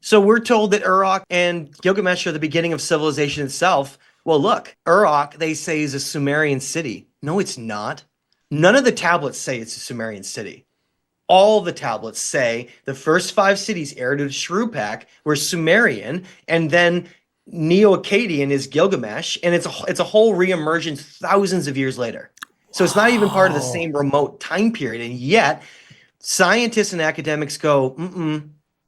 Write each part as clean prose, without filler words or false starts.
So we're told that Uruk and Gilgamesh are the beginning of civilization itself. Well, look, Uruk, they say, is a Sumerian city. No, it's not. None of the tablets say it's a Sumerian city. All the tablets say the first 5 cities heir to Shrupak were Sumerian, and then Neo-Akkadian is Gilgamesh, and it's a whole reemergence thousands of years later. So it's not even part of the same remote time period, and yet scientists and academics go,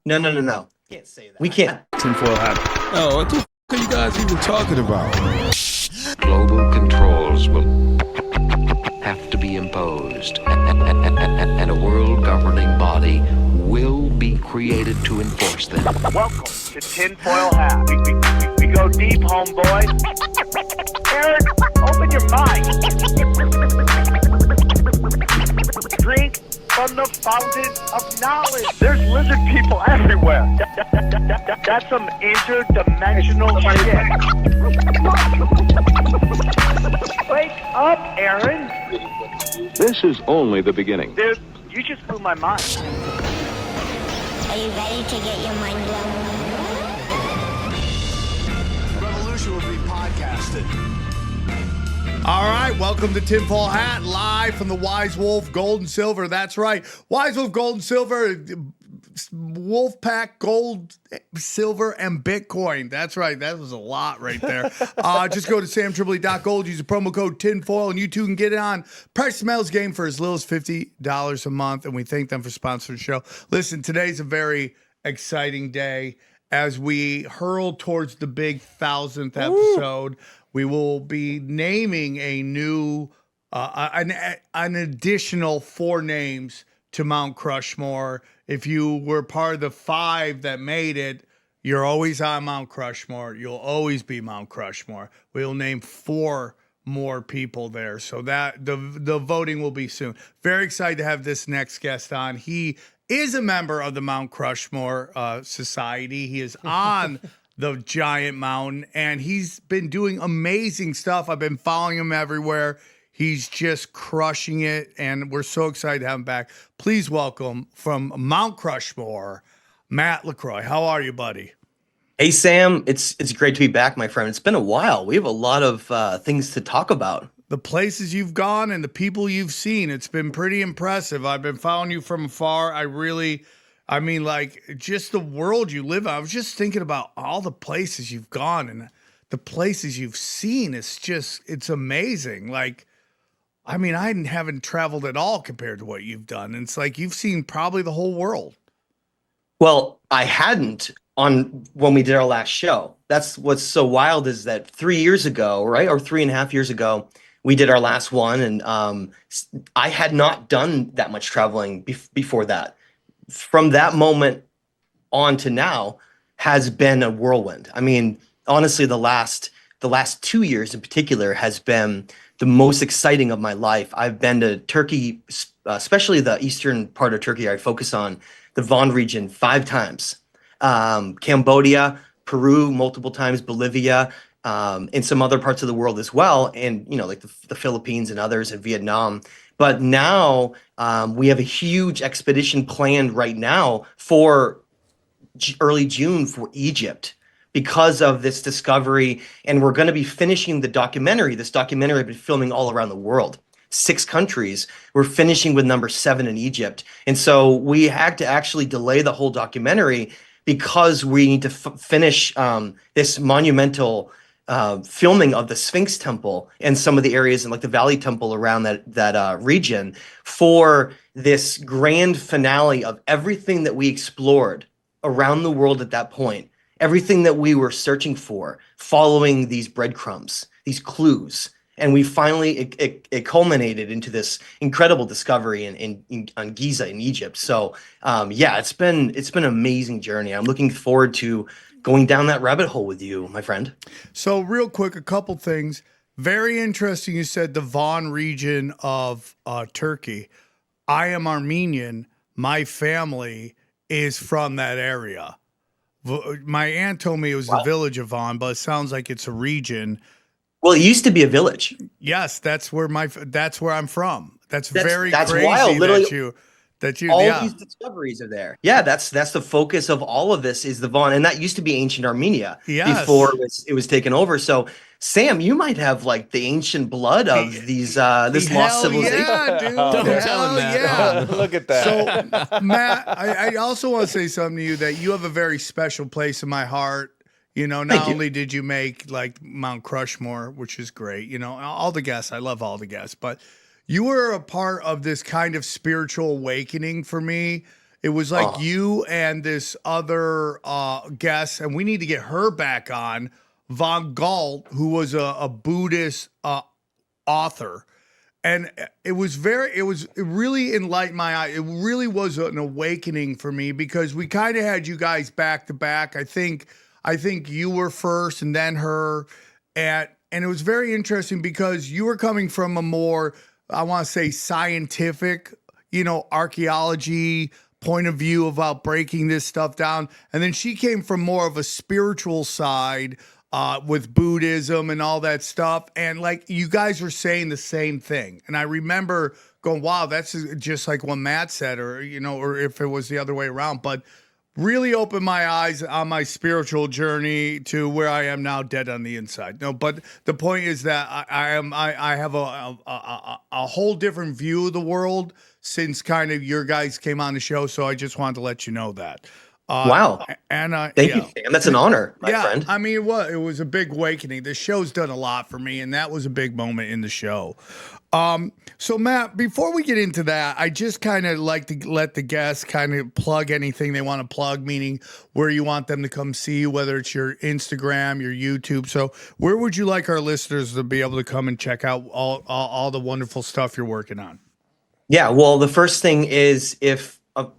no. Can't say that. We can't. Tinfoil hat. Oh, what the f are you guys even talking about? Global controls will have to be imposed, and a world governing body will be created to enforce them. Welcome to Tinfoil Hat. We go deep, homeboy. Aaron, open your mind. Drink from the fountain of knowledge. There's lizard people everywhere. That's some interdimensional shit. Wake up, Aaron. This is only the beginning. Dude, you just blew my mind. Are you ready to get your mind blown? Revolution will be podcasted. All right, welcome to Tinfoil Hat, live from the Wise Wolf Gold and Silver. That's right, Wise Wolf Gold and Silver, Wolfpack Gold, Silver, and Bitcoin. That's right, that was a lot right there. Just go to samtripoli.gold, use the promo code TINFOIL, and you too can get it on Precious Metals Game for as little as $50 a month, and we thank them for sponsoring the show. Listen, today's a very exciting day as we hurl towards the big 1,000th episode. We will be naming a new, an additional 4 names to Mount Crushmore. If you were part of the 5 that made it, you're always on Mount Crushmore. You'll always be Mount Crushmore. We'll name 4 more people there. So that the voting will be soon. Very excited to have this next guest on. He is a member of the Mount Crushmore Society. He is on the giant mountain, and he's been doing amazing stuff. I've been following him everywhere. He's just crushing it, and we're so excited to have him back. Please welcome from Mount Crushmore, Matt LaCroix. How are you, buddy? Hey, Sam. It's great to be back, my friend. It's been a while. We have a lot of things to talk about. The places you've gone and the people you've seen, it's been pretty impressive. I've been following you from afar. I mean, like, just the world you live in. I was just thinking about all the places you've gone and the places you've seen. It's amazing. Like, I mean, I haven't traveled at all compared to what you've done. And it's like you've seen probably the whole world. Well, I hadn't when we did our last show. That's what's so wild is that 3 years ago, right, or 3.5 years ago, we did our last one, and I had not done that much traveling before that. From that moment on to now has been a whirlwind. I mean, honestly, the last 2 years in particular has been the most exciting of my life. I've been to Turkey, especially the eastern part of Turkey. I focus on the Van region 5 times. Cambodia, Peru multiple times, Bolivia, and some other parts of the world as well. And, like the Philippines and others, and Vietnam. But now we have a huge expedition planned right now for early June for Egypt because of this discovery. And we're going to be finishing the documentary. This documentary I've been filming all around the world. 6 countries. We're finishing with number 7 in Egypt. And so we had to actually delay the whole documentary because we need to finish this monumental filming of the Sphinx Temple and some of the areas in like the Valley Temple around that region for this grand finale of everything that we explored around the world at that point, everything that we were searching for, following these breadcrumbs, these clues. And we finally, it culminated into this incredible discovery on Giza in Egypt. So yeah, it's been an amazing journey. I'm looking forward to going down that rabbit hole with you, my friend. So real quick, a couple things. Very interesting. You said the Van region of Turkey. I am Armenian. My family is from that area. My aunt told me it was the village of Van, but it sounds like it's a region. Well, it used to be a village. Yes, that's where I'm from. That's very that's crazy wild. Literally, That you, All yeah. these discoveries are there. Yeah, that's the focus of all of this is the Vaughn, and that used to be ancient Armenia Yes. before it was taken over. So, Sam, you might have like the ancient blood of these this lost Hell civilization. yeah, dude. Don't Hell tell him that. yeah. Look at that. So, Matt, I also want to say something to you that you have a very special place in my heart. You know, Thank not you. only did you make like Mount Crushmore, which is great, you know, all the guests, I love all the guests, but you were a part of this kind of spiritual awakening for me. It was like Oh. you and this other guest, and we need to get her back on, Von Galt, who was a Buddhist author. And it really enlightened my eye. It really was an awakening for me because we kind of had you guys back to back. I think you were first and then her. And it was very interesting because you were coming from a more, I want to say, scientific, you know, archaeology point of view about breaking this stuff down. And then she came from more of a spiritual side with Buddhism and all that stuff. And like you guys were saying the same thing. And I remember going, wow, that's just like what Matt said, or, you know, or if it was the other way around. But really opened my eyes on my spiritual journey to where I am now, dead on the inside. No, but the point is that I have a whole different view of the world since kind of your guys came on the show. So I just wanted to let you know that. Wow. And Thank you, Sam. That's an honor, my friend. I mean, it was a big awakening. The show's done a lot for me, and that was a big moment in the show. So Matt, before we get into that, I just kind of like to let the guests kind of plug anything they want to plug, meaning where you want them to come see you, whether it's your Instagram, your YouTube. So where would you like our listeners to be able to come and check out all the wonderful stuff you're working on? Yeah, well, the first thing is if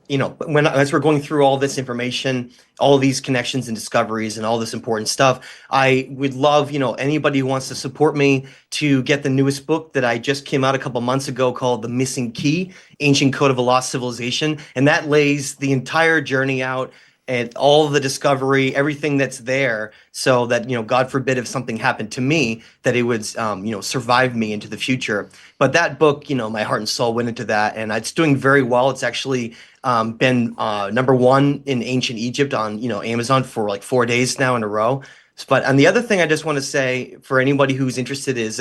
you know, as we're going through all this information, all of these connections and discoveries and all this important stuff, I would love, you know, anybody who wants to support me to get the newest book that I just came out a couple months ago called The Missing Key, Ancient Code of a Lost Civilization. And that lays the entire journey out and all of the discovery, everything that's there, so that, you know, God forbid if something happened to me, that it would, you know, survive me into the future. But that book, you know, my heart and soul went into that, and it's doing very well. It's actually been #1 in ancient Egypt on, you know, Amazon for like 4 days now in a row. And the other thing I just want to say for anybody who's interested is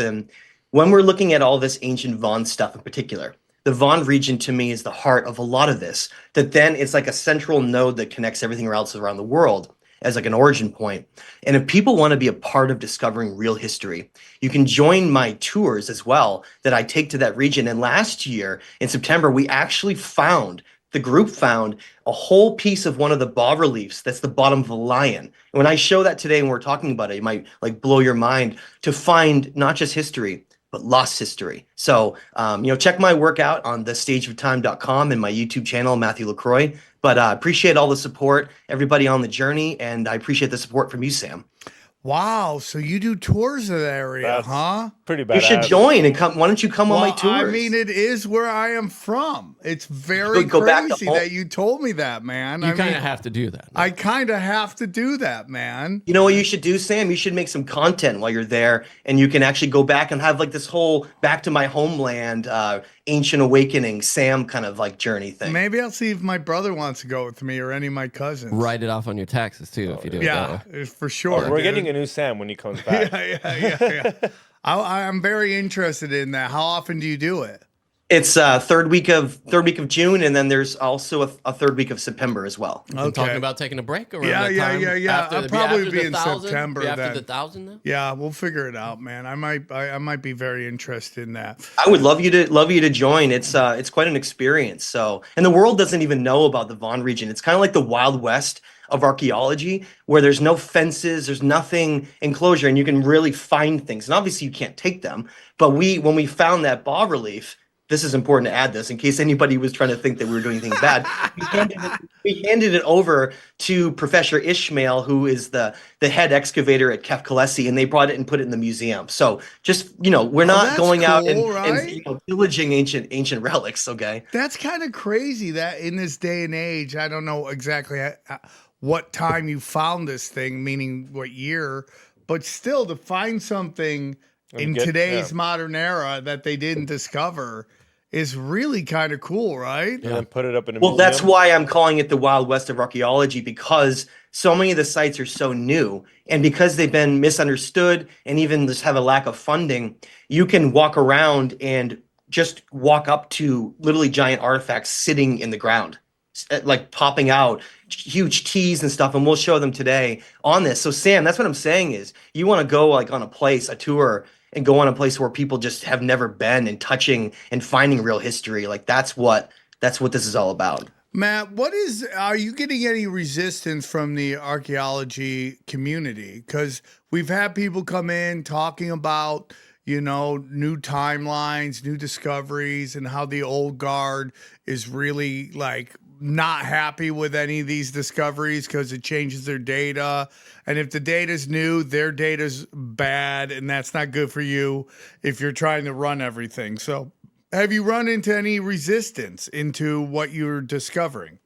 when we're looking at all this ancient Vaughn stuff in particular, the Vaughn region to me is the heart of a lot of this, that then it's like a central node that connects everything else around the world as like an origin point. And if people want to be a part of discovering real history, you can join my tours as well that I take to that region. And last year in September, the group found a whole piece of one of the bas-reliefs that's the bottom of a lion. And when I show that today and we're talking about it, it might like blow your mind to find not just history, but lost history. So, you know, check my work out on thestageoftime.com and my YouTube channel, Matthew LaCroix. But I appreciate all the support, everybody on the journey, and I appreciate the support from you, Sam. Wow, so you do tours of the area, That's huh? pretty badass. You should join and come. Why don't you come on my Well, tours? I mean, it is where I am from. It's very Go back to crazy home. that you told me that, man. You kind of have to do that. I kind of have to do that, man. You know what you should do, Sam? You should make some content while you're there, and you can actually go back and have like this whole back to my homeland, ancient awakening, Sam kind of like journey thing. Maybe I'll see if my brother wants to go with me or any of my cousins. Write it off on your taxes too if you do it Yeah, that way. for sure. We're dude. getting a new Sam when he comes back. Yeah. I'm very interested in that. How often do you do it? It's third week of June, and then there's also a third week of September as well. Been talking about taking a break around Yeah, that yeah, time. yeah. I'll probably be in September After then. the 1,000 then? Yeah, we'll figure it out, man. I might be very interested in that. I would love you to join. It's quite an experience. So, and the world doesn't even know about the Vaughn region. It's kind of like the Wild West of archaeology, where there's no fences, there's nothing enclosure, and you can really find things. And obviously, you can't take them. But when we found that bas-relief, this is important to add this in case anybody was trying to think that we were doing anything bad. We handed it over to Professor Ishmael, who is the head excavator at Kefkalesi, and they brought it and put it in the museum. So just, you know, we're not that's going out cool, and right? you know, pillaging ancient relics, okay? That's kind of crazy that in this day and age, I don't know exactly what time you found this thing, meaning what year, but still to find something in today's modern era that they didn't discover is really kind of cool, right? And then put it up in a Well, museum. that's why I'm calling it the Wild West of archaeology, because so many of the sites are so new, and because they've been misunderstood and even just have a lack of funding, you can walk around and just walk up to literally giant artifacts sitting in the ground, like popping out, huge T's and stuff, and we'll show them today on this. So Sam, that's what I'm saying is you want to go like on a tour, and go on a place where people just have never been, and touching and finding real history. Like that's what this is all about. Matt, are you getting any resistance from the archaeology community? Because we've had people come in talking about, new timelines, new discoveries, and how the old guard is really like not happy with any of these discoveries because it changes their data. And if the data's new, their data's bad, and that's not good for you if you're trying to run everything. So have you run into any resistance into what you're discovering?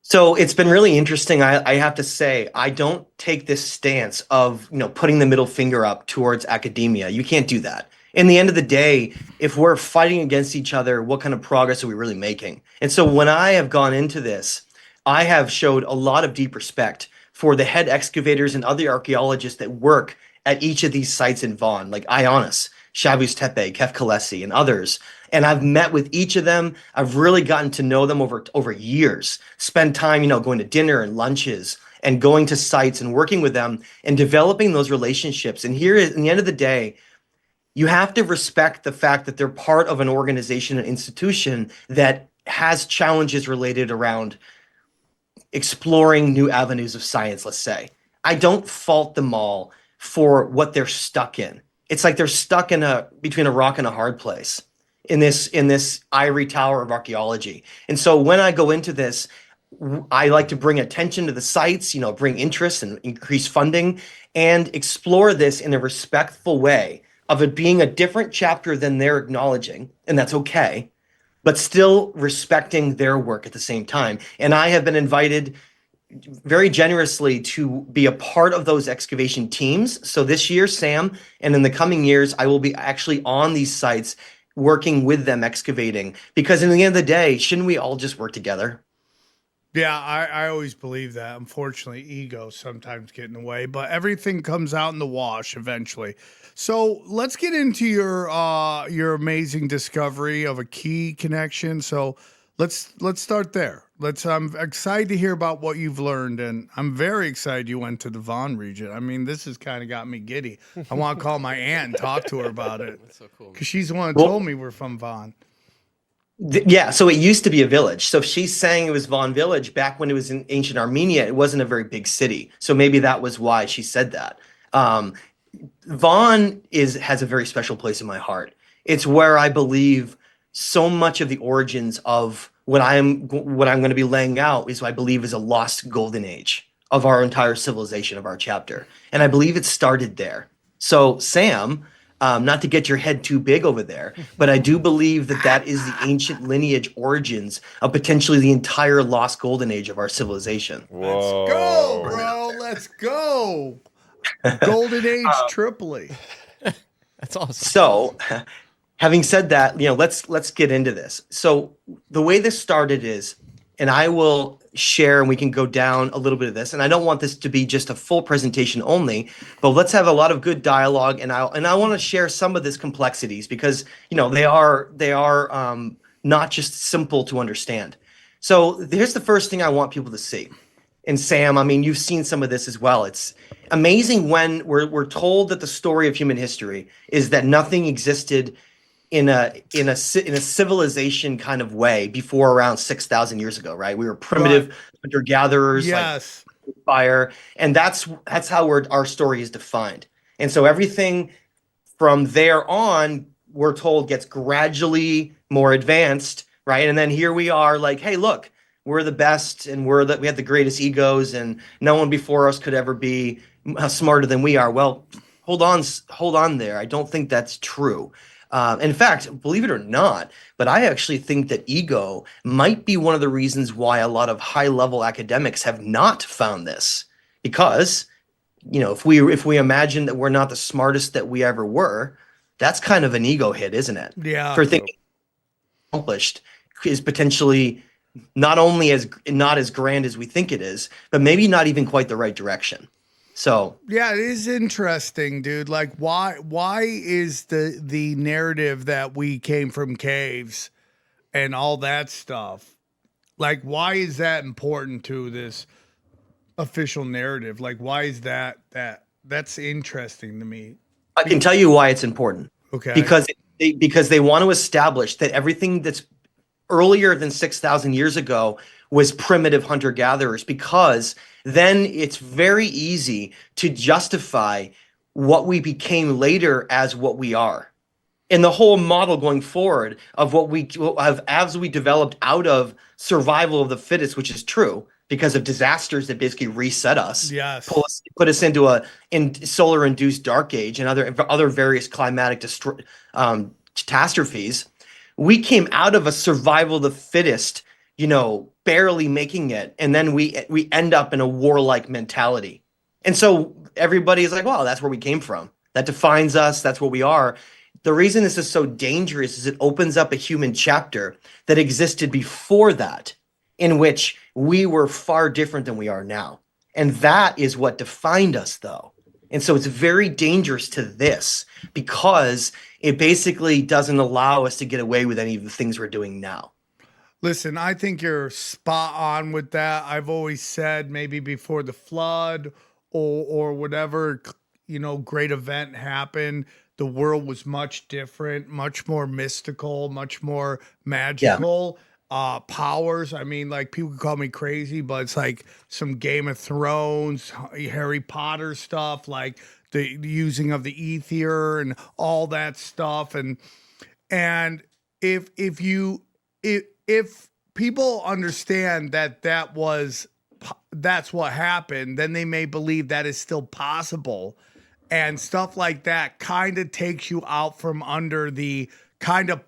So it's been really interesting. I have to say, I don't take this stance of, putting the middle finger up towards academia. You can't do that. In the end of the day, if we're fighting against each other, what kind of progress are we really making? And so when I have gone into this, I have showed a lot of deep respect for the head excavators and other archaeologists that work at each of these sites in Vaughan, like Ionis, Shabus Tepe, Kef Kalesi, and others. And I've met with each of them. I've really gotten to know them over years, spend time, going to dinner and lunches and going to sites and working with them and developing those relationships. And here, in the end of the day, you have to respect the fact that they're part of an organization, an institution that has challenges related around exploring new avenues of science, let's say. I don't fault them all for what they're stuck in. It's like they're stuck between a rock and a hard place in this ivory tower of archaeology. And so when I go into this, I like to bring attention to the sites, bring interest and increase funding, and explore this in a respectful way of it being a different chapter than they're acknowledging, and that's okay, but still respecting their work at the same time. And I have been invited very generously to be a part of those excavation teams. So this year, Sam, and in the coming years, I will be actually on these sites working with them excavating, because in the end of the day, shouldn't we all just work together? Yeah, I always believe that. Unfortunately, ego sometimes get in the way, but everything comes out in the wash eventually. So let's get into your amazing discovery of a key connection. So let's start there. I'm excited to hear about what you've learned, and I'm very excited you went to the Vaughan region. I mean, this has kind of got me giddy. I want to call my aunt and talk to her about it. That's so cool. Because she's the one who told me we're from Vaughan. Yeah, so it used to be a village. So if she's saying it was Vaughan Village back when it was in ancient Armenia, it wasn't a very big city. So maybe that was why she said that. Vaughan has a very special place in my heart. It's where I believe so much of the origins of what I'm going to be laying out is what I believe is a lost golden age of our entire civilization, of our chapter. And I believe it started there. So Sam, not to get your head too big over there, but I do believe that is the ancient lineage origins of potentially the entire lost golden age of our civilization. Whoa. Let's go, bro. Let's go. Golden Age Tripoli. That's awesome. So, having said that, let's get into this. So the way this started is, and I will share, and we can go down a little bit of this. And I don't want this to be just a full presentation only, but let's have a lot of good dialogue. And I want to share some of these complexities because they are not just simple to understand. So here's the first thing I want people to see. And Sam, I mean, you've seen some of this as well. It's amazing when we're told that the story of human history is that nothing existed in a civilization kind of way before around 6,000 years ago, right? We were primitive hunter-gatherers, Yes. like fire, and that's how our story is defined. And so everything from there on, we're told, gets gradually more advanced, right? And then here we are, like, hey, look, we're the best, and we have the greatest egos, and no one before us could ever be smarter than we are. Well, hold on there. I don't think that's true. In fact, believe it or not, but I actually think that ego might be one of the reasons why a lot of high-level academics have not found this. Because, if we imagine that we're not the smartest that we ever were, that's kind of an ego hit, isn't it? Yeah. For thinking. accomplished is potentially not only not as grand as we think it is, but maybe not even quite the right direction. So yeah, it is interesting, dude. Like, why is the narrative that we came from caves and all that stuff? Like, why is that important to this official narrative? Like, why is that's interesting to me? I can tell you why it's important. Okay. Because they want to establish that everything that's earlier than 6,000 years ago was primitive hunter-gatherers, because then it's very easy to justify what we became later as what we are. And the whole model going forward of what we have as we developed out of survival of the fittest, which is true because of disasters that basically reset us, Yes. put us into in solar induced dark age and other various climatic catastrophes. We came out of a survival of the fittest, barely making it, and then we end up in a warlike mentality. And so everybody is like, "Wow, that's where we came from. That defines us. That's what we are." The reason this is so dangerous is it opens up a human chapter that existed before that, in which we were far different than we are now. And that is what defined us, though. And so it's very dangerous to this because it basically doesn't allow us to get away with any of the things we're doing now. Listen, I think you're spot on with that. I've always said maybe before the flood or whatever, great event happened, the world was much different, much more mystical, much more magical. Powers. I mean, like, people call me crazy, but it's like some Game of Thrones, Harry Potter stuff, like the using of the ether and all that stuff. And if people understand that's what happened, then they may believe that is still possible. And stuff like that kind of takes you out from under the kind of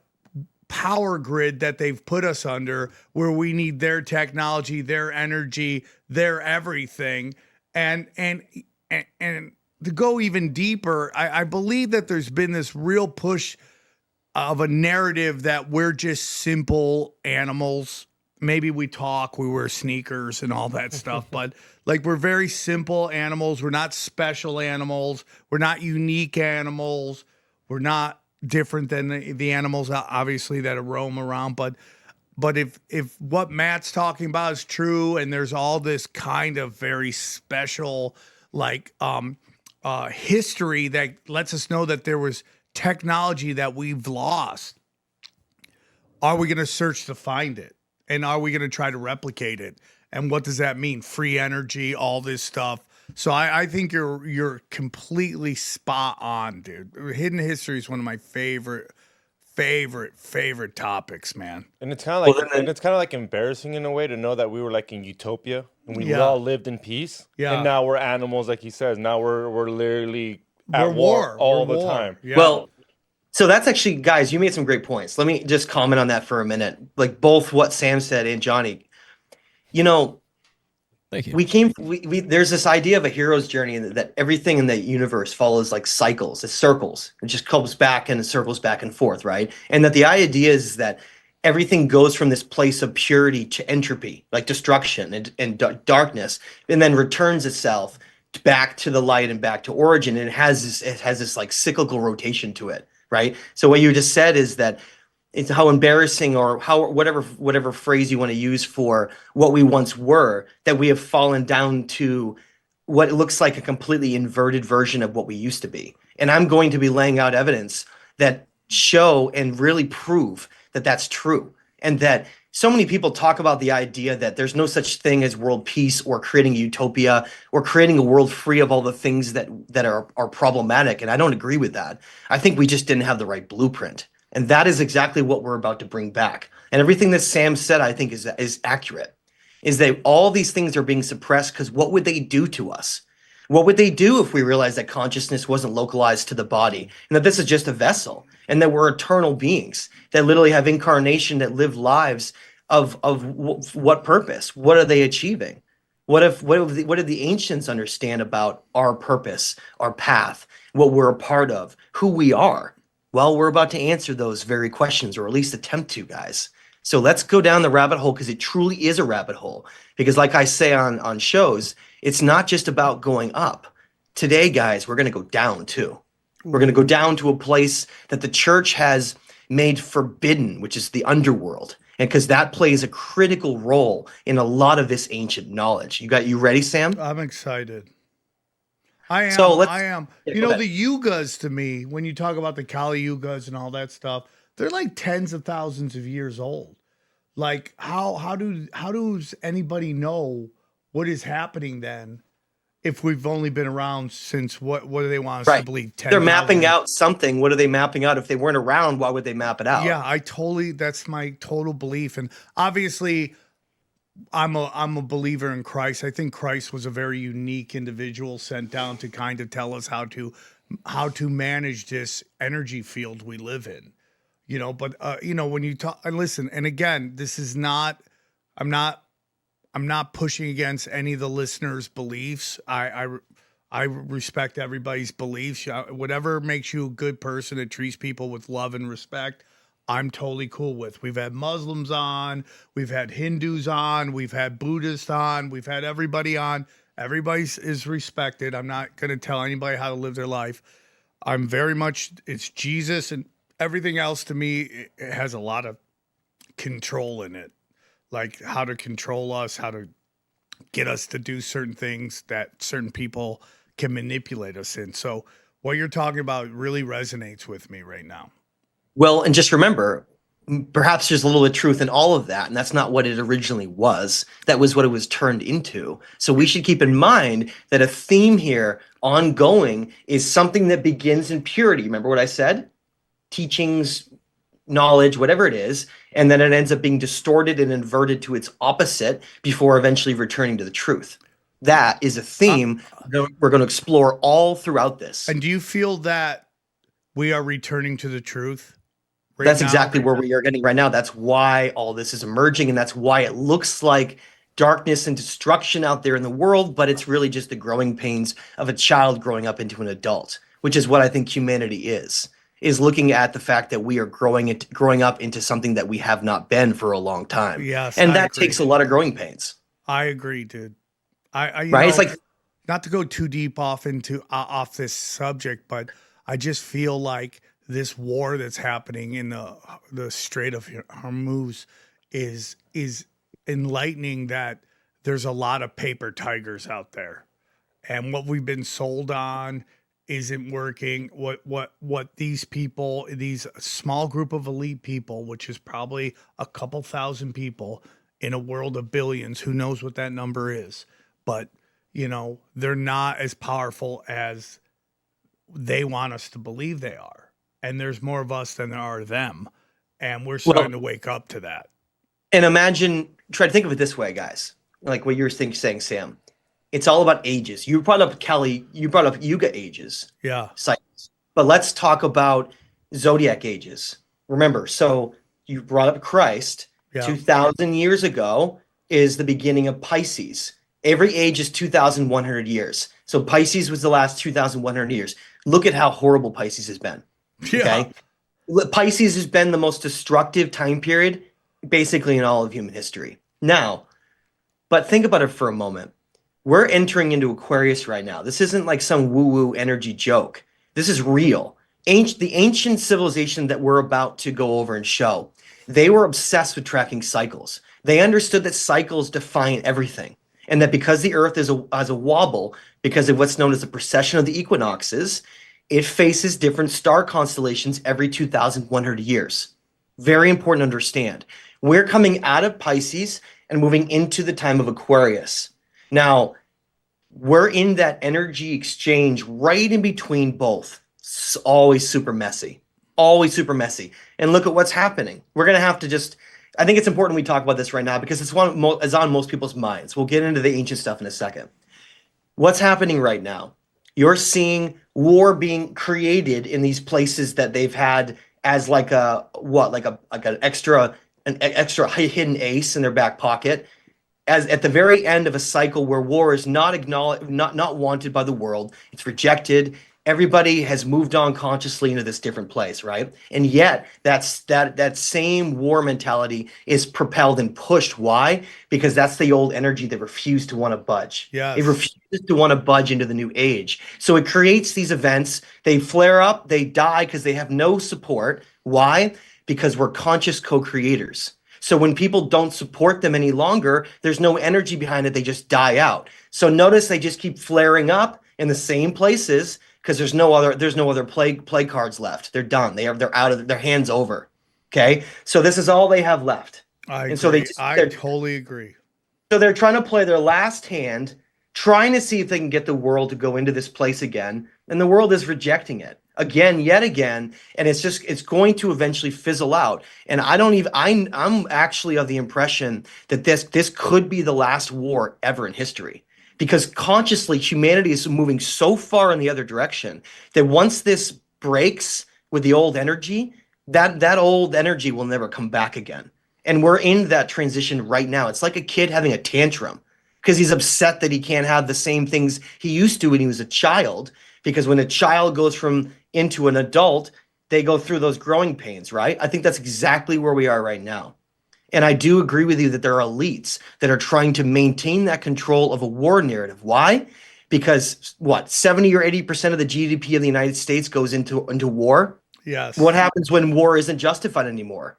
power grid that they've put us under, where we need their technology, their energy, their everything. And to go even deeper, I believe that there's been this real push of a narrative that we're just simple animals. Maybe we talk, we wear sneakers and all that stuff, but like, we're very simple animals. We're not special animals. We're not unique animals. We're not different than the animals, obviously, that roam around. But if what Matt's talking about is true, and there's all this kind of very special, like, history that lets us know that there was technology that we've lost, are we going to search to find it? And are we going to try to replicate it? And what does that mean? Free energy, all this stuff. So I think you're completely spot on, dude. Hidden history is one of my favorite topics, man. And it's kind of like embarrassing in a way to know that we were like in utopia and we all lived in peace. Yeah. And now we're animals, like he says. Now we're literally at war all the time. Yeah. Well, so that's actually, guys, you made some great points. Let me just comment on that for a minute. Like, both what Sam said and Johnny. Thank you. There's this idea of a hero's journey that everything in the universe follows like cycles, it's circles. It just comes back and circles back and forth, right? And that the idea is that everything goes from this place of purity to entropy, like destruction and darkness, and then returns itself back to the light and back to origin. And it has this like cyclical rotation to it, right? So what you just said is that it's how embarrassing, or how whatever phrase you want to use for what we once were, that we have fallen down to what looks like a completely inverted version of what we used to be. And I'm going to be laying out evidence that show and really prove that that's true. And that so many people talk about the idea that there's no such thing as world peace or creating a utopia or creating a world free of all the things that are problematic. And I don't agree with that. I think we just didn't have the right blueprint. And that is exactly what we're about to bring back. And everything that Sam said, I think, is accurate. Is that all these things are being suppressed because what would they do to us? What would they do if we realized that consciousness wasn't localized to the body, and that this is just a vessel, and that we're eternal beings that literally have incarnation, that live lives of what purpose? What are they achieving? What did the ancients understand about our purpose, our path, what we're a part of, who we are? Well, we're about to answer those very questions, or at least attempt to, guys. So let's go down the rabbit hole because it truly is a rabbit hole. Because, like I say on shows, it's not just about going up. Today, guys, we're going to go down too. We're going to go down to a place that the church has made forbidden, which is the underworld. And because that plays a critical role in a lot of this ancient knowledge. You ready, Sam? I'm excited. I am. So I am. Yeah, You go know, ahead. the Yugas to me, when you talk about the Kali Yugas and all that stuff, they're like tens of thousands of years old. Like how does anybody know what is happening then if we've only been around since what do they want us to Right. believe? They're mapping 10,000? out something. What are they mapping out? If they weren't around, why would they map it out? Yeah, that's my total belief. And obviously I'm a believer in Christ. I think Christ was a very unique individual sent down to kind of tell us how to manage this energy field we live in. You know, but you know, when you talk and listen, and again, this is not I'm not pushing against any of the listeners' beliefs. I respect everybody's beliefs. Whatever makes you a good person that treats people with love and respect, I'm totally cool with. We've had Muslims on, we've had Hindus on, we've had Buddhists on, we've had everybody on. Everybody is respected. I'm not going to tell anybody how to live their life. I'm very much, it's Jesus, and everything else to me, it has a lot of control in it. Like how to control us, how to get us to do certain things that certain people can manipulate us in. So what you're talking about really resonates with me right now. Well, and just remember, perhaps there's a little bit of truth in all of that, and that's not what it originally was. That was what it was turned into. So we should keep in mind that a theme here, ongoing, is something that begins in purity. Remember what I said? Teachings, knowledge, whatever it is, and then it ends up being distorted and inverted to its opposite before eventually returning to the truth. That is a theme that we're going to explore all throughout this. And do you feel that we are returning to the truth? That's exactly where we are getting right now. That's why all this is emerging, and that's why it looks like darkness and destruction out there in the world, but it's really just the growing pains of a child growing up into an adult, which is what I think humanity is looking at the fact that we are growing up into something that we have not been for a long time. Yes, and I that agree. takes a lot of growing pains. I agree, dude. You Right? know, It's like, not to go too deep off off this subject, but I just feel like this war that's happening in the Strait of Hormuz is enlightening that there's a lot of paper tigers out there, and what we've been sold on isn't working. What these people, these small group of elite people, which is probably a couple thousand people in a world of billions, who knows what that number is, but you know, they're not as powerful as they want us to believe they are. And there's more of us than there are them. And we're starting to wake up to that. and imagine, try to think of it this way, guys, like what you were saying, Sam. It's all about ages. You brought up Kelly, you brought up Yuga ages, Yeah. cycles. But let's talk about zodiac ages. Remember, so you brought up Christ. Yeah. 2,000 years ago is the beginning of Pisces. Every age is 2,100 years. So Pisces was the last 2,100 years. Look at how horrible Pisces has been. Yeah. Okay. Pisces has been the most destructive time period basically in all of human history. Now, but think about it for a moment. We're entering into Aquarius right now. This isn't like some woo-woo energy joke. This is real. The ancient civilization that we're about to go over and show, they were obsessed with tracking cycles. They understood that cycles define everything, and that because the Earth has a wobble, because of what's known as the precession of the equinoxes, it faces different star constellations every 2,100 years. Very important to understand. We're coming out of Pisces and moving into the time of Aquarius. Now, we're in that energy exchange right in between both. It's always super messy. Always super messy. And look at what's happening. We're going to have to just, I think it's important we talk about this right now because it's is on most people's minds. We'll get into the ancient stuff in a second. What's happening right now? You're seeing war being created in these places that they've had as like an extra hidden ace in their back pocket, as at the very end of a cycle where war is not acknowledged, not wanted by the world. It's rejected. Everybody has moved on consciously into this different place, right? And yet that same war mentality is propelled and pushed. Why? Because that's the old energy that refused to want to budge. Yes. It refuses to want to budge into the new age. So it creates these events. They flare up, they die because they have no support. Why? Because we're conscious co-creators. So when people don't support them any longer, there's no energy behind it. They just die out. So notice they just keep flaring up in the same places because there's no other play cards left. They're done. They're out of their hands over. Okay, so this is all they have left. I totally agree. So they're trying to play their last hand, trying to see if they can get the world to go into this place again, and the world is rejecting it again, yet again, and it's going to eventually fizzle out. And I'm actually of the impression that this could be the last war ever in history. Because consciously, humanity is moving so far in the other direction that once this breaks with the old energy, that old energy will never come back again. And we're in that transition right now. It's like a kid having a tantrum because he's upset that he can't have the same things he used to when he was a child. Because when a child goes into an adult, they go through those growing pains, right? I think that's exactly where we are right now. And I do agree with you that there are elites that are trying to maintain that control of a war narrative. Why? Because 70 or 80% of the GDP of the United States goes into war. Yes. What happens when war isn't justified anymore?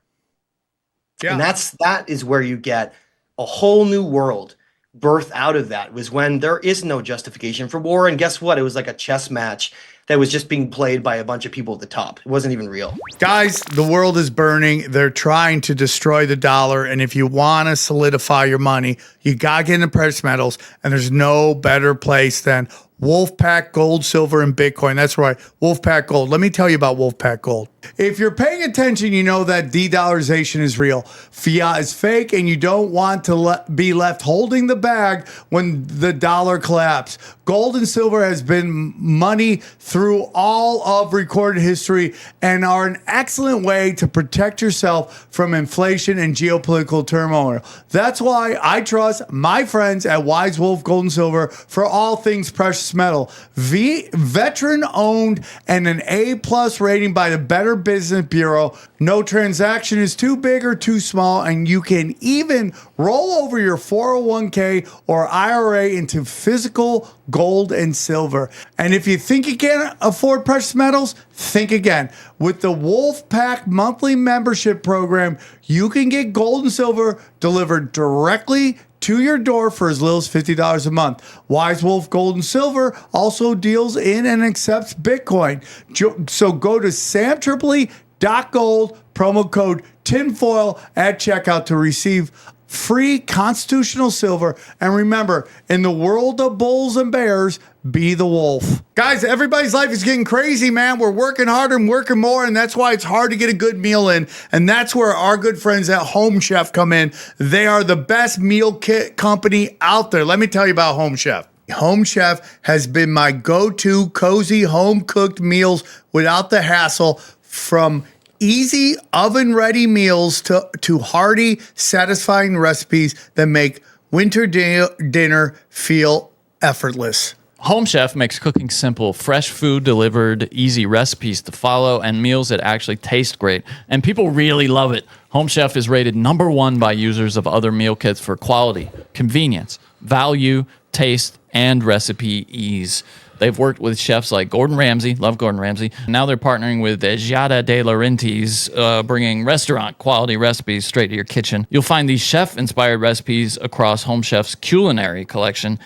Yeah. And that is where you get a whole new world birth out of that, was when there is no justification for war. And guess what? It was like a chess match that was just being played by a bunch of people at the top. It wasn't even real. Guys, the world is burning. They're trying to destroy the dollar. And if you want to solidify your money, you got to get into precious metals. And there's no better place than Wolfpack Gold, Silver, and Bitcoin. That's right, Wolfpack Gold. Let me tell you about Wolfpack Gold. If you're paying attention, you know that de-dollarization is real. Fiat is fake, and you don't want to be left holding the bag when the dollar collapses. Gold and silver has been money through all of recorded history and are an excellent way to protect yourself from inflation and geopolitical turmoil. That's why I trust my friends at Wise Wolf Gold and Silver for all things precious metal. Veteran owned and an A+ rating by the Better Business Bureau. No transaction is too big or too small, and you can even roll over your 401k or IRA into physical gold and silver. And if you think you can't afford precious metals, think again. With the Wolfpack monthly membership program, you can get gold and silver delivered directly to your door for as little as $50 a month. Wise Wolf Gold and Silver also deals in and accepts Bitcoin. So go to samtripoli.gold, promo code TINFOIL at checkout to receive free constitutional silver. And remember, in the world of bulls and bears, be the wolf. Guys, everybody's life is getting crazy, man. We're working harder and working more, and that's why it's hard to get a good meal in. And that's where our good friends at Home Chef come in. They are the best meal kit company out there. Let me tell you about Home Chef. Home Chef has been my go-to cozy home-cooked meals without the hassle, from easy oven-ready meals to hearty, satisfying recipes that make winter dinner feel effortless. Home Chef makes cooking simple, fresh food delivered, easy recipes to follow, and meals that actually taste great. And people really love it. Home Chef is rated #1 by users of other meal kits for quality, convenience, value, taste, and recipe ease. They've worked with chefs like Gordon Ramsay, love Gordon Ramsay. Now they're partnering with Giada De Laurentiis, bringing restaurant quality recipes straight to your kitchen. You'll find these chef-inspired recipes across Home Chef's culinary collection.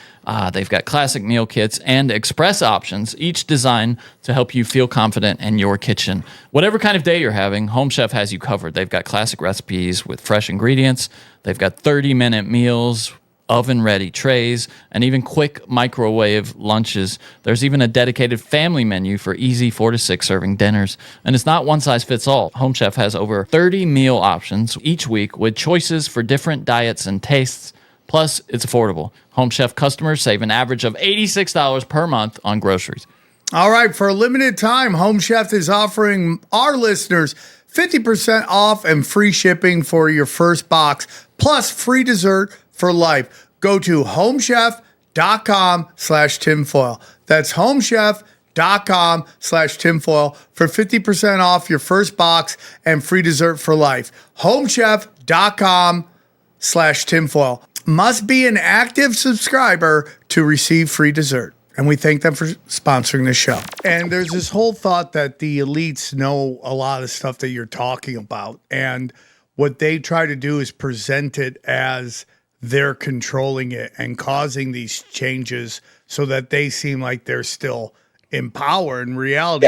They've got classic meal kits and express options, each designed to help you feel confident in your kitchen. Whatever kind of day you're having, Home Chef has you covered. They've got classic recipes with fresh ingredients. They've got 30-minute meals, oven-ready trays, and even quick microwave lunches. There's even a dedicated family menu for easy 4 to 6 serving dinners. And it's not one size fits all. Home Chef has over 30 meal options each week with choices for different diets and tastes. Plus, it's affordable. Home Chef customers save an average of $86 per month on groceries. All right, for a limited time, Home Chef is offering our listeners 50% off and free shipping for your first box, plus free dessert for life. Go to homechef.com/tinfoil. That's homechef.com homechef.com/tinfoil for 50% off your first box and free dessert for life. homechef.com/tinfoil. Must be an active subscriber to receive free dessert. And we thank them for sponsoring this show. And there's this whole thought that the elites know a lot of stuff that you're talking about. And what they try to do is present it as they're controlling it and causing these changes so that they seem like they're still in power. In reality,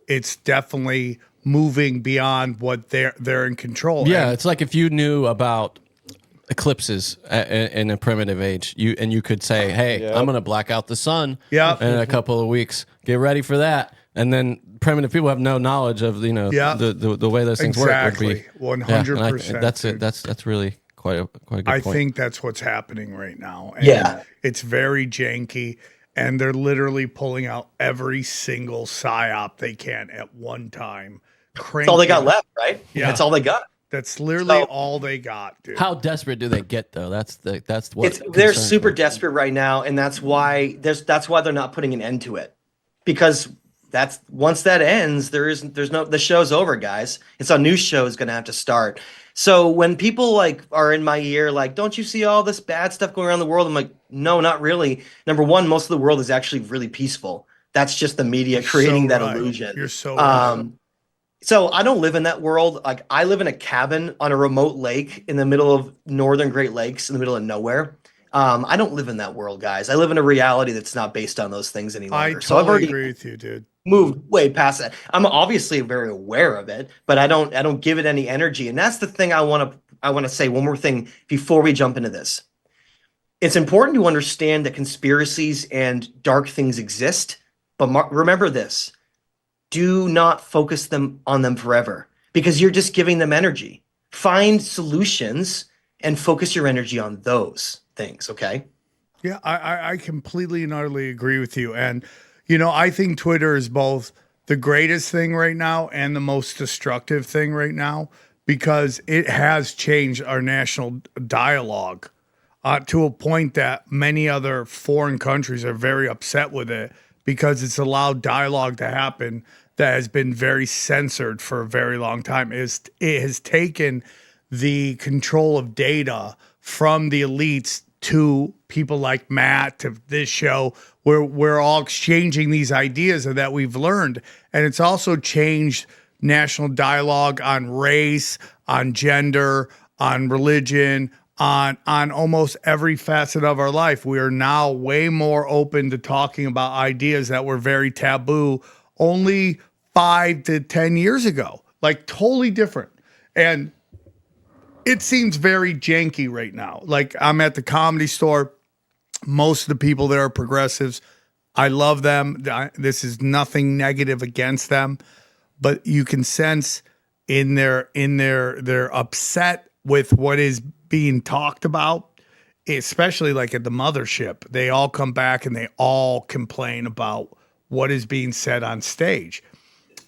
it's definitely moving beyond what they're in control. Yeah, it's like if you knew about eclipses in a primitive age, you could say, "Hey, I'm going to black out the sun in a couple of weeks. Get ready for that." And then primitive people have no knowledge of the way those things work. Would be 100%. That's it. That's really quite a good point. I think that's what's happening right now. And it's very janky, and they're literally pulling out every single psyop they can at one time. That's all they got left, right? Yeah, that's all they got. That's literally all they got, dude. How desperate do they get, though? That's what they're super desperate right now, and that's why they're not putting an end to it, because once that ends, the show's over, guys. It's a new show is going to have to start. So when people are in my ear, don't you see all this bad stuff going around the world? I'm like, no, not really. Number one, most of the world is actually really peaceful. That's just the media creating that illusion. You're so right. So I don't live in that world. I live in a cabin on a remote lake in the middle of northern Great Lakes in the middle of nowhere. I don't live in that world, guys. I live in a reality that's not based on those things any longer. So I've already agree with you, dude. Moved way past that. I'm obviously very aware of it, but I don't give it any energy. And that's the thing I want to say one more thing before we jump into this. It's important to understand that conspiracies and dark things exist, but remember this. Do not focus on them forever, because you're just giving them energy. Find solutions and focus your energy on those things, okay? Yeah, I completely and utterly agree with you. And, I think Twitter is both the greatest thing right now and the most destructive thing right now, because it has changed our national dialogue to a point that many other foreign countries are very upset with it, because it's allowed dialogue to happen that has been very censored for a very long time. It has taken the control of data from the elites to people like Matt, to this show, where we're all exchanging these ideas that we've learned. And it's also changed national dialogue on race, on gender, on religion, on almost every facet of our life. We are now way more open to talking about ideas that were very taboo only 5 to 10 years ago, totally different. And it seems very janky right now. I'm at the Comedy Store. Most of the people there are progressives. I love them. This is nothing negative against them, but you can sense they're upset with what is being talked about, especially at the mothership. They all come back and they all complain about what is being said on stage.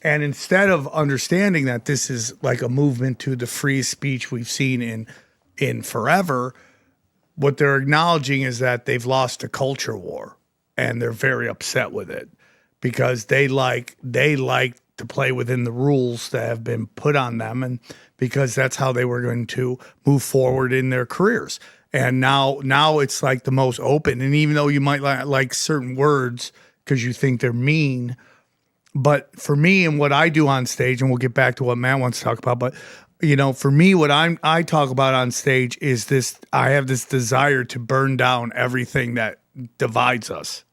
And instead of understanding that this is a movement to the freest speech we've seen in forever, what they're acknowledging is that they've lost a culture war, and they're very upset with it, because they like to play within the rules that have been put on them, and because that's how they were going to move forward in their careers. And now it's the most open. And even though you might like certain words because you think they're mean, but for me and what I do on stage, and we'll get back to what Matt wants to talk about, but for me, what I talk about on stage is this: I have this desire to burn down everything that divides us.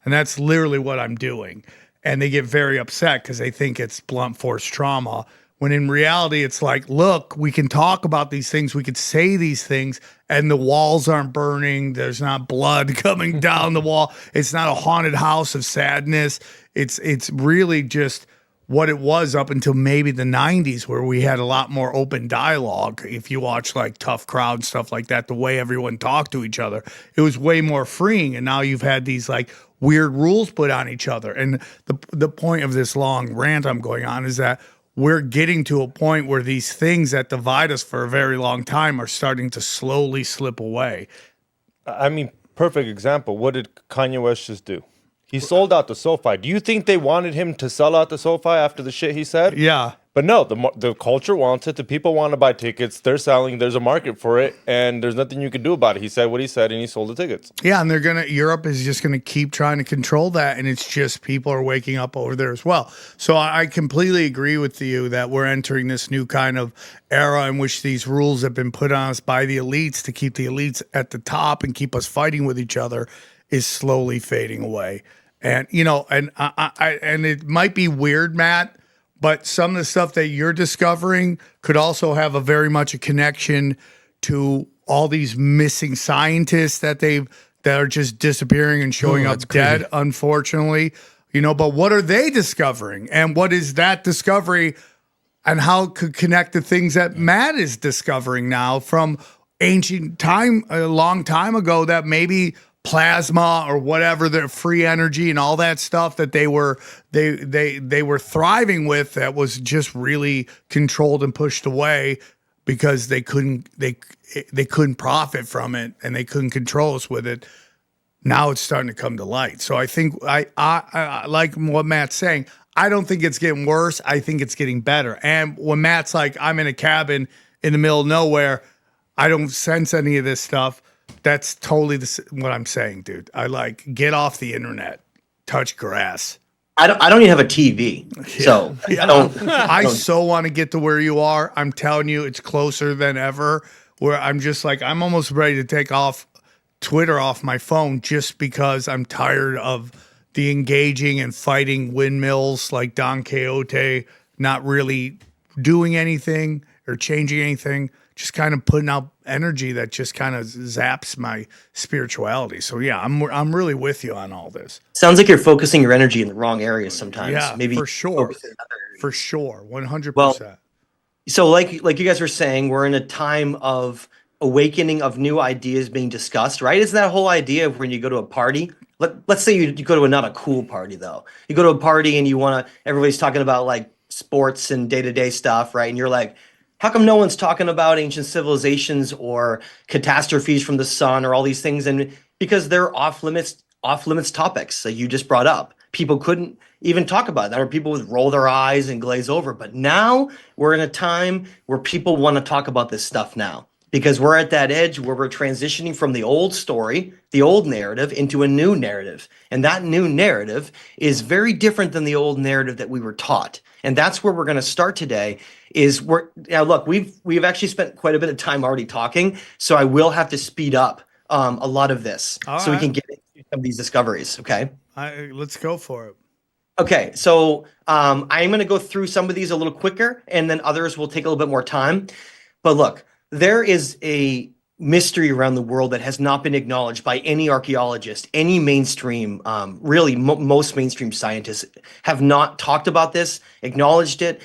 And that's literally what I'm doing. And they get very upset because they think it's blunt force trauma, when in reality, it's look, we can talk about these things, we could say these things, and the walls aren't burning. There's not blood coming down the wall. It's not a haunted house of sadness. It's really just what it was up until maybe the 90s, where we had a lot more open dialogue. If you watch Tough Crowd, stuff like that, the way everyone talked to each other, it was way more freeing. And now you've had these weird rules put on each other. And the point of this long rant I'm going on is that we're getting to a point where these things that divide us for a very long time are starting to slowly slip away. I mean, perfect example. What did Kanye West just do? He sold out the SoFi. Do you think they wanted him to sell out the SoFi after the shit he said? Yeah. But no, the culture wants it. The people want to buy tickets. They're selling. There's a market for it, and there's nothing you can do about it. He said what he said, and he sold the tickets. Yeah, and Europe is just gonna keep trying to control that, and it's just people are waking up over there as well. So I completely agree with you that we're entering this new kind of era in which these rules have been put on us by the elites to keep the elites at the top and keep us fighting with each other is slowly fading away. And and and it might be weird, Matt, but some of the stuff that you're discovering could also have a very much a connection to all these missing scientists that are just disappearing and showing up dead, unfortunately. But what are they discovering? And what is that discovery and how it could connect to things that Matt is discovering now from ancient time, a long time ago, that maybe plasma or whatever, their free energy and all that stuff that they were thriving with, that was just really controlled and pushed away because they couldn't profit from it and they couldn't control us with it. Now it's starting to come to light. So I think I like what Matt's saying. I don't think it's getting worse. I think it's getting better. And when Matt's like, I'm in a cabin in the middle of nowhere, I don't sense any of this stuff. That's totally what I'm saying, dude. I like, get off the internet, touch grass. I don't even have a TV, so yeah. I so want to get to where you are. I'm telling you, it's closer than ever. Where I'm just like, I'm almost ready to take off Twitter off my phone just because I'm tired of the engaging and fighting windmills like Don Quixote, not really doing anything or changing anything. Just kind of putting out energy that just kind of zaps my spirituality. So yeah, I'm really with you on all this. Sounds like you're focusing your energy in the wrong areas sometimes. Yeah, maybe for sure, focus in other areas. for sure, 100%. Well, so like you guys were saying, we're in a time of awakening of new ideas being discussed, right? Isn't that whole idea of when you go to a party? Let's say you go to not a cool party though. You go to a party and everybody's talking about like sports and day-to-day stuff, right? And you're like, how come no one's talking about ancient civilizations or catastrophes from the sun or all these things? And because they're off limits topics that you just brought up. People couldn't even talk about that, or people would roll their eyes and glaze over. But now we're in a time where people want to talk about this stuff now, because we're at that edge where we're transitioning from the old story, the old narrative, into a new narrative. And that new narrative is very different than the old narrative that we were taught. And that's where we're going to start today. Look, we've actually spent quite a bit of time already talking, so I will have to speed up a lot of this so we can get into some of these discoveries. Okay. Let's go for it. Okay, so I'm going to go through some of these a little quicker, and then others will take a little bit more time. But look, there is a mystery around the world that has not been acknowledged by any archaeologist, any mainstream, most mainstream scientists have not talked about this, acknowledged it.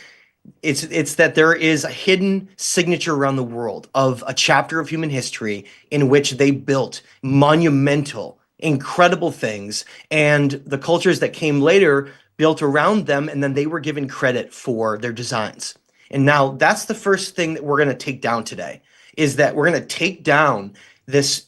It's that there is a hidden signature around the world of a chapter of human history in which they built monumental, incredible things, and the cultures that came later built around them, and then they were given credit for their designs. And now that's the first thing that we're going to take down today, is that we're going to take down this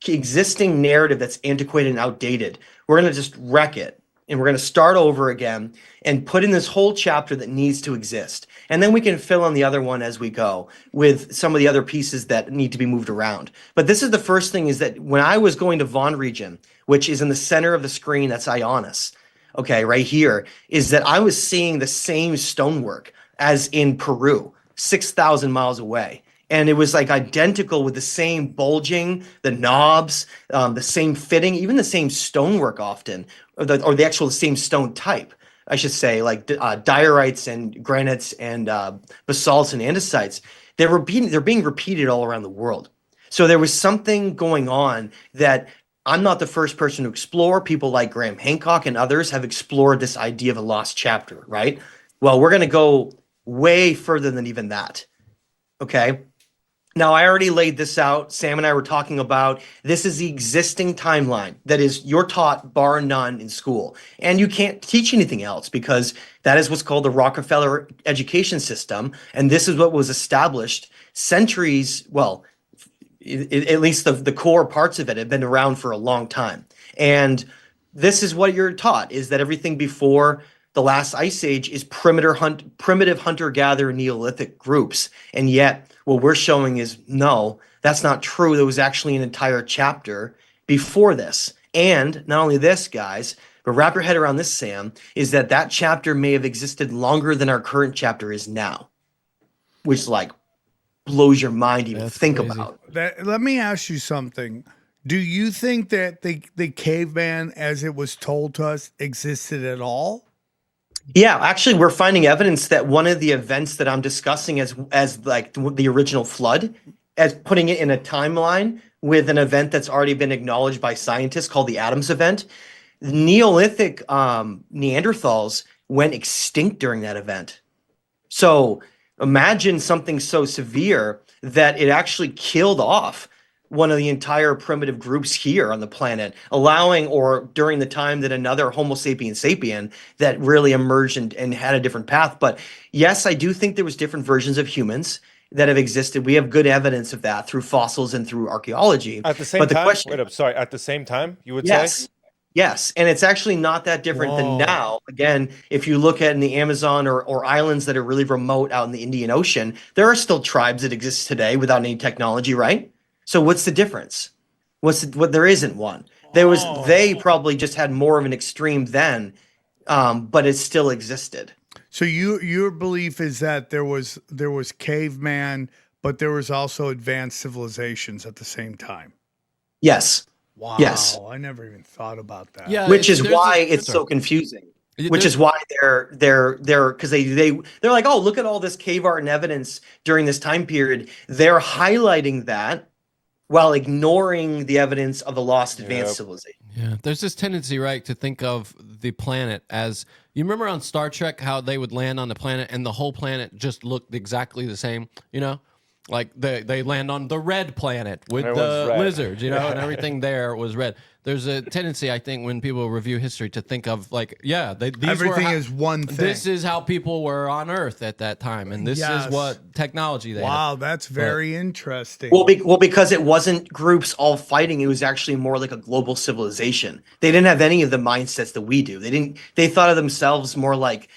existing narrative that's antiquated and outdated. We're going to just wreck it, and we're going to start over again and put in this whole chapter that needs to exist. And then we can fill in the other one as we go with some of the other pieces that need to be moved around. But this is the first thing, is that when I was going to Von region, which is in the center of the screen, that's Ionis, okay, right here, is that I was seeing the same stonework as in Peru, 6,000 miles away. And it was like identical, with the same bulging, the knobs, the same fitting, even the same stonework often, or the actual same stone type, I should say, like diorites and granites and basalts and andesites. They're being repeated all around the world. So there was something going on that I'm not the first person to explore. People like Graham Hancock and others have explored this idea of a lost chapter, right? Well, we're going to go way further than even that, okay? Now, I already laid this out. Sam and I were talking about this is the existing timeline that is you're taught bar none in school. And you can't teach anything else, because that is what's called the Rockefeller education system. And this is what was established centuries, well, at least the core parts of it have been around for a long time. And this is what you're taught, is that everything before the last ice age is primitive hunter-gatherer Neolithic groups. And yet what we're showing is no, that's not true. There was actually an entire chapter before this. And not only this, guys, but wrap your head around this, Sam, is that chapter may have existed longer than our current chapter is now, which like blows your mind to even think about. Let me ask you something. Do you think that the caveman, as it was told to us, existed at all? Yeah, actually, we're finding evidence that one of the events that I'm discussing as like the original flood, as putting it in a timeline with an event that's already been acknowledged by scientists called the Adams event. Neolithic Neanderthals went extinct during that event. So imagine something so severe that it actually killed off one of the entire primitive groups here on the planet, allowing, or during the time that another Homo sapien sapien that really emerged and had a different path. But yes, I do think there was different versions of humans that have existed. We have good evidence of that through fossils and through archaeology. At the same but the time, question, wait up, sorry. At the same time, you would yes. say? Yes, and it's actually not that different than now. Again, if you look at in the Amazon or islands that are really remote out in the Indian Ocean, there are still tribes that exist today without any technology, right? So what's the difference? There isn't one. They probably just had more of an extreme then, but it still existed. So your belief is that there was caveman, but there was also advanced civilizations at the same time. Yes. Wow. Yes. I never even thought about that. Yeah, Which is why it's so confusing. Which is why they're because they're like, oh, look at all this cave art and evidence during this time period. They're highlighting that while ignoring the evidence of the lost advanced civilization. Yeah, there's this tendency, right, to think of the planet as, you remember on Star Trek how they would land on the planet and the whole planet just looked exactly the same, you know? Like they land on the red planet with the lizards, you know, and everything there was red. There's a tendency, I think, when people review history to think of like, yeah, everything is one thing. This is how people were on Earth at that time, and this is what technology they had. Wow, that's very interesting. Well, because it wasn't groups all fighting, it was actually more like a global civilization. They didn't have any of the mindsets that we do. They thought of themselves more like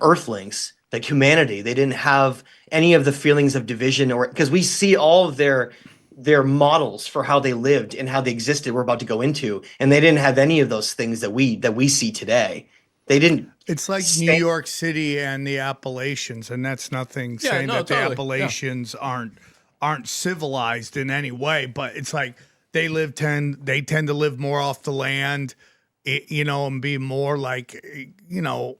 Earthlings, like humanity. They didn't have any of the feelings of division, or because we see all of their models for how they lived and how they existed. We're about to go into, and they didn't have any of those things that we see today. They didn't. It's like New York City and the Appalachians, and that's nothing saying that the Appalachians aren't civilized in any way, but it's like they tend to live more off the land, you know, and be more like, you know,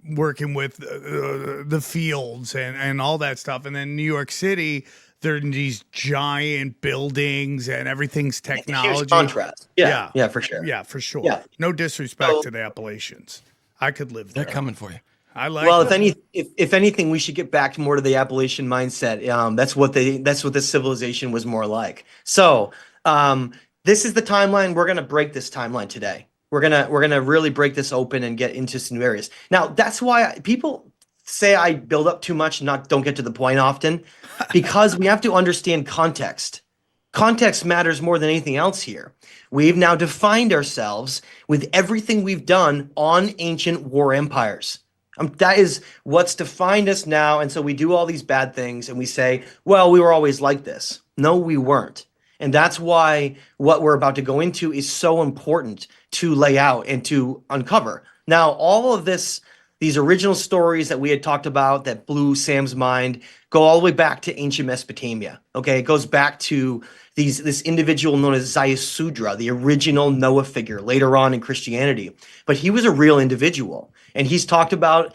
working with the fields and all that stuff. And then New York City, there are these giant buildings and everything's technology. Huge contrast. Yeah, for sure. Yeah, for sure. Yeah. No disrespect to the Appalachians. I could live there. They're coming for you. I like. Well, if anything, we should get back more to the Appalachian mindset. That's what this civilization was more like. So, this is the timeline. We're gonna break this timeline today. We're gonna really break this open and get into some new areas. Now, that's why people say I build up too much and don't get to the point often, because we have to understand context. Context matters more than anything else here. We've now defined ourselves with everything we've done on ancient war empires. That is what's defined us now. And so we do all these bad things and we say, well, we were always like this. No, we weren't. And that's why what we're about to go into is so important to lay out and to uncover. Now, all of these original stories that we had talked about that blew Sam's mind go all the way back to ancient Mesopotamia. Okay, it goes back to this individual known as Ziusudra, the original Noah figure later on in Christianity. But he was a real individual, and he's talked about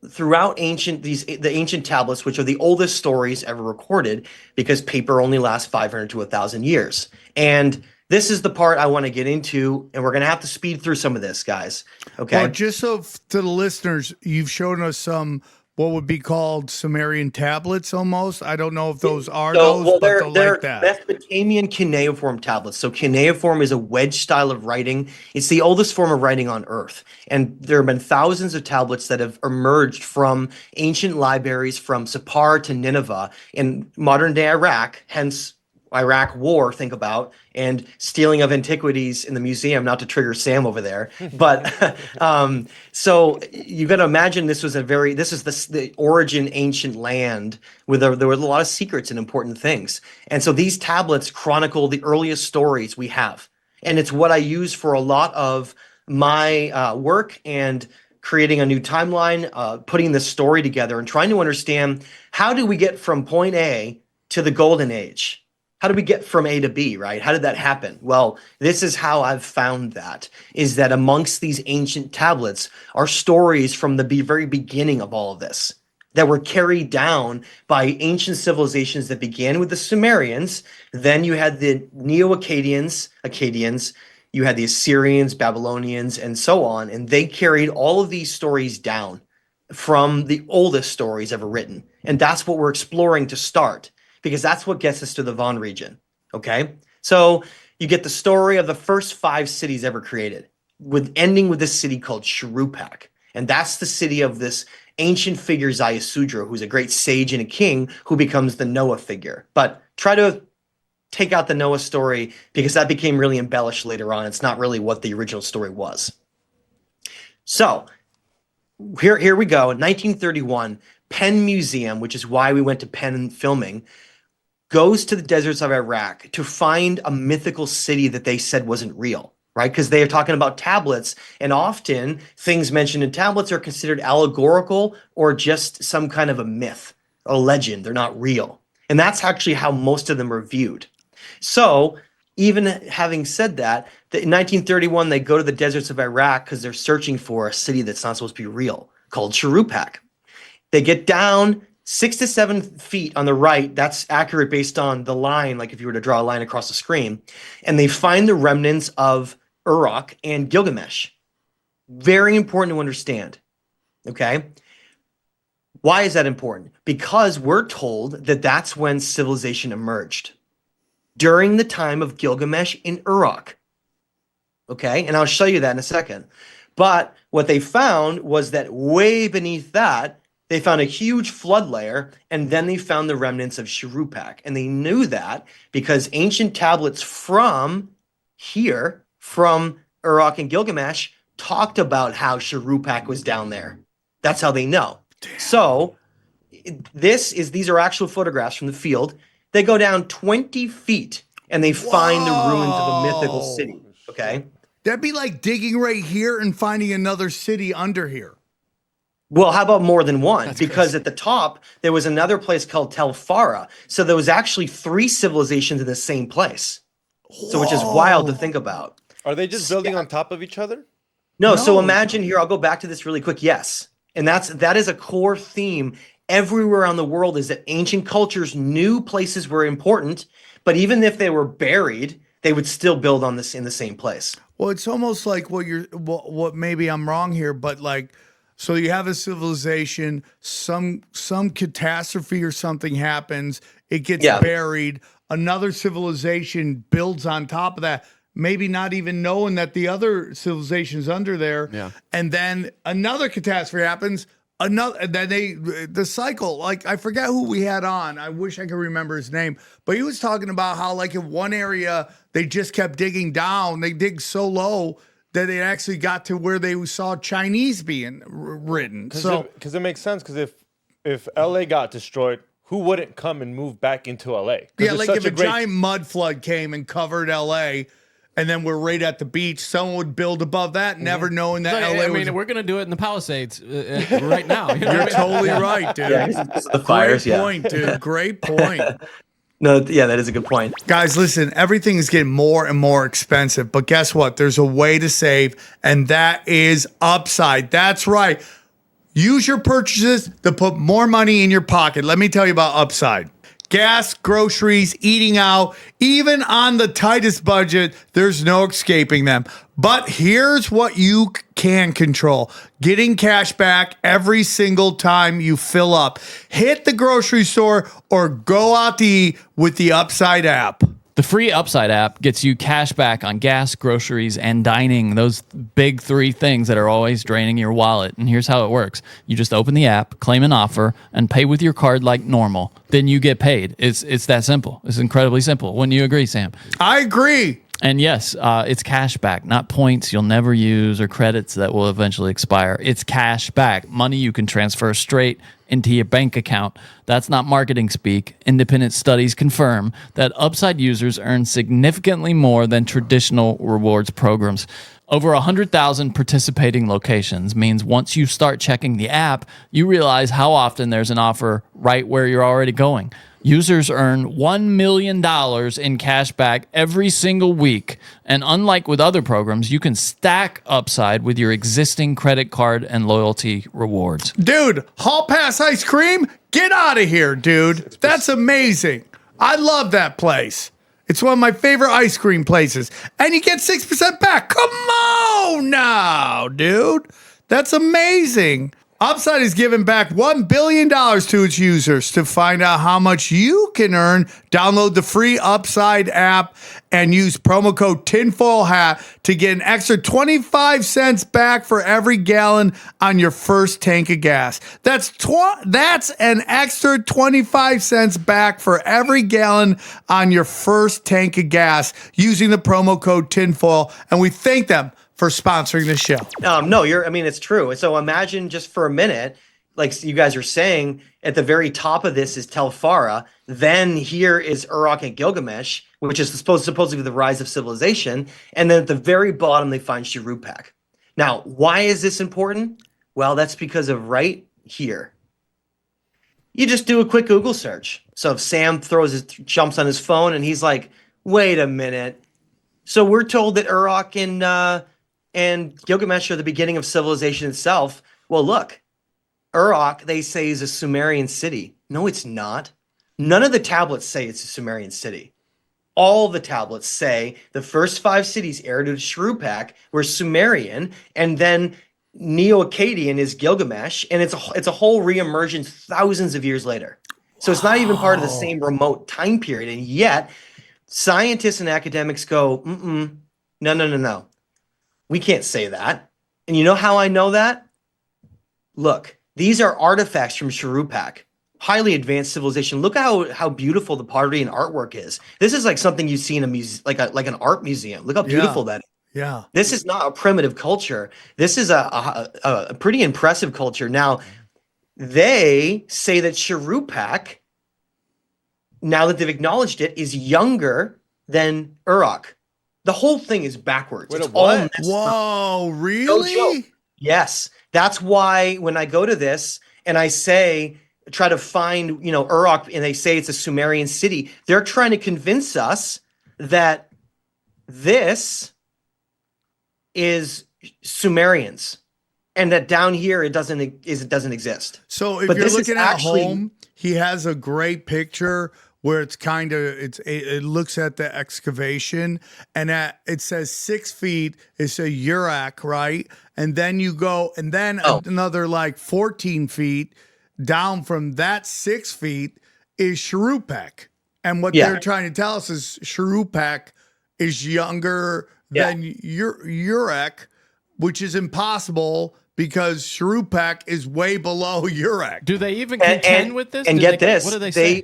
throughout the ancient tablets, which are the oldest stories ever recorded, because paper only lasts 500 to 1,000 years. And this is the part I want to get into, and we're going to have to speed through some of this, guys. Okay. Well, just so to the listeners, you've shown us some what would be called Sumerian tablets almost. I don't know if those are but they're like that. Mesopotamian cuneiform tablets. So cuneiform is a wedge style of writing. It's the oldest form of writing on Earth. And there have been thousands of tablets that have emerged from ancient libraries from Sippar to Nineveh in modern-day Iraq, hence Iraq war, think about, and stealing of antiquities in the museum, not to trigger Sam over there. But so you got to imagine this is the origin ancient land where there were a lot of secrets and important things. And so these tablets chronicle the earliest stories we have. And it's what I use for a lot of my work and creating a new timeline, putting this story together and trying to understand how do we get from point A to the golden age? How do we get from A to B, right? How did that happen? Well, this is how I've found that, is that amongst these ancient tablets are stories from the very beginning of all of this that were carried down by ancient civilizations that began with the Sumerians. Then you had the Neo-Akkadians, you had the Assyrians, Babylonians, and so on, and they carried all of these stories down from the oldest stories ever written. And that's what we're exploring to start, because that's what gets us to the Van region, okay? So you get the story of the first 5 cities ever created, ending with this city called Shuruppak. And that's the city of this ancient figure, Ziusudra, who's a great sage and a king who becomes the Noah figure. But try to take out the Noah story, because that became really embellished later on. It's not really what the original story was. So here we go. In 1931, Penn Museum, which is why we went to Penn filming, goes to the deserts of Iraq to find a mythical city that they said wasn't real, right? Because they are talking about tablets, and often things mentioned in tablets are considered allegorical or just some kind of a myth, a legend. They're not real. And that's actually how most of them are viewed. So even having said that, in 1931, they go to the deserts of Iraq because they're searching for a city that's not supposed to be real, called Shuruppak. They get down 6 to 7 feet on the right. That's accurate based on the line, like if you were to draw a line across the screen. And they find the remnants of Uruk and Gilgamesh. Very important to understand, okay? Why is that important? Because we're told that that's when civilization emerged, during the time of Gilgamesh in Uruk, okay? And I'll show you that in a second. But what they found was that way beneath that, they found a huge flood layer, and then they found the remnants of Shuruppak. And they knew that because ancient tablets from here, from Uruk and Gilgamesh, talked about how Shuruppak was down there. That's how they know. Damn. So these are actual photographs from the field. They go down 20 feet, and they find the ruins of a mythical city, okay? That'd be like digging right here and finding another city under here. Well, how about more than one? That's because crazy. At the top, there was another place called Tel Farah. So there was actually 3 civilizations in the same place. Whoa. So which is wild to think about. Are they just building on top of each other? No, so imagine here, I'll go back to this really quick. Yes. And that is a core theme everywhere around the world, is that ancient cultures knew places were important, but even if they were buried, they would still build on this in the same place. Well, it's almost like what maybe I'm wrong here, but like, so you have a civilization, some catastrophe or something happens, it gets buried, another civilization builds on top of that, maybe not even knowing that the other civilization's under there. Yeah. And then another catastrophe happens, the cycle, like I forget who we had on. I wish I could remember his name, but he was talking about how like in one area, they just kept digging down. They dig so low that it actually got to where they saw Chinese being written. Because it makes sense. Because if LA got destroyed, who wouldn't come and move back into LA? Yeah, like if a giant mud flood came and covered LA, and then we're right at the beach, someone would build above that, never knowing that LA was... we're going to do it in the Palisades right now. You're totally right, dude. Yeah, the fires, Great point, dude. Great point. No, yeah, that is a good point. Guys, listen, everything is getting more and more expensive, but guess what? There's a way to save, and that is Upside. That's right. Use your purchases to put more money in your pocket. Let me tell you about Upside. Gas, groceries, eating out, even on the tightest budget, there's no escaping them. But here's what you can control: getting cash back every single time you fill up. Hit the grocery store or go out to eat with the Upside app. The free Upside app gets you cash back on gas, groceries, and dining. Those big 3 things that are always draining your wallet. And here's how it works. You just open the app, claim an offer, and pay with your card like normal. Then you get paid. It's that simple. It's incredibly simple. Wouldn't you agree, Sam? I agree. And yes, it's cash back, not points you'll never use or credits that will eventually expire. It's cash back, money you can transfer straight into your bank account. That's not marketing speak. Independent studies confirm that Upside users earn significantly more than traditional rewards programs. Over 100,000 participating locations means once you start checking the app, you realize how often there's an offer right where you're already going. Users earn $1 million in cash back every single week. And unlike with other programs, you can stack Upside with your existing credit card and loyalty rewards. Dude, Hall Pass Ice Cream, get out of here, dude. That's amazing. I love that place. It's one of my favorite ice cream places. And you get 6% back. Come on now, dude. That's amazing. Upside is giving back $1 billion to its users. To find out how much you can earn, download the free Upside app and use promo code TINFOIL HAT to get an extra 25 cents back for every gallon on your first tank of gas. That's an extra 25 cents back for every gallon on your first tank of gas using the promo code TINFOIL, and we thank them for sponsoring the show. No, it's true. So imagine just for a minute, like you guys are saying, at the very top of this is Tel Farah. Then here is Uruk and Gilgamesh, which is supposedly the rise of civilization. And then at the very bottom, they find Shuruppak. Now, why is this important? Well, that's because of right here. You just do a quick Google search. So if Sam jumps on his phone and he's like, wait a minute. So we're told that Uruk and Gilgamesh are the beginning of civilization itself. Well, look, Uruk, they say, is a Sumerian city. No, it's not. None of the tablets say it's a Sumerian city. All the tablets say the first 5 cities heir to Shuruppak were Sumerian, and then Neo-Akkadian is Gilgamesh, and it's a whole reemergence thousands of years later. So it's not even part of the same remote time period, and yet scientists and academics go, no. We can't say that. And you know how I know that? Look, these are artifacts from Shuruppak. Highly advanced civilization. Look how beautiful the pottery and artwork is. This is like something you see in a museum, like an art museum. Look how beautiful that is. Yeah. This is not a primitive culture. This is a pretty impressive culture. Now, they say that Shuruppak, now that they've acknowledged it, is younger than Uruk. The whole thing is backwards. Wait, it's all what? messed up. Whoa, No really? joke. Yes. That's why when I go to this and I say, try to find, Uruk, and they say it's a Sumerian city, they're trying to convince us that this is Sumerians and that down here it doesn't exist. So if But you're this is looking at actually- home, he has a great picture where it's it looks at the excavation, and it says 6 feet. It's a Uruk, right? And then you go, and then another like 14 feet down from that 6 feet is Shuruppak. And what they're trying to tell us is Shuruppak is younger than Uruk, which is impossible because Shuruppak is way below Uruk. Do they even contend with this? And get this, what do they say?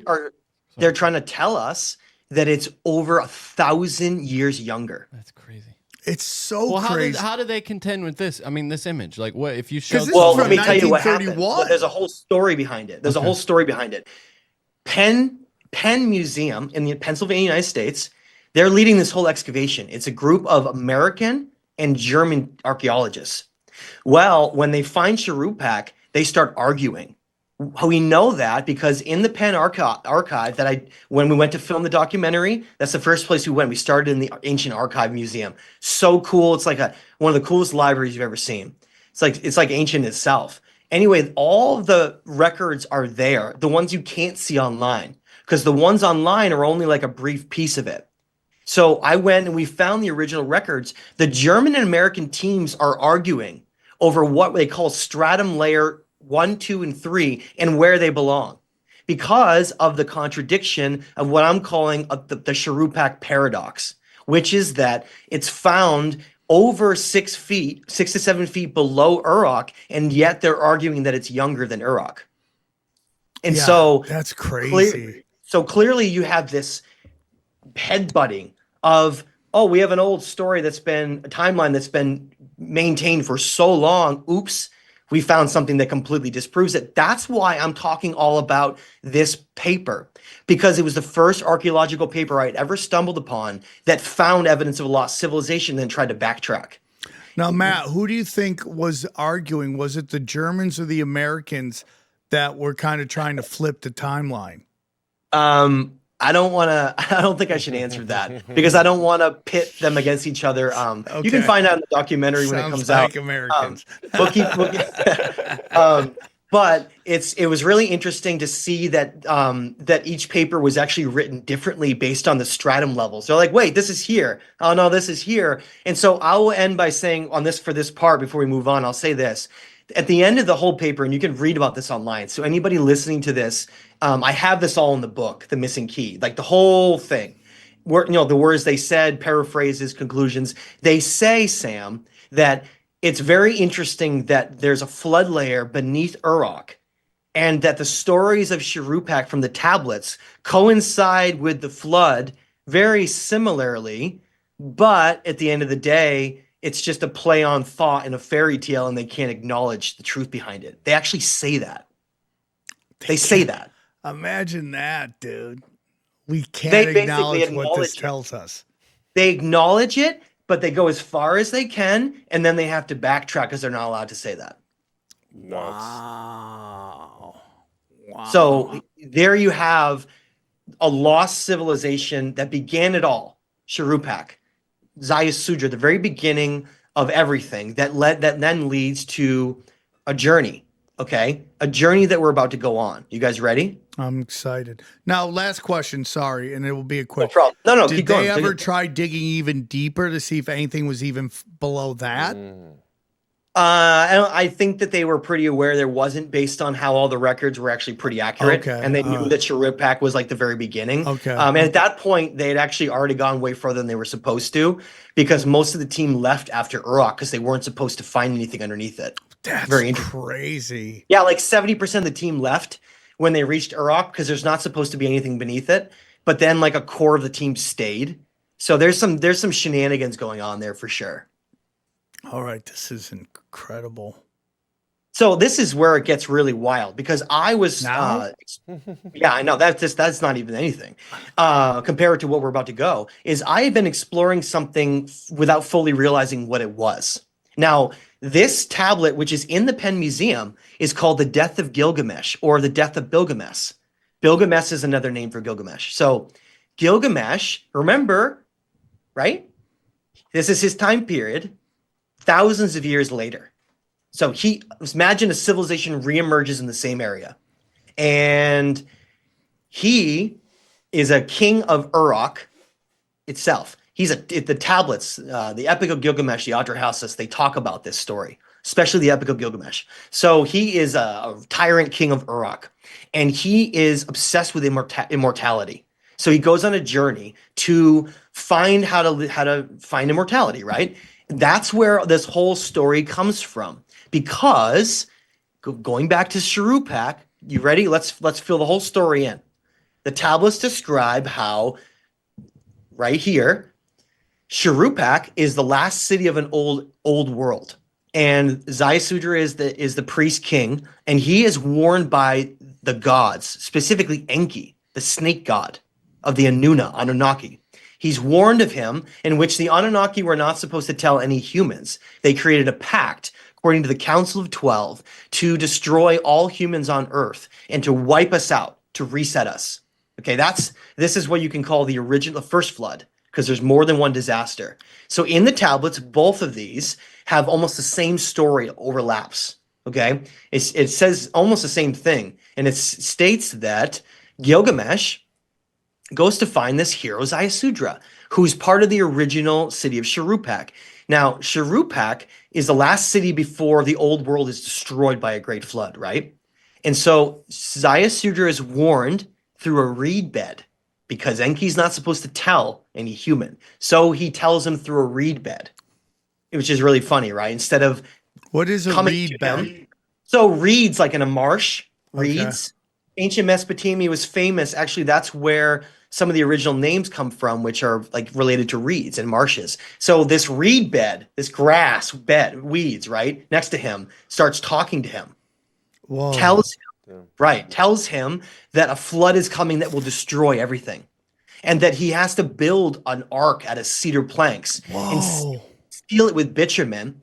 They're trying to tell us that it's over 1,000 years younger. That's crazy. It's so crazy. How do they contend with this? I mean, this image, like what if you show? Well, let me tell you what happened. Well, there's a whole story behind it. Penn Museum in the Pennsylvania, United States, they're leading this whole excavation. It's a group of American and German archaeologists. Well, when they find Shuruppak, they start arguing. We know that because in the Penn archive when we went to film the documentary, that's the first place we went. We started in the Ancient Archive Museum. So cool. It's like one of the coolest libraries you've ever seen. It's like ancient itself. Anyway, all the records are there, the ones you can't see online, because the ones online are only like a brief piece of it. So I went and we found the original records. The German and American teams are arguing over what they call stratum layer 1, 2, and 3 and where they belong. because of the contradiction of what I'm calling the Shuruppak paradox, which is that it's found over 6 feet, 6 to 7 feet below Uruk, and yet they're arguing that it's younger than Uruk. And Yeah, so that's crazy. Clearly you have this headbutting of, oh, we have an old story that's been a timeline that's been maintained for so long. Oops, we found something that completely disproves it. That's why I'm talking all about this paper, because it was the first archaeological paper I'd ever stumbled upon that found evidence of a lost civilization and then tried to backtrack. Now, Matt, who do you think was arguing? Was it the Germans or the Americans that were kind of trying to flip the timeline? I don't think I should answer that because I don't want to pit them against each other. You can find out in the documentary when it comes like out. Americans. But it was really interesting to see that that each paper was actually written differently based on the stratum levels. They're like, wait, this is here. Oh no, this is here. And so I will end by saying on this, for this part, before we move on, I'll say this. At the end of the whole paper, and you can read about this online. So anybody listening to this, I have this all in the book, The Missing Key, like the whole thing. Where, the words they said, paraphrases, conclusions. They say, Sam, that it's very interesting that there's a flood layer beneath Uruk, and that the stories of Shuruppak from the tablets coincide with the flood very similarly, but at the end of the day, it's just a play on thought and a fairy tale, and they can't acknowledge the truth behind it. They actually say that. They say that. Imagine that, dude. We can't acknowledge what this tells us. They acknowledge it, but they go as far as they can, and then they have to backtrack because they're not allowed to say that. Wow. So there you have a lost civilization that began it all, Shuruppak. Zaya Sudra, the very beginning of everything that then leads to a journey. Okay, a journey that we're about to go on. You guys ready? I'm excited. Now, last question. Sorry, and it will be a quick. No problem. No, Did keep going. they ever try digging even deeper to see if anything was even below that? I think that they were pretty aware there wasn't, based on how all the records were actually pretty accurate, and they knew that Shuruppak was like the very beginning. And at that point, they had actually already gone way further than they were supposed to, because most of the team left after Uruk because they weren't supposed to find anything underneath it. That's very crazy. Yeah, like 70% of the team left when they reached Uruk because there's not supposed to be anything beneath it. But then like a core of the team stayed. So there's some shenanigans going on there for sure. All right, this is incredible. So this is where it gets really wild, because I was, yeah, I know that's not even anything compared to what we're about to go. Is I had been exploring something without fully realizing what it was. Now, this tablet, which is in the Penn Museum, is called the Death of Gilgamesh, or the Death of Bilgamesh. Bilgamesh is another name for Gilgamesh. So Gilgamesh, remember, right? This is his time period, thousands of years later. So imagine a civilization reemerges in the same area. And he is a king of Uruk itself. The tablets, the Epic of Gilgamesh, the Atrahasis, they talk about this story, especially the Epic of Gilgamesh. So he is a tyrant king of Uruk, and he is obsessed with immortality. So he goes on a journey to find how to find immortality, right? That's where this whole story comes from. Because going back to Shuruppak, you ready? Let's fill the whole story in. The tablets describe how, right here, Shuruppak is the last city of an old world, and Zayasudra is the priest king, and he is warned by the gods, specifically Enki, the snake god of the Anunnaki. He's warned of him, in which the Anunnaki were not supposed to tell any humans. They created a pact, according to the Council of 12, to destroy all humans on Earth and to wipe us out, to reset us. Okay, this is what you can call the first flood, because there's more than one disaster. So in the tablets, both of these have almost the same story, overlaps. Okay, it says almost the same thing, and it states that Gilgamesh goes to find this hero Zayasudra, who's part of the original city of Shuruppak. Now, Shuruppak is the last city before the old world is destroyed by a great flood, right? And so Zayasudra is warned through a reed bed because Enki's not supposed to tell any human. So he tells him through a reed bed, which is really funny, right? Instead of What is a coming reed to bed? him. So reeds, like in a marsh, Okay. reeds. Ancient Mesopotamia was famous. Actually, that's where some of the original names come from, which are like related to reeds and marshes. So this reed bed, this grass bed, weeds, right, next to him, starts talking to him. Whoa. Tells him that a flood is coming that will destroy everything. And that he has to build an ark out of cedar planks and seal it with bitumen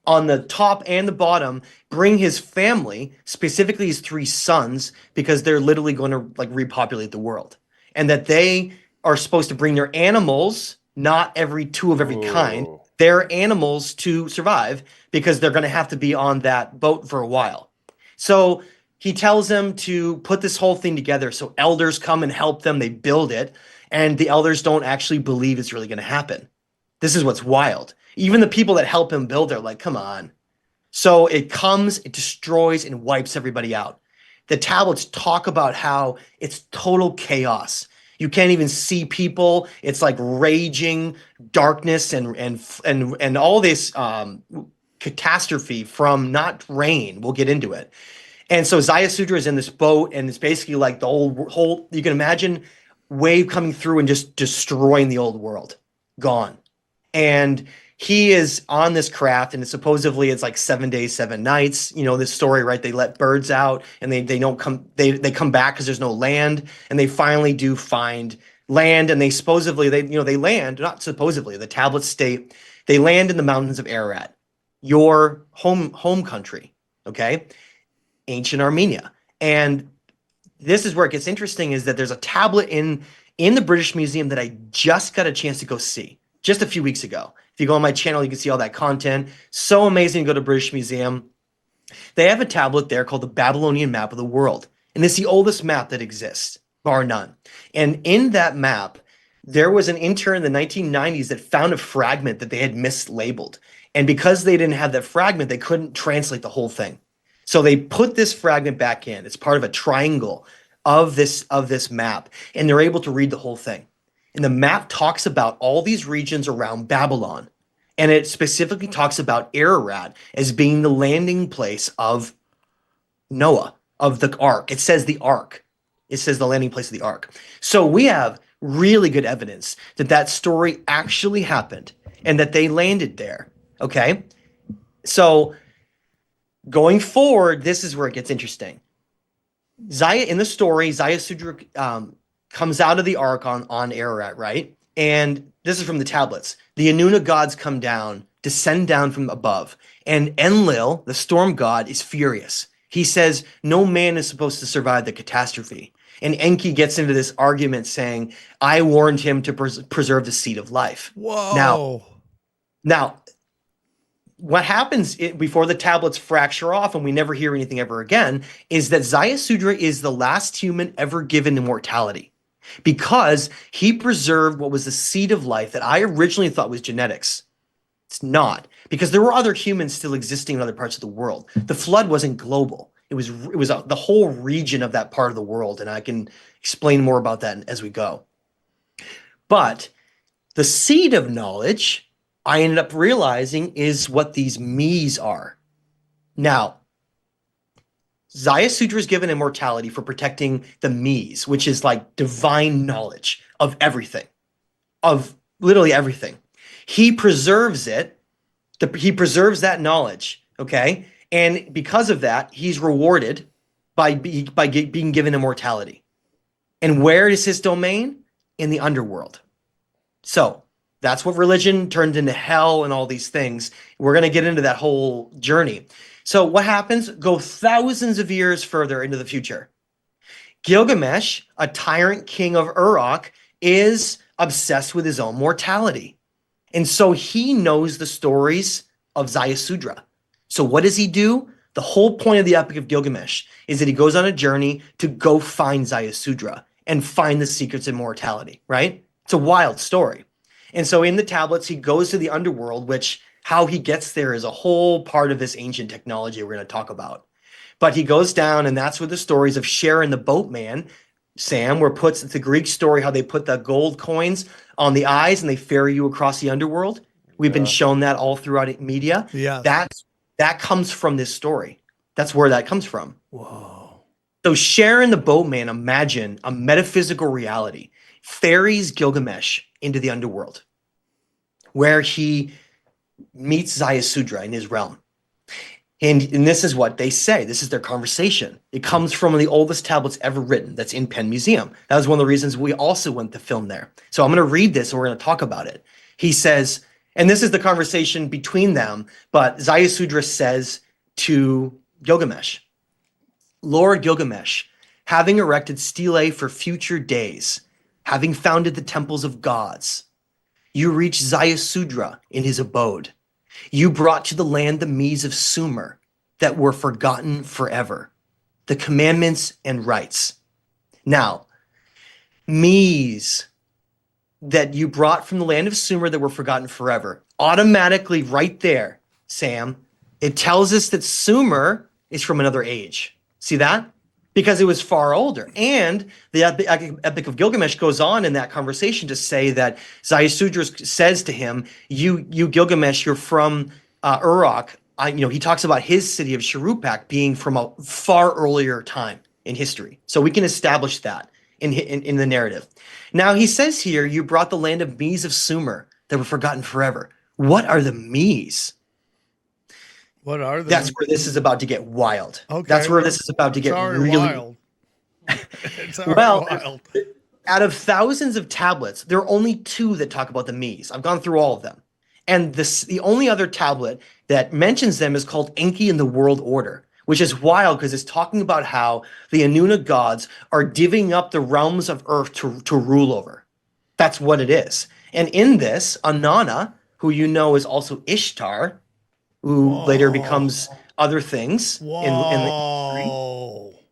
on the top and the bottom, bring his family, specifically his 3 sons, because they're literally going to like repopulate the world. And that they are supposed to bring their animals, not every 2 of every kind, their animals to survive because they're going to have to be on that boat for a while. So he tells them to put this whole thing together. So elders come and help them. They build it. And the elders don't actually believe it's really going to happen. This is what's wild. Even the people that help him build are like, come on. So it comes, it destroys and wipes everybody out. The tablets talk about how it's total chaos. You can't even see people. It's like raging darkness and all this catastrophe from not rain. We'll get into it. And so Zayasudra is in this boat, and it's basically like the whole you can imagine wave coming through and just destroying the old world. Gone. And he is on this craft, and supposedly it's like 7 days, 7 nights. You know, this story, right? They let birds out and they don't come, they come back because there's no land, and they finally do find land, and they supposedly they land, not supposedly, the tablets state they land in the mountains of Ararat, your home country, okay? Ancient Armenia. And this is where it gets interesting, is that there's a tablet in the British Museum that I just got a chance to go see just a few weeks ago. If you go on my channel, you can see all that content. So amazing to go to British Museum. They have a tablet there called the Babylonian Map of the World. And it's the oldest map that exists, bar none. And in that map, there was an intern in the 1990s that found a fragment that they had mislabeled. And because they didn't have that fragment, they couldn't translate the whole thing. So they put this fragment back in. It's part of a triangle of this map, and they're able to read the whole thing. And the map talks about all these regions around Babylon, and it specifically talks about Ararat as being the landing place of Noah, of the ark. It says the ark. It says the landing place of the ark. So we have really good evidence that that story actually happened and that they landed there. Okay? So going forward, this is where it gets interesting. In the story, Zayasudra comes out of the ark on Ararat, right? And this is from the tablets. The Anuna gods come down, descend down from above. And Enlil, the storm god, is furious. He says no man is supposed to survive the catastrophe. And Enki gets into this argument saying, I warned him to preserve the seed of life. Whoa. Now, what happens before the tablets fracture off and we never hear anything ever again is that Zayasudra is the last human ever given immortality because he preserved what was the seed of life that I originally thought was genetics. It's not, because there were other humans still existing in other parts of the world. The flood wasn't global. It was the whole region of that part of the world, and I can explain more about that as we go. But the seed of knowledge, I ended up realizing, is what these me's are. Now, Zayasudra is given immortality for protecting the me's, which is like divine knowledge of everything, of literally everything. He preserves it. He preserves that knowledge, okay? And because of that, he's rewarded by being given immortality. And where is his domain? In the underworld. So that's what religion turned into hell and all these things. We're going to get into that whole journey. So what happens? Go thousands of years further into the future. Gilgamesh, a tyrant king of Uruk, is obsessed with his own mortality. And so he knows the stories of Zayasudra. So what does he do? The whole point of the Epic of Gilgamesh is that he goes on a journey to go find Zayasudra and find the secrets of immortality, right? It's a wild story. And so in the tablets, he goes to the underworld, which how he gets there is a whole part of this ancient technology we're going to talk about. But he goes down, and that's where the stories of Sharon the boatman, Sam, where puts the Greek story how they put the gold coins on the eyes and they ferry you across the underworld. We've been shown that all throughout media. Yes. That comes from this story. That's where that comes from. Whoa. So Sharon the boatman, imagine a metaphysical reality, ferries Gilgamesh into the underworld, where he meets Zayasudra in his realm. And this is what they say. This is their conversation. It comes from the oldest tablets ever written that's in Penn Museum. That was one of the reasons we also went to film there. So I'm going to read this and we're going to talk about it. He says, and this is the conversation between them, but Zayasudra says to Gilgamesh, Lord Gilgamesh, having erected stelae for future days, having founded the temples of gods, you reached Zayasudra in his abode. You brought to the land the Mies of Sumer that were forgotten forever, the commandments and rites. Now, Mies that you brought from the land of Sumer that were forgotten forever, automatically right there, Sam, it tells us that Sumer is from another age. See that? Because it was far older. And the Epic of Gilgamesh goes on in that conversation to say that Zayasudra says to him, you Gilgamesh, you're from Uruk. He talks about his city of Shuruppak being from a far earlier time in history. So we can establish that in the narrative. Now he says here, you brought the land of Mies of Sumer that were forgotten forever. What are the Mies? What are they? That's where this is about to get wild. Okay, that's where this is about to get really wild. It's wild. Out of thousands of tablets, there are only 2 that talk about the Mies. I've gone through all of them. And the only other tablet that mentions them is called Enki in the World Order, which is wild because it's talking about how the Anuna gods are divvying up the realms of earth to rule over. That's what it is. And in this, Anana, who you know is also Ishtar, who later becomes other things in the history.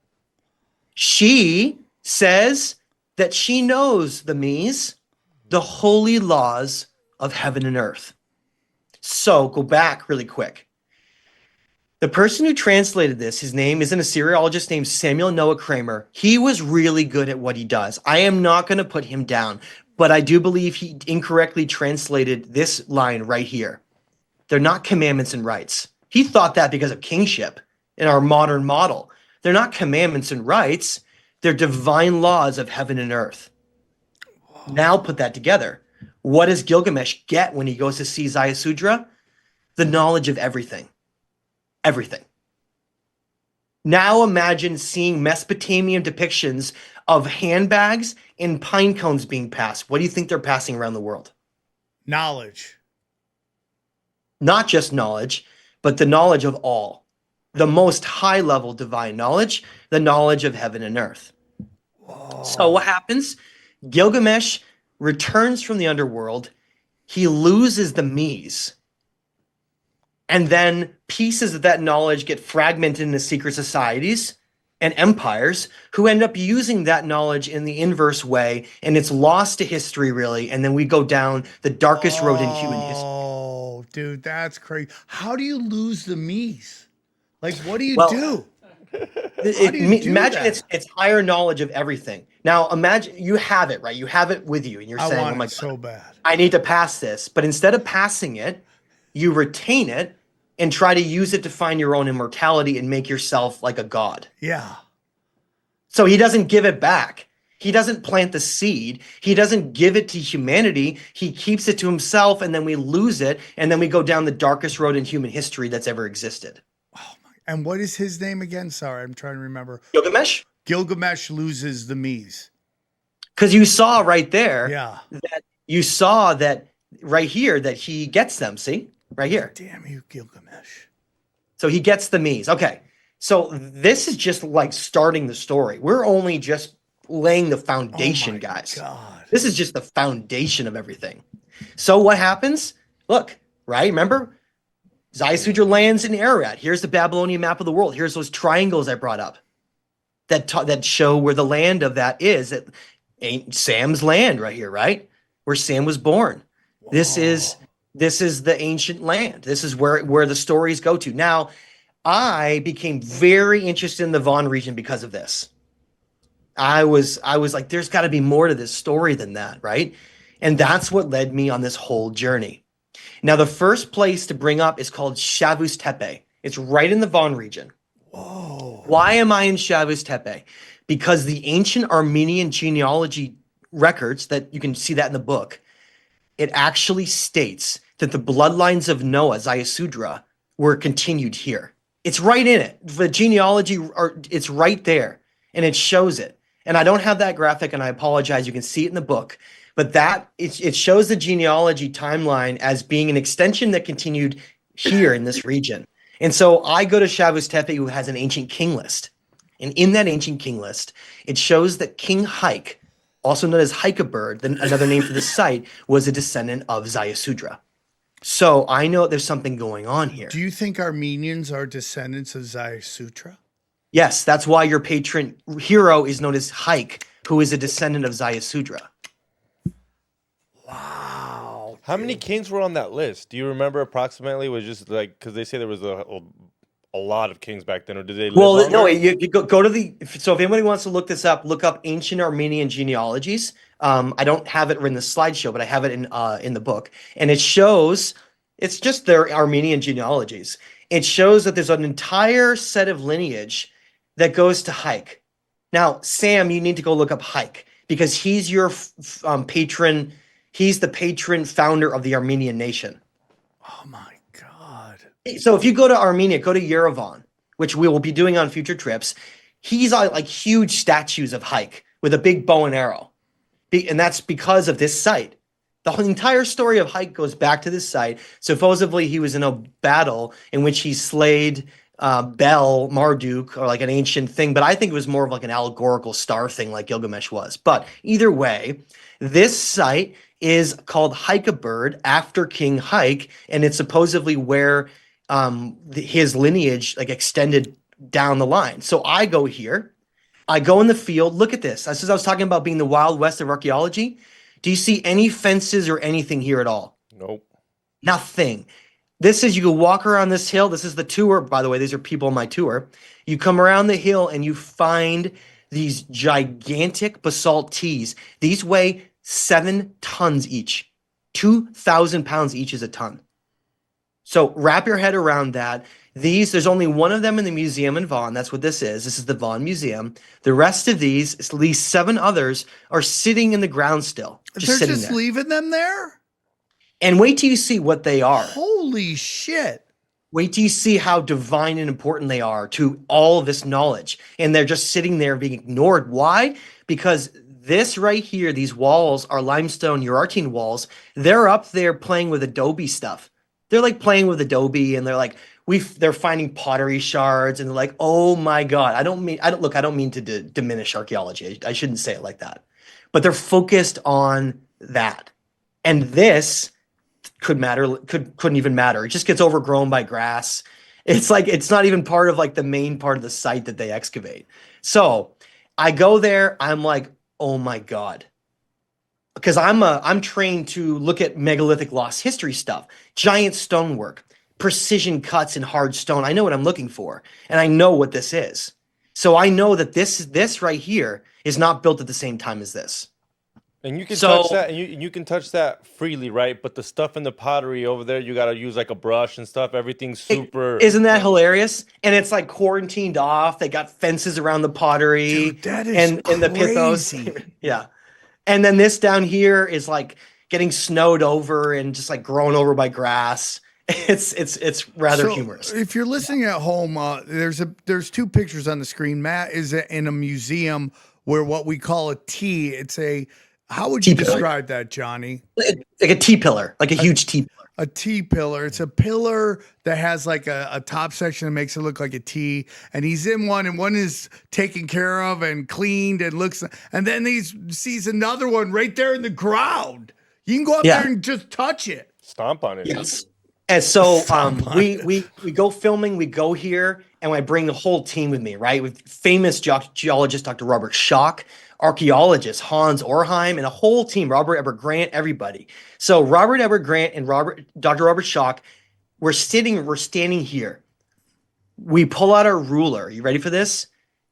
She says that she knows the Mies, the holy laws of heaven and earth. So go back really quick. The person who translated this, his name is an Assyriologist named Samuel Noah Kramer. He was really good at what he does. I am not going to put him down, but I do believe he incorrectly translated this line right here. They're not commandments and rights. He thought that because of kingship in our modern model. They're not commandments and rights. They're divine laws of heaven and earth. Whoa. Now put that together. What does Gilgamesh get when he goes to see Zayasudra? The knowledge of everything. Everything. Now imagine seeing Mesopotamian depictions of handbags and pine cones being passed. What do you think they're passing around the world? Knowledge. Not just knowledge, but the knowledge of all. The most high-level divine knowledge, the knowledge of heaven and earth. Whoa. So what happens? Gilgamesh returns from the underworld. He loses the Mies. And then pieces of that knowledge get fragmented into secret societies and empires who end up using that knowledge in the inverse way, and it's lost to history, really. And then we go down the darkest road in human history. Oh, dude, that's crazy. How do you lose the Mies? Like, what do you do? Imagine it's higher knowledge of everything. Now, imagine you have it, right? You have it with you, and you're saying, "Oh my God, so bad. I need to pass this." But instead of passing it, you retain it and try to use it to find your own immortality and make yourself like a god. Yeah. So he doesn't give it back. He doesn't plant the seed. He doesn't give it to humanity. He keeps it to himself, and then we lose it, and then we go down the darkest road in human history that's ever existed. Oh my! And what is his name again? Sorry, I'm trying to remember. Gilgamesh? Gilgamesh loses the Mies. Because you saw right there, yeah, that you saw that right here that he gets them. See? Right here. Damn you, Gilgamesh. So he gets the Mies. Okay. So this is just like starting the story. We're only just laying the foundation, guys. God. This is just the foundation of everything. So what happens? Look, right? Remember? Zayasudra lands in Ararat. Here's the Babylonian map of the world. Here's those triangles I brought up that show where the land of that is. That ain't Sam's land right here, right? Where Sam was born. Whoa. This is the ancient land. This is where the stories go to. Now, I became very interested in the Vaughan region because of this. I was like, there's got to be more to this story than that, right? And that's what led me on this whole journey. Now, the first place to bring up is called Chavus Tepe. It's right in the Vaughan region. Whoa. Why am I in Chavus Tepe? Because the ancient Armenian genealogy records, that you can see that in the book, it actually states that the bloodlines of Noah, Ziusudra, were continued here. It's right in it. The genealogy, it's right there, and it shows it. And I don't have that graphic, and I apologize. You can see it in the book. But it shows the genealogy timeline as being an extension that continued here in this region. And so I go to Chavus Tepe, who has an ancient king list. And in that ancient king list, it shows that King Haik, also known as Haikabird, another name for the site, was a descendant of Ziusudra. So I know there's something going on here. Do you think Armenians are descendants of Ziusudra? Yes, that's why your patron hero is known as Haik, who is a descendant of Ziusudra. Wow. How many kings were on that list? Do you remember approximately? Was just like, because they say there was a lot of kings back then, or did they live longer? No, you go to so if anybody wants to look this up, look up ancient Armenian genealogies. I don't have it in the slideshow, but I have it in the book, and it shows, it's just their Armenian genealogies. It shows that there's an entire set of lineage that goes to Haik. Now, Sam, you need to go look up Haik, because he's your patron. He's the patron founder of the Armenian nation. Oh my God. So if you go to Armenia, go to Yerevan, which we will be doing on future trips. He's like huge statues of Haik with a big bow and arrow. And that's because of this site. The whole entire story of Haik goes back to this site. Supposedly he was in a battle in which he slayed Bel Marduk, or like an ancient thing, but I think it was more of like an allegorical star thing like Gilgamesh was. But either way, this site is called Haikabird after King Haik, and it's supposedly where his lineage like extended down the line. So I go here, I go in the field, look at this. As I was talking about being the Wild West of archaeology, do you see any fences or anything here at all? Nope. Nothing. This is, you can walk around this hill. This is the tour, by the way. These are people on my tour. You come around the hill and you find these gigantic basalt tees. These weigh 7 tons each. 2,000 pounds each is a ton. So wrap your head around that. There's only one of them in the museum in Vaughan. That's what this is. This is the Vaughan Museum. The rest of these, at least 7 others, are sitting in the ground still. They're just leaving them there? And wait till you see what they are. Holy shit. Wait till you see how divine and important they are to all of this knowledge. And they're just sitting there being ignored. Why? Because this right here, these walls are limestone Urartine walls. They're up there playing with Adobe stuff. They're like playing with Adobe, and they're like, they're finding pottery shards, and they're like, oh my God. I don't mean to diminish archaeology. I shouldn't say it like that. But they're focused on that. And this couldn't even matter. It just gets overgrown by grass. It's like, it's not even part of like the main part of the site that they excavate. So I go there, I'm like, oh my God. Because I'm trained to look at megalithic lost history stuff, giant stonework, precision cuts in hard stone. I know what I'm looking for, and I know what this is. So I know that this right here is not built at the same time as this. And you can touch that, and you can touch that freely, right? But the stuff in the pottery over there, you got to use like a brush and stuff. Everything's super. Isn't that hilarious? And it's like quarantined off. They got fences around the pottery. Dude, that is and the pithos. Yeah. And then this down here is like getting snowed over and just like grown over by grass. It's rather humorous. If you're listening at home, there's 2 pictures on the screen. Matt is in a museum where what we call a T. It's a, how would you describe that, Johnny? Like a T-pillar, like a huge T-pillar. A T-pillar. It's a pillar that has like a top section that makes it look like a T. And he's in one, and one is taken care of and cleaned and looks. And then he sees another one right there in the ground. You can go up there and just touch it. Stomp on it. Yes. And so we go filming, we go here, and I bring the whole team with me, right? With famous geologist Dr. Robert Schock, archaeologist Hans Orheim, and a whole team, Robert Ebert Grant, everybody. So Robert Ebert Grant and Dr. Robert Schock, we're standing here. we pull out our ruler. You ready for this?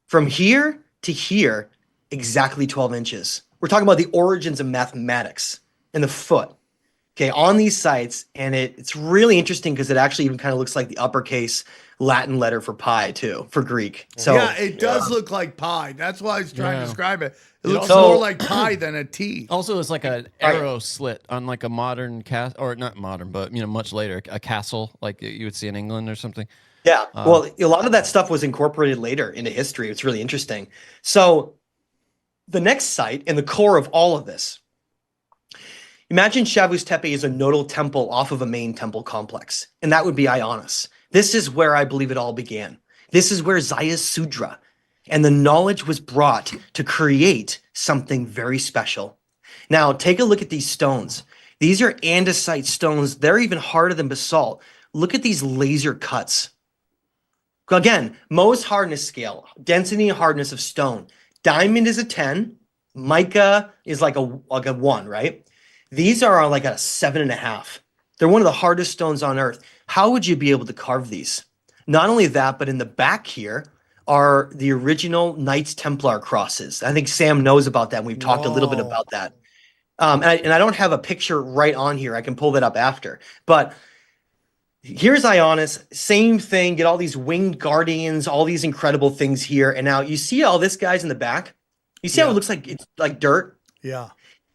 From here to here, exactly 12 inches. We're talking about the origins of mathematics in the foot. Okay, on these sites, and it's really interesting because it actually even kind of looks like the uppercase Latin letter for pi too, for Greek. So yeah, it does look like pi. That's why I was trying to describe it. It looks also- more like pi than a T. Also, it's like an arrow slit on like a modern or not modern, but much later, a castle like you would see in England or something. yeah, well, a lot of that stuff was incorporated later into history. It's really interesting. So the next site in the core of all of this, imagine Shavuos Tepe is a nodal temple off of a main temple complex, and that would be Ionis. This is where I believe it all began. This is where Zayas Sudra and the knowledge was brought to create something very special. Now, take a look at these stones. These are andesite stones. They're even harder than basalt. Look at these laser cuts. Again, Mohs hardness scale, density and hardness of stone. Diamond is a 10. Mica is like a 1, right? These are like a 7.5. They're one of the hardest stones on earth. How would you be able to carve these? Not only that, but in the back here are the original Knights Templar crosses. I think Sam knows about that. And we've talked a little bit about that. And I don't have a picture right on here. I can pull that up after. But here's Ionis, same thing. Get all these winged guardians, all these incredible things here. And now you see all this guys in the back? You see how it looks like it's like dirt? Yeah.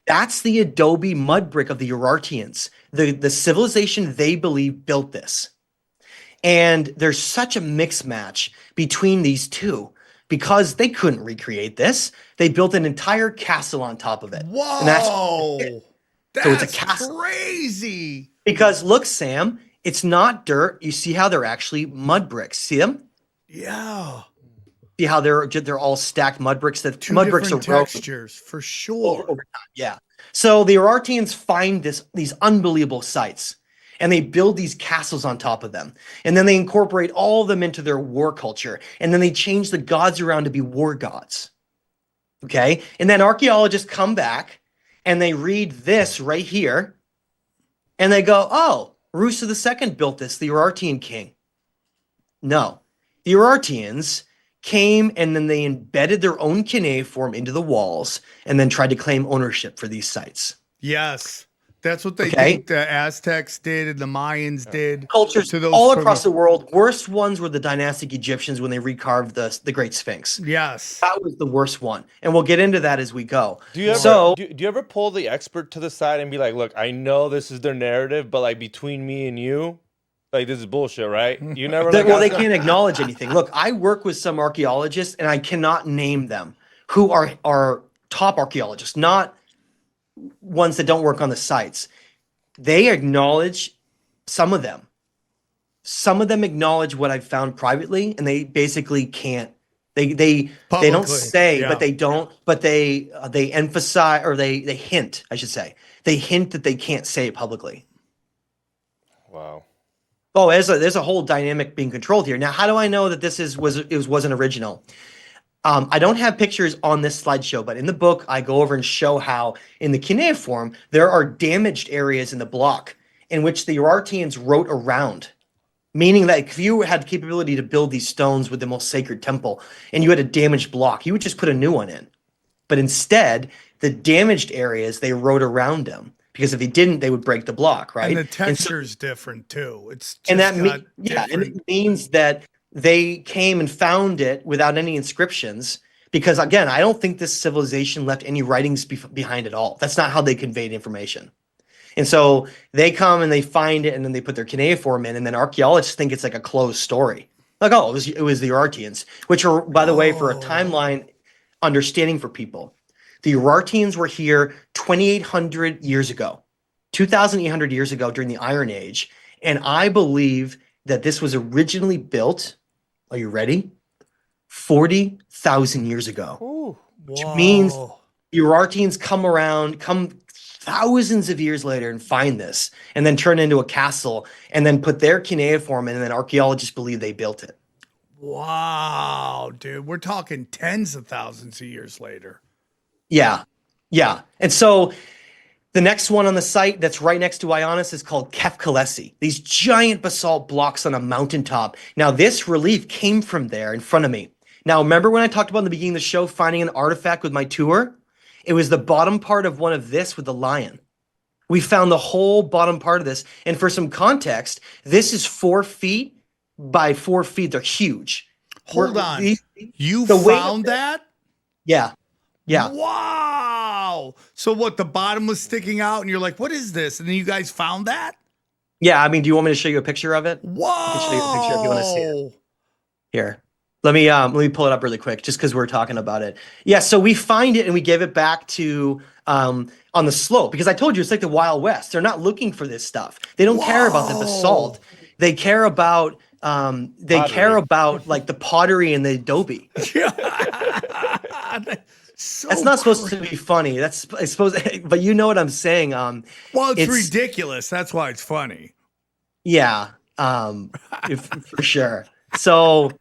That's the adobe mud brick of the Urartians. The civilization they believe built this. And there's such a mix match between these two because they couldn't recreate this. They built an entire castle on top of it. Whoa. And that's so it's a castle. Crazy. Because look, Sam, it's not dirt. You see how they're actually mud bricks. See them? Yeah. See how they're all stacked mud bricks. That Two mud bricks are different textures for sure. over time. Yeah. So the Urartians find these unbelievable sites and they build these castles on top of them. And then they incorporate all of them into their war culture. And then they change the gods around to be war gods. Okay. And then archaeologists come back and they read this right here and they go, oh, Rusa II built this, the Urartian king. No, the Urartians came and then they embedded their own cuneiform into the walls and then tried to claim ownership for these sites. Yes. That's what they think the Aztecs did and the Mayans did. Cultures all across the world. Worst ones were the dynastic Egyptians when they recarved the Great Sphinx. Yes. That was the worst one. And we'll get into that as we go. Do you ever pull the expert to the side and be like, look, I know this is their narrative, but like between me and you, like this is bullshit, right? You never they can't acknowledge anything. Look, I work with some archaeologists and I cannot name them who are top archaeologists, not ones that don't work on the sites. They acknowledge some of them. Some of them acknowledge what I've found privately, and they basically can't. They don't say, but they don't. But they emphasize or they hint. I should say they hint that they can't say it publicly. Wow. Oh, there's a whole dynamic being controlled here. Now, how do I know that this wasn't original? I don't have pictures on this slideshow, but in the book, I go over and show how in the cuneiform, there are damaged areas in the block in which the Urartians wrote around, meaning that if you had the capability to build these stones with the most sacred temple and you had a damaged block, you would just put a new one in. But instead, the damaged areas, they wrote around them. Because if they didn't, they would break the block, right? And the texture's different too. It's just and it means that they came and found it without any inscriptions. Because again, I don't think this civilization left any writings behind at all. That's not how they conveyed information. And so they come and they find it, and then they put their cuneiform in, and then archaeologists think it's like a closed story. Like, oh, it was the Urartians, which are, by the way, for a timeline understanding for people. The Urartians were here 2,800 years ago, 2,800 years ago during the Iron Age. And I believe that this was originally built, are you ready? 40,000 years ago. Which means the Urartians come thousands of years later and find this and then turn it into a castle and then put their cuneiform in, and then archaeologists believe they built it. Wow, dude. We're talking tens of thousands of years later. Yeah. Yeah. And so The next one on the site that's right next to Ionis is called Kefkalesi. These giant basalt blocks on a mountaintop. Now, this relief came from there in front of me. Now, remember when I talked about in the beginning of the show finding an artifact with my tour? It was the bottom part of one of this with the lion. We found the whole bottom part of this. And for some context, this is 4 feet by 4 feet. They're huge. Hold on. You found that? Yeah. Yeah. Wow. So what, the bottom was sticking out and you're like, what is this? And then you guys found that? Yeah. I mean, do you want me to show you a picture of it? Whoa. I can show you a picture if you want to see it. Here. Let me pull it up really quick just because we're talking about it. Yeah, so we find it and we give it back to on the slope because I told you it's like the Wild West. They're not looking for this stuff. They don't care about the basalt. They care about like the pottery and the adobe. That's not supposed to be funny. That's I suppose, but you know what I'm saying. Well, it's ridiculous. That's why it's funny. Yeah, for sure. So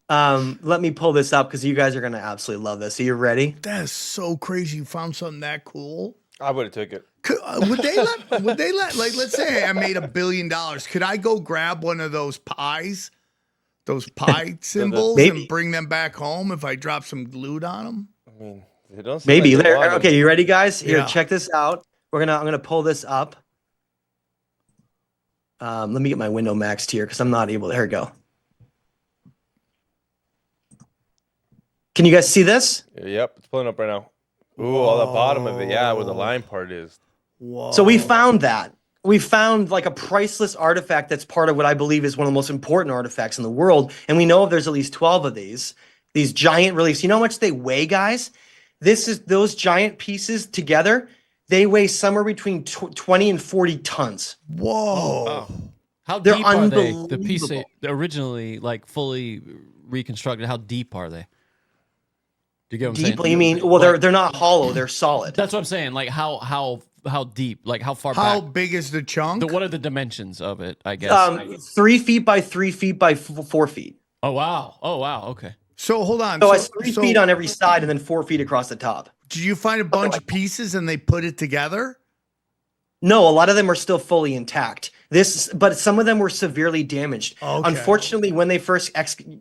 let me pull this up because you guys are gonna absolutely love this. Are you ready? That is so crazy. You found something that cool. I would have took it. Would they let like let's say I made $1 billion. Could I go grab one of those pies, those pie symbols, and bring them back home if I drop some glued on them? I mean, they don't maybe. Okay, you ready, guys? Here, check this out. I'm gonna pull this up. Let me get my window maxed here because I'm not able. There we go. Can you guys see this? Yep, it's pulling up right now. Ooh, all the bottom of it, yeah, where the line part is. Whoa. So we found that. We found like a priceless artifact that's part of what I believe is one of the most important artifacts in the world. And we know there's at least 12 of these giant reliefs. You know how much they weigh, guys? Those giant pieces together, they weigh somewhere between 20 and 40 tons. Whoa. Wow. How They're deep are they? The unbelievable. piece originally like fully reconstructed, how deep are they? Do you get what I'm saying? Deeply, you mean? Well, they're not hollow; they're solid. That's what I'm saying. Like how deep? Like how far How back? big is the chunk? What are the dimensions of it? I guess 3 feet by 3 feet by 4 feet. Oh wow! Oh wow! Okay. So hold on. So it's 3 feet on every side and then 4 feet across the top. Did you find a bunch of pieces and they put it together? No, a lot of them are still fully intact. But some of them were severely damaged. Okay. Unfortunately, when they first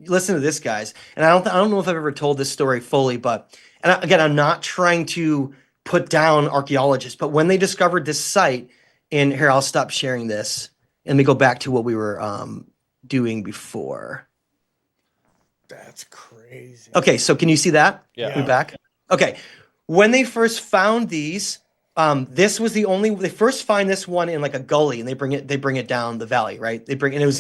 listen to this, guys, and I don't know if I've ever told this story fully, but again, I'm not trying to put down archaeologists, but when they discovered this site, and here I'll stop sharing this, and we go back to what we were doing before. That's crazy. Okay, so can you see that? Yeah. We back? Okay. When they first found these, this was the only. They first find this one in like a gully, and they bring it down the valley, right? It was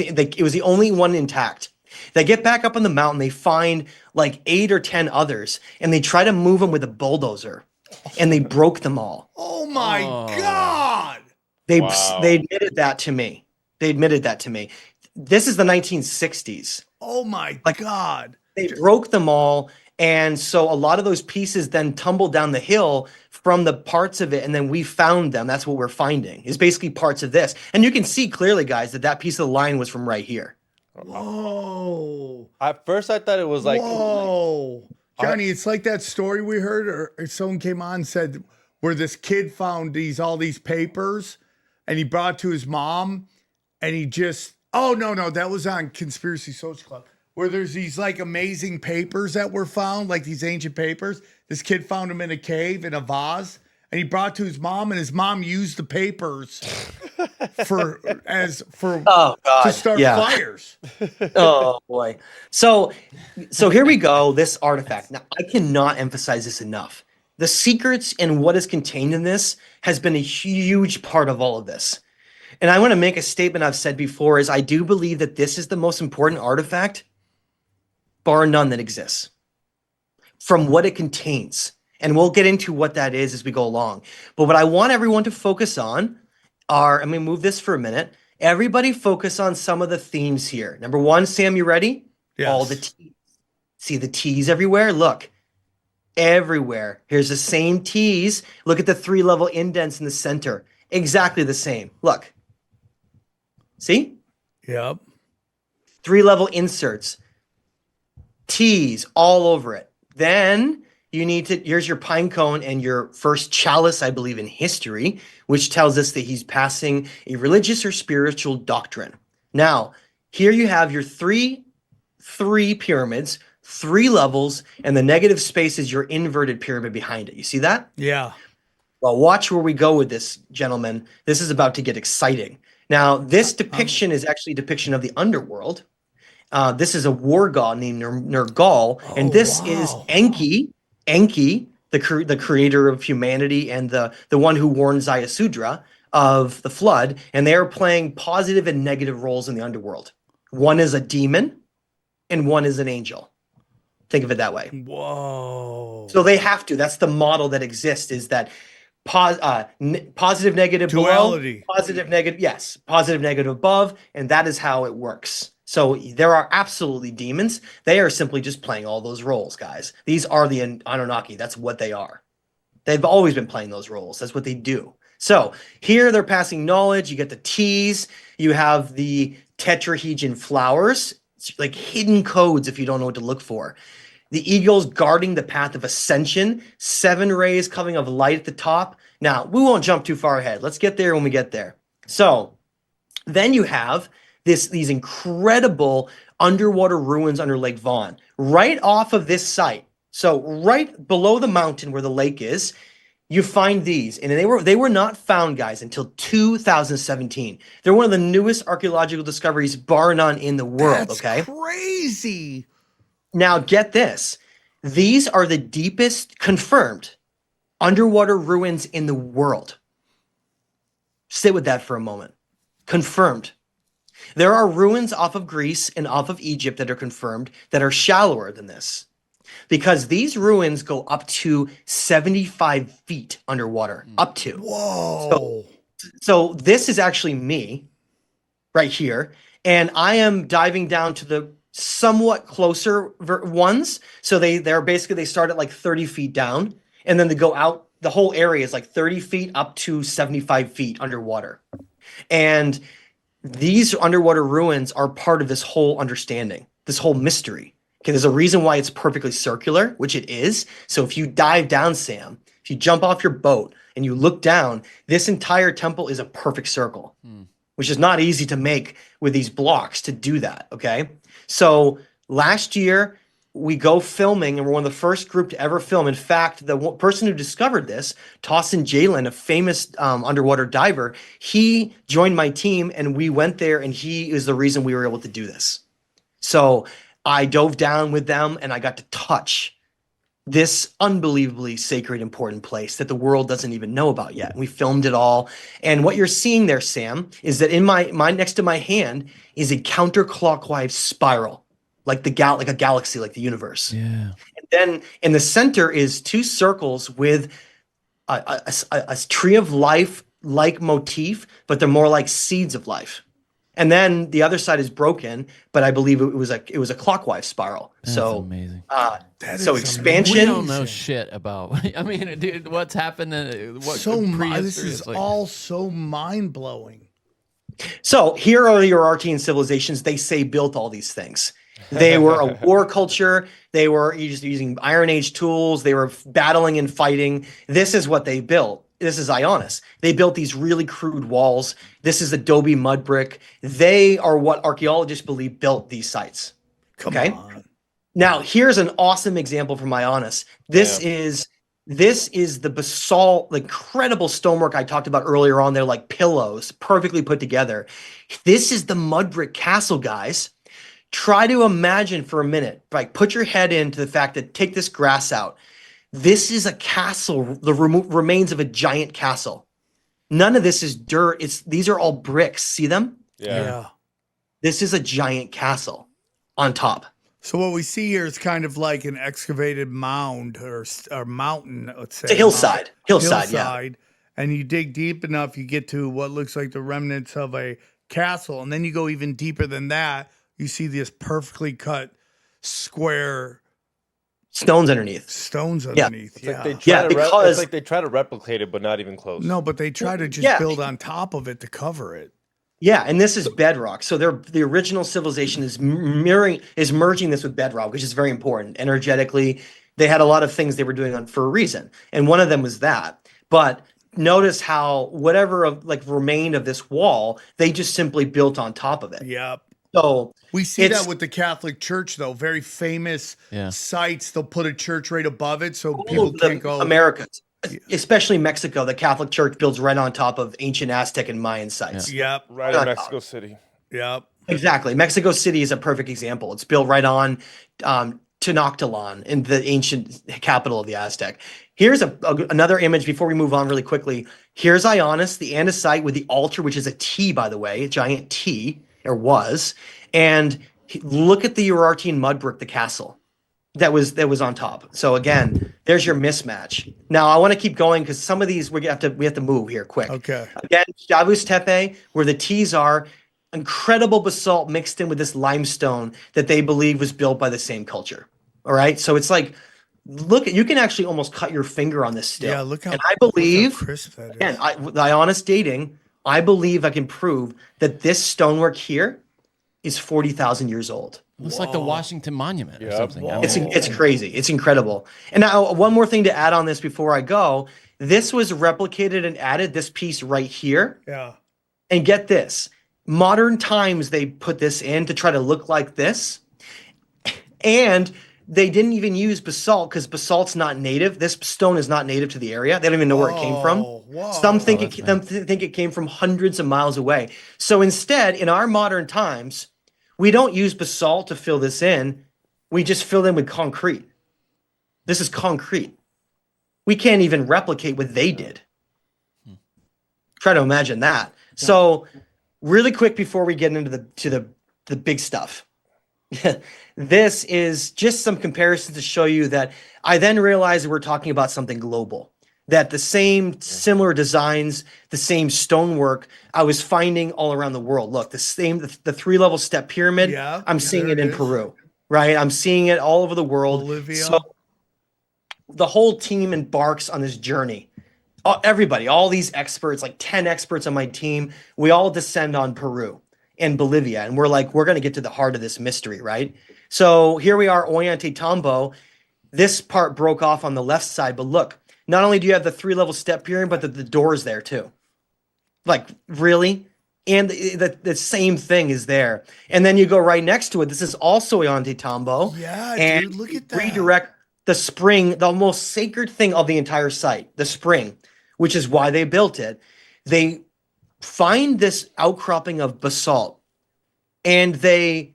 the only one intact. They get back up on the mountain. They find like 8 or 10 others, and they try to move them with a bulldozer, and they broke them all. Oh my God! They admitted that to me. This is the 1960s. Oh my God! They broke them all. And so a lot of those pieces then tumbled down the hill from the parts of it. And then we found them. That's what we're finding is basically parts of this. And you can see clearly, guys, that piece of the line was from right here. Whoa. At first, I thought it was like. Whoa. Johnny, it's like that story we heard, or someone came on and said, where this kid found all these papers and he brought it to his mom and he just, oh, no, that was on Conspiracy Social Club. Where there's these like amazing papers that were found, like these ancient papers. This kid found them in a cave in a vase, and he brought it to his mom, and his mom used the papers to start fires. Oh boy. So here we go. This artifact. Now I cannot emphasize this enough. The secrets and what is contained in this has been a huge part of all of this. And I want to make a statement I've said before is I do believe that this is the most important artifact bar none that exists from what it contains. And we'll get into what that is as we go along. But what I want everyone to focus on are, I'm going to move this for a minute. Everybody focus on some of the themes here. Number one, Sam, you ready? Yes. All the T's. See the T's everywhere? Look, everywhere. Here's the same T's. Look at the 3-level indents in the center. Exactly the same. Look. See? Yep. 3-level inserts. T's all over it. Then here's your pine cone and your first chalice, I believe, in history, which tells us that he's passing a religious or spiritual doctrine. Now, here you have your three pyramids, 3 levels, and the negative space is your inverted pyramid behind it. You see that? Yeah. Well, watch where we go with this, gentlemen. This is about to get exciting. Now, this depiction is actually a depiction of the underworld. This is a war god named Nergal, and this is Enki, the creator of humanity and the one who warned Zayasudra of the flood, and they are playing positive and negative roles in the underworld. One is a demon, and one is an angel. Think of it that way. Whoa. So they have to. That's the model that exists, is that positive, negative duality. Below, positive, negative, yes, positive, negative above, and that is how it works. So there are absolutely demons. They are simply just playing all those roles, guys. These are the Anunnaki. That's what they are. They've always been playing those roles. That's what they do. So here they're passing knowledge. You get the T's. You have the tetrahedron flowers. It's like hidden codes if you don't know what to look for. The eagles guarding the path of ascension. 7 rays coming of light at the top. Now, we won't jump too far ahead. Let's get there when we get there. So then you have these incredible underwater ruins under Lake Vaughan, right off of this site. So right below the mountain where the lake is, you find these, and they were not found, guys, until 2017. They're one of the newest archaeological discoveries, bar none, in the world. That's okay, crazy. Now get this: these are the deepest confirmed underwater ruins in the world. Sit with that for a moment. Confirmed. There are ruins off of Greece and off of Egypt that are confirmed that are shallower than this, because these ruins go up to 75 feet underwater, up to. Whoa. So this is actually me right here, and I am diving down to the somewhat closer ones. So they're basically, they start at like 30 feet down, and then they go out. The whole area is like 30 feet up to 75 feet underwater. And these underwater ruins are part of this whole understanding, this whole mystery. Okay, there's a reason why it's perfectly circular, which it is. So if you dive down, Sam, if you jump off your boat and you look down, this entire temple is a perfect circle, which is not easy to make with these blocks to do that, okay? So last year, we go filming, and we're one of the first group to ever film. In fact, the person who discovered this, Tossin Jalen, a famous underwater diver, he joined my team, and we went there, and he is the reason we were able to do this. So I dove down with them, and I got to touch this unbelievably sacred, important place that the world doesn't even know about yet. We filmed it all. And what you're seeing there, Sam, is that in my next to my hand is a counterclockwise spiral, like like a galaxy, like the universe. Yeah. And then in the center is 2 circles with a tree of life like motif, but they're more like seeds of life. And then the other side is broken, but I believe it was a clockwise spiral. That's so amazing. So expansion. We don't know shit about. I mean, dude, what's happened? What This is like, all so mind blowing. So here are your Archean civilizations. They say built all these things. They were a war culture. They were just using Iron Age tools. They were battling and fighting. This is what they built. This is Ionis. They built these really crude walls. This is adobe mud brick. They are what archaeologists believe built these sites. Come on. Now, here's an awesome example from Ionis. This is the basalt, the incredible stonework I talked about earlier on. They're like pillows, perfectly put together. This is the mud brick castle, guys. Try to imagine for a minute, like put your head into the fact that take this grass out. This is a castle, the remains of a giant castle. None of this is dirt. These are all bricks. See them? Yeah. This is a giant castle on top. So what we see here is kind of like an excavated mound or mountain, let's say. It's a hillside. Hillside, yeah. And you dig deep enough, you get to what looks like the remnants of a castle. And then you go even deeper than that. You see this perfectly cut square stones underneath. It's like they try it's like they try to replicate it, but not even close. No, but they try to just build on top of it to cover it. Yeah, and this is bedrock. So the original civilization is merging this with bedrock, which is very important. Energetically, they had a lot of things they were doing for a reason, and one of them was that. But notice how whatever remained of this wall, they just simply built on top of it. Yep. So we see that with the Catholic Church, though. Very famous sites. They'll put a church right above it, so people can't go. Americas, especially Mexico, the Catholic Church builds right on top of ancient Aztec and Mayan sites. Yep. Right in Mexico City. Yep. Exactly. Mexico City is a perfect example. It's built right on Tenochtitlan, in the ancient capital of the Aztec. Here's another image before we move on really quickly. Here's Ionis, the andesite with the altar, which is a T, by the way, a giant T, or was. And look at the Urartian mud brick, the castle that was on top. So again, there's your mismatch. Now I want to keep going because some of these we have to move here quick. Okay. Again, Davos Tepe, where the T's are, incredible basalt mixed in with this limestone that they believe was built by the same culture. All right. So it's like, you can actually almost cut your finger on this still. Yeah, look how, and I believe, crisp that is. Again, the Ionis dating, I believe I can prove that this stonework here is 40,000 years old. Looks like the Washington Monument or something. It's crazy. It's incredible. And now one more thing to add on this before I go. This was replicated and added, this piece right here. Yeah. And get this. Modern times, they put this in to try to look like this. And they didn't even use basalt because basalt's not native. This stone is not native to the area. They don't even know where it came from. Some think it came from hundreds of miles away. So instead, in our modern times, we don't use basalt to fill this in. We just fill in with concrete. This is concrete. We can't even replicate what they did. Try to imagine that. So really quick before we get into the big stuff. This is just some comparisons to show you that I then realized that we're talking about something global, that the same similar designs, the same stonework I was finding all around the world. Look, the 3-level step pyramid, I'm seeing it in Peru, right? I'm seeing it all over the world. Bolivia. So the whole team embarks on this journey. Everybody, all these experts, like 10 experts on my team, we all descend on Peru and Bolivia. And we're going to get to the heart of this mystery, right? So here we are, Ollantaytambo. This part broke off on the left side, but look, not only do you have the 3-level step pyramid, but the door's there too. Like, really? And the same thing is there. And then you go right next to it. This is also Ollantaytambo. Yeah, and dude, look at that. Redirect the spring, the most sacred thing of the entire site, the spring, which is why they built it. They find this outcropping of basalt, and they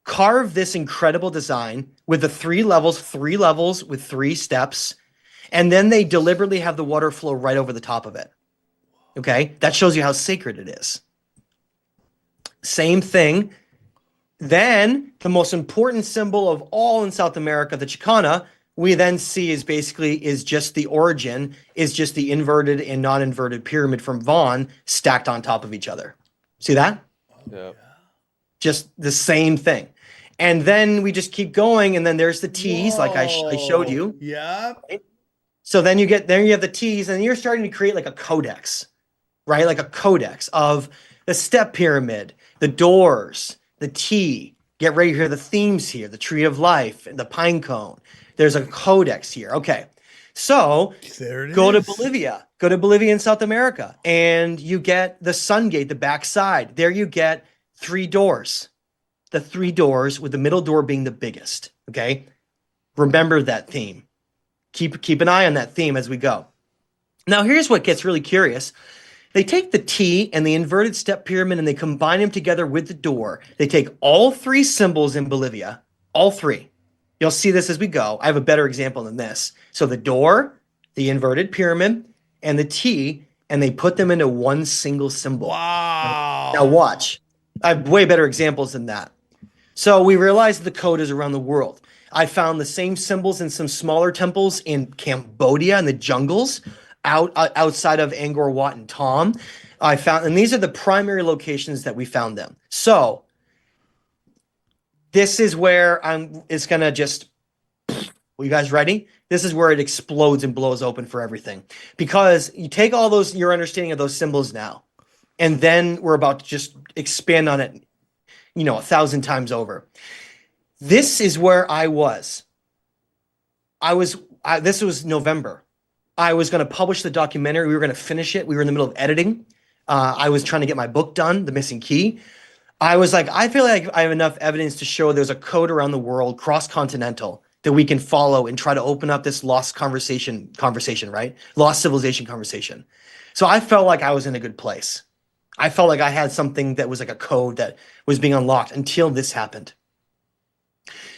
carve this incredible design with the 3 levels with 3 steps, and then they deliberately have the water flow right over the top of it. Okay? That shows you how sacred it is. Same thing. Then the most important symbol of all in South America, the Chicana, we then see is just the origin, is just the inverted and non-inverted pyramid from Vaughan stacked on top of each other. See that? Yeah. Just the same thing. And then we just keep going, and then there's the T's, like I showed you. Yeah. Right? So then you have the T's, and you're starting to create like a codex, right? Like a codex of the step pyramid, the doors, the T. Get ready to hear the themes here, the tree of life, and the pine cone. There's a codex here. Okay. So go to Bolivia. Go to Bolivia in South America, and you get the sun gate, the back side. There you get 3 doors. The 3 doors, with the middle door being the biggest. Okay. Remember that theme. Keep an eye on that theme as we go. Now, here's what gets really curious. They take the T and the inverted step pyramid and they combine them together with the door. They take all 3 symbols in Bolivia, all 3. You'll see this as we go. I have a better example than this. So the door, the inverted pyramid, and the T, and they put them into one single symbol. Wow. Now watch. I have way better examples than that. So we realized the code is around the world. I found the same symbols in some smaller temples in Cambodia in the jungles outside of Angkor Wat and Tom. And these are the primary locations that we found them. So this is where it's going to just, are you guys ready? This is where it explodes and blows open for everything. Because you take all those, your understanding of those symbols now, And then we're about to just expand on it, 1,000 times over. This is where I was. This was November. I was going to publish the documentary. We were going to finish it. We were in the middle of editing. I was trying to get my book done, The Missing Key. I was like, I feel like I have enough evidence to show there's a code around the world, cross-continental, that we can follow and try to open up this lost conversation, right? Lost civilization conversation. So I felt like I was in a good place. I felt like I had something that was like a code that was being unlocked until this happened.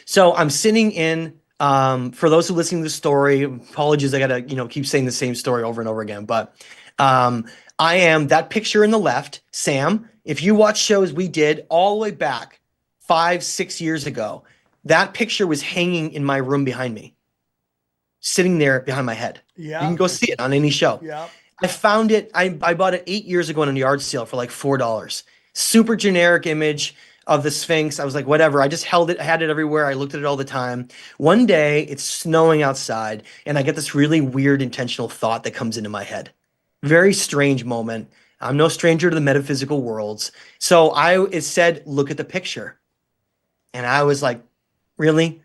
So I'm sitting in, for those who listen to the story, apologies, I gotta, keep saying the same story over and over again, but I am that picture in the left, Sam. If you watch shows we did all the way back 5-6 years ago, that picture was hanging in my room behind me, sitting there behind my head. Yeah. You can go see it on any show. Yeah. I found it. I bought it 8 years ago on a yard sale for like $4. Super generic image of the Sphinx. I was like, whatever. I just held it. I had it everywhere. I looked at it all the time. One day it's snowing outside and I get this really weird intentional thought that comes into my head. Very strange moment. I'm no stranger to the metaphysical worlds. So it said, look at the picture. And I was like, really?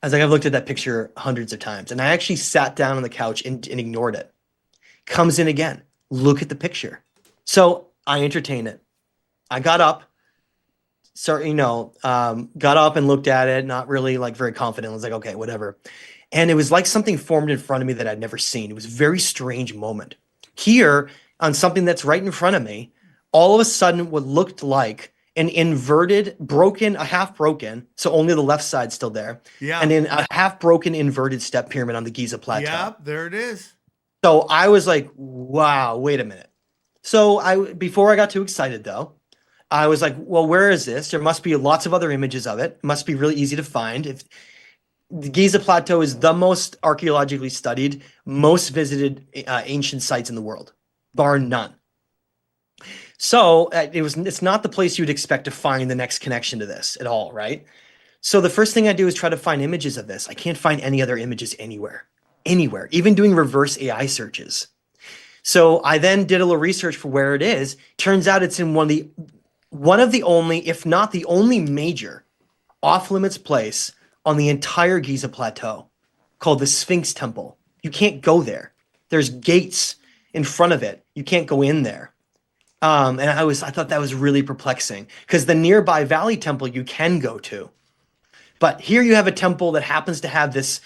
I was like, I've looked at that picture hundreds of times. And I actually sat down on the couch and ignored it. Comes in again. Look at the picture. So I entertain it. I got up. Got up and looked at it, not really like very confident. I was like, okay, whatever. And it was like something formed in front of me that I'd never seen. It was a very strange moment. Here, on something that's right in front of me, all of a sudden what looked like an inverted, a half broken, so only the left side still there. Yeah. And then a half broken inverted step pyramid on the Giza Plateau. Yeah, there it is. So I was like, wow, wait a minute. So before I got too excited though, I was like, well, where is this? There must be lots of other images of it. It must be really easy to find. If the Giza Plateau is the most archaeologically studied, most visited ancient sites in the world, bar none. So it's not the place you'd expect to find the next connection to this at all, right? So the first thing I do is try to find images of this. I can't find any other images anywhere, even doing reverse AI searches. So I then did a little research for where it is. Turns out it's in one of the only, if not the only major off-limits place on the entire Giza Plateau called the Sphinx Temple. You can't go there. There's gates in front of it. You can't go in there. And I thought that was really perplexing because the nearby Valley Temple you can go to. But here you have a temple that happens to have this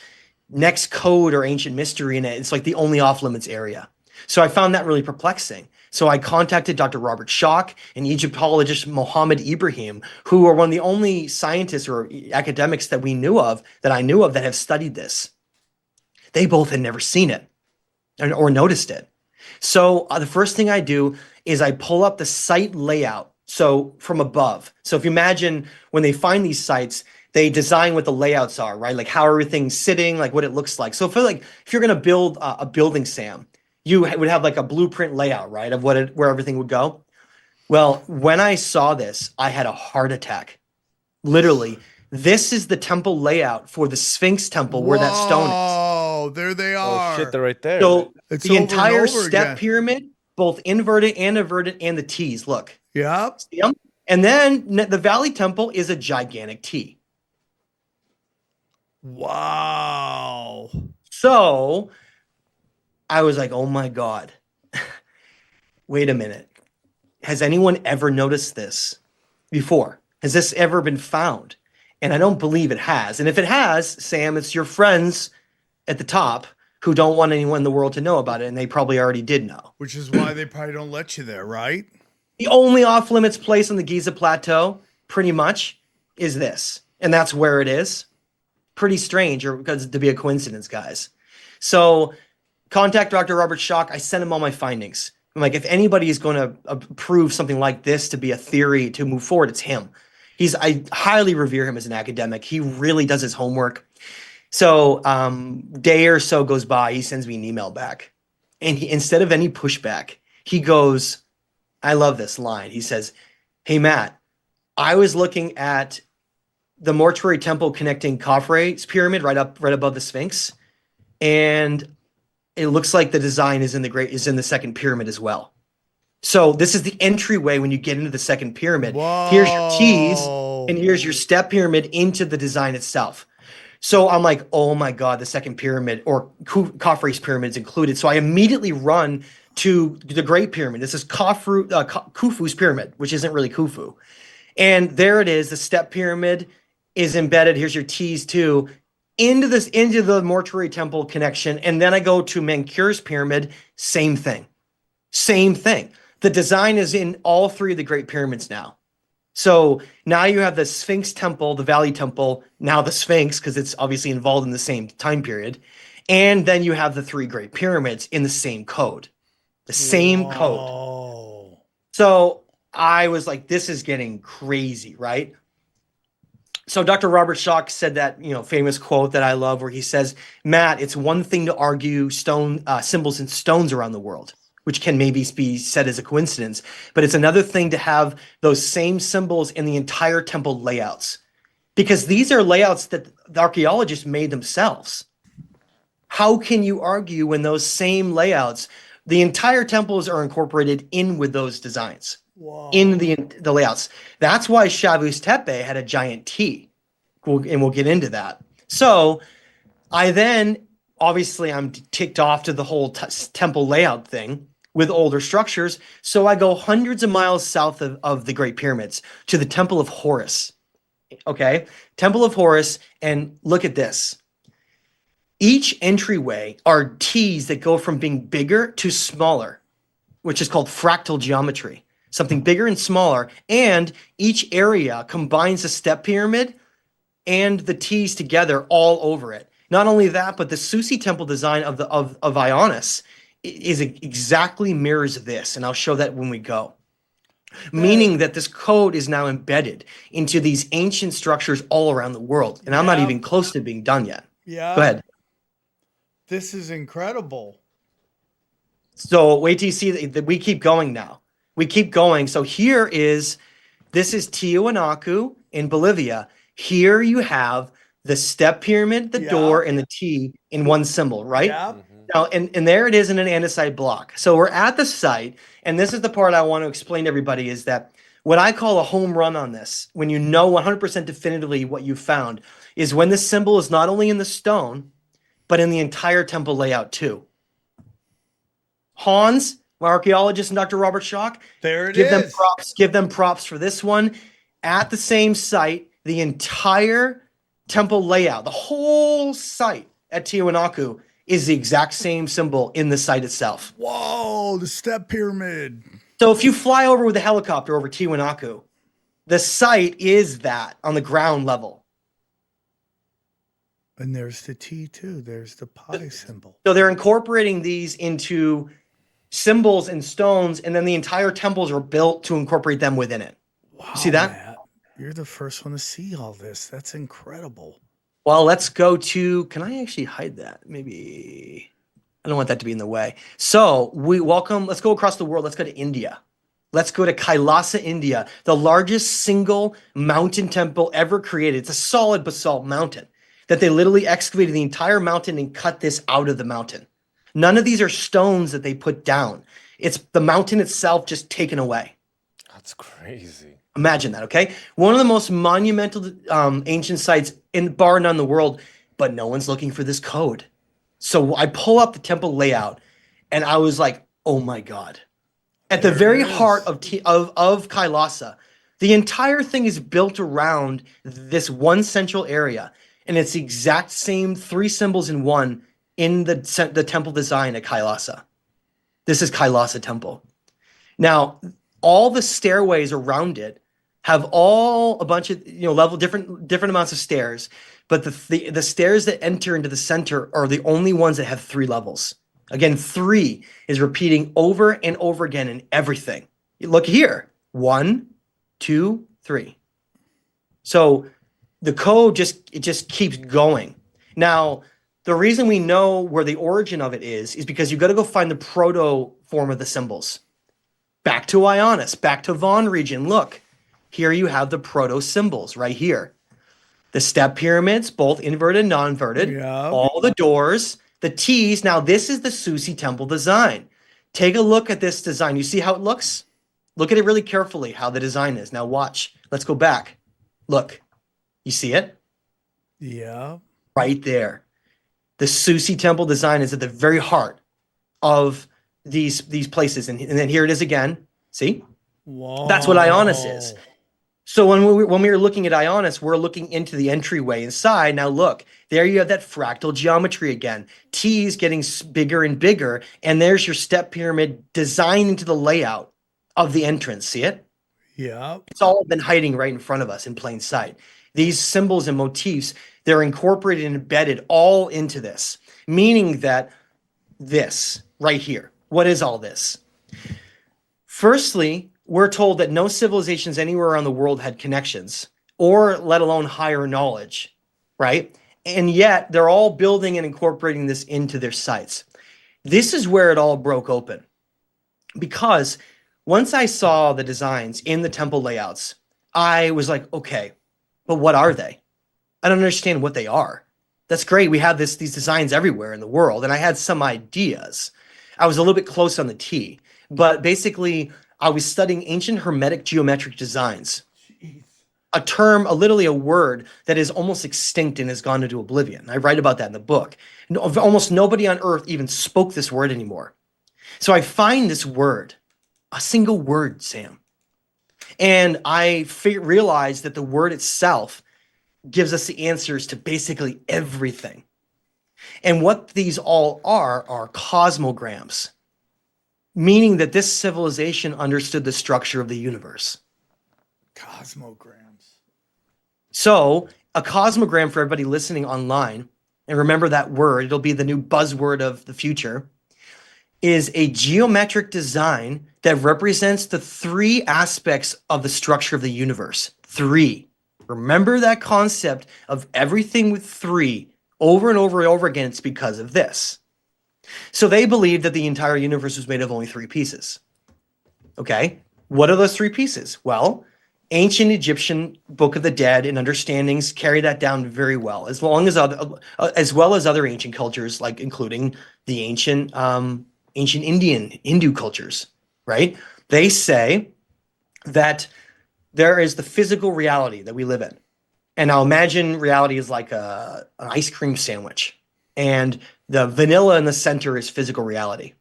next code or ancient mystery in it. It's like the only off-limits area. So I found that really perplexing. So I contacted Dr. Robert Schoch and Egyptologist Mohammed Ibrahim, who are one of the only scientists or academics that I knew of that have studied this. They both had never seen it or noticed it. So the first thing I do is I pull up the site layout. So from above. So if you imagine when they find these sites, they design what the layouts are, right? Like how everything's sitting, like what it looks like. So if you're going to build a building, Sam, you would have like a blueprint layout, right, of where everything would go. Well, when I saw this, I had a heart attack. Literally, this is the temple layout for the Sphinx Temple where that stone is. Oh, there they are. Oh shit, they're right there. So It's the over and entire over step again. pyramid, both inverted and the T's, look. Yep. See 'em? And then the Valley Temple is a gigantic T. Wow. So I was like, oh my God, wait a minute. Has anyone ever noticed this before? Has this ever been found? And I don't believe it has. And if it has, Sam, it's your friends at the top who don't want anyone in the world to know about it. And they probably already did know. Which is why they probably don't let you there, right? The only off limits place on the Giza Plateau, pretty much, is this. And that's where it is. Pretty strange, or because to be a coincidence, guys. So contact Dr. Robert Schoch. I sent him all my findings. I'm like, if anybody is going to prove something like this to be a theory to move forward, it's him. I highly revere him as an academic. He really does his homework. So day or so goes by, he sends me an email back. And instead of any pushback, he goes, I love this line. He says, hey, Matt, I was looking at the mortuary temple connecting Khafre's pyramid right above the Sphinx. And it looks like the design is in the second pyramid as well. So this is the entryway when you get into the second pyramid. Whoa. Here's your T's, and here's your step pyramid into the design itself. So I'm like, oh my God, the second pyramid, or Khafre's pyramid is included. So I immediately run to the Great Pyramid. This is Khufu's pyramid, which isn't really Khufu. And there it is. The step pyramid is embedded. Here's your T's too. Into the mortuary temple connection. And then I go to Menkaur's pyramid. Same thing. Same thing. The design is in all three of the Great Pyramids now. So now you have the Sphinx Temple, the Valley Temple, now the Sphinx, because it's obviously involved in the same time period. And then you have the three Great Pyramids in the same code. The same code. So I was like, this is getting crazy, right? So Dr. Robert Schoch said that, famous quote that I love where he says, Matt, it's one thing to argue symbols and stones around the world, which can maybe be said as a coincidence, but it's another thing to have those same symbols in the entire temple layouts, because these are layouts that the archaeologists made themselves. How can you argue when those same layouts, the entire temples are incorporated in with those designs? Wow. In the layouts? That's why Shavu's Tepe had a giant T, and we'll get into that. So I then, obviously I'm ticked off to the whole temple layout thing with older structures. So I go hundreds of miles south of the Great Pyramids to the Temple of Horus. Okay, Temple of Horus, and look at this. Each entryway are T's that go from being bigger to smaller, which is called fractal geometry. Something bigger and smaller, and each area combines the step pyramid and the T's together all over it. Not only that, but the Susi temple design of Ionis is exactly mirrors this, and I'll show that when we go. Meaning that this code is now embedded into these ancient structures all around the world, and I'm not even close to being done yet. Yeah. Go ahead. This is incredible. So wait till you see that we keep going now. We keep going. So this is Tiwanaku in Bolivia. Here you have the step pyramid, the door, and the T in one symbol, right? Yeah. Now, and there it is in an andesite block. So we're at the site, and this is the part I want to explain to everybody, is that what I call a home run on this, when you know 100% definitively what you found, is when the symbol is not only in the stone, but in the entire temple layout too. Hans, my archaeologist, and Dr. Robert Schoch, give them props for this one. At the same site, the entire temple layout, the whole site at Tiwanaku, is the exact same symbol in the site itself. Whoa, the step pyramid. So if you fly over with a helicopter over Tiwanaku, the site is that on the ground level. And there's the T too. There's the pi symbol. So they're incorporating these into symbols and stones, and then the entire temples are built to incorporate them within it. Wow, you see that? Matt, you're the first one to see all this. That's incredible. Well, let's go to, can I actually hide that? Maybe, I don't want that to be in the way. So let's go across the world. Let's go to India. Let's go to Kailasa, India, the largest single mountain temple ever created. It's a solid basalt mountain that they literally excavated the entire mountain and cut this out of the mountain. None of these are stones that they put down. It's the mountain itself just taken away. That's crazy. Imagine that, okay? One of the most monumental ancient sites bar none in the world, but no one's looking for this code. So I pull up the temple layout, and I was like, oh my God. At the very heart of Kailasa, the entire thing is built around this one central area, and it's the exact same three symbols in one in the temple design at Kailasa. This is Kailasa Temple. Now, all the stairways around it have all a bunch of different amounts of stairs, but the stairs that enter into the center are the only ones that have 3 levels. Again, 3 is repeating over and over again in everything. Look here, 1, 2, 3. So the code just keeps going. Now, the reason we know where the origin of it is because you got to go find the proto form of the symbols. Back to Ionis, back to Von region. Look, here you have the proto symbols right here. The step pyramids, both inverted and non-inverted. Yeah. All the doors, the T's. Now, this is the Susi temple design. Take a look at this design. You see how it looks? Look at it really carefully, how the design is. Now watch. Let's go back. Look. You see it? Yeah. Right there. The Susi temple design is at the very heart of these places. And then here it is again. See? Whoa. That's what Ionis is. So when we were looking at Ionis, we're looking into the entryway inside. Now look, there you have that fractal geometry again. T is getting bigger and bigger, and there's your step pyramid designed into the layout of the entrance. See it? Yeah. It's all been hiding right in front of us in plain sight. These symbols and motifs, they're incorporated and embedded all into this, meaning that this right here, what is all this? Firstly, we're told that no civilizations anywhere around the world had connections, or let alone higher knowledge, right? And yet they're all building and incorporating this into their sites. This is where it all broke open. Because once I saw the designs in the temple layouts, I was like, okay, but what are they? I don't understand what they are. That's great. We have these designs everywhere in the world, and I had some ideas. I was a little bit close on the T, but basically I was studying ancient Hermetic geometric designs. Jeez. Literally a word that is almost extinct and has gone into oblivion. I write about that in the book. Almost nobody on earth even spoke this word anymore. So I find this word, a single word, Sam. And I realized that the word itself gives us the answers to basically everything. And what these all are cosmograms, meaning that this civilization understood the structure of the universe. Cosmograms. So a cosmogram, for everybody listening online, and remember that word, it'll be the new buzzword of the future, is a geometric design that represents the three aspects of the structure of the universe. Three. Remember that concept of everything with three over and over and over again. It's because of this. So they believed that the entire universe was made of only three pieces. Okay, what are those three pieces? Well, ancient Egyptian Book of the Dead and understandings carry that down very well, as well as other ancient cultures, like including the ancient Hindu cultures, right? They say that there is the physical reality that we live in. And now imagine reality is like an ice cream sandwich, and the vanilla in the center is physical reality.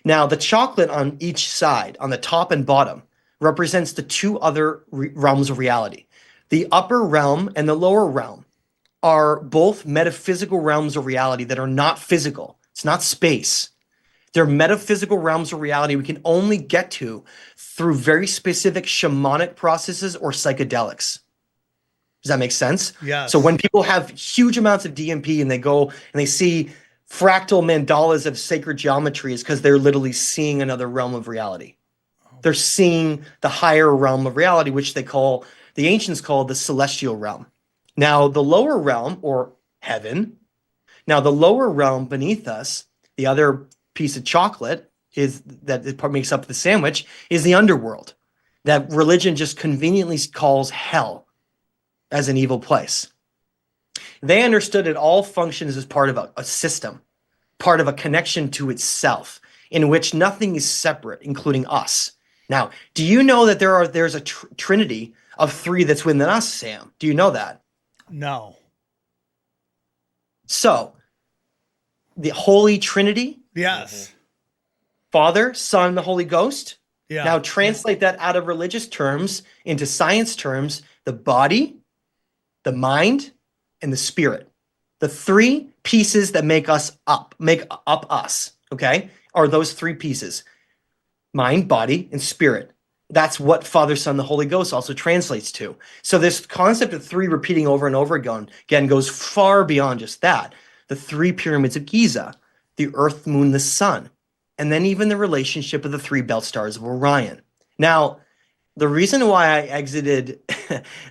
Now, the chocolate on each side, on the top and bottom, represents the two other realms of reality. The upper realm and the lower realm are both metaphysical realms of reality that are not physical. It's not space. They're metaphysical realms of reality we can only get to through very specific shamanic processes or psychedelics. Does that make sense? Yes. So when people have huge amounts of DMP and they go and they see fractal mandalas of sacred geometry, is because they're literally seeing another realm of reality. They're seeing the higher realm of reality, which the ancients call the celestial realm. Now, the lower realm, or heaven, now the lower realm beneath us, the other piece of chocolate makes up the sandwich, is the underworld, that religion just conveniently calls hell as an evil place. They understood it all functions as part of a system, part of a connection to itself, in which nothing is separate, including us. Now, do you know that there's a trinity of three that's within us, Sam? Do you know that? No. So, the Holy Trinity? Yes. Father, Son, the Holy Ghost? Yeah. Now translate that out of religious terms into science terms: the body, the mind, and the spirit. The three pieces that make up us, okay, are those three pieces: mind, body, and spirit. That's what Father, Son, the Holy Ghost also translates to. So this concept of three repeating over and over again goes far beyond just that. The three pyramids of Giza, the earth, moon, the sun, and then even the relationship of the three belt stars of Orion. Now, the reason why I exited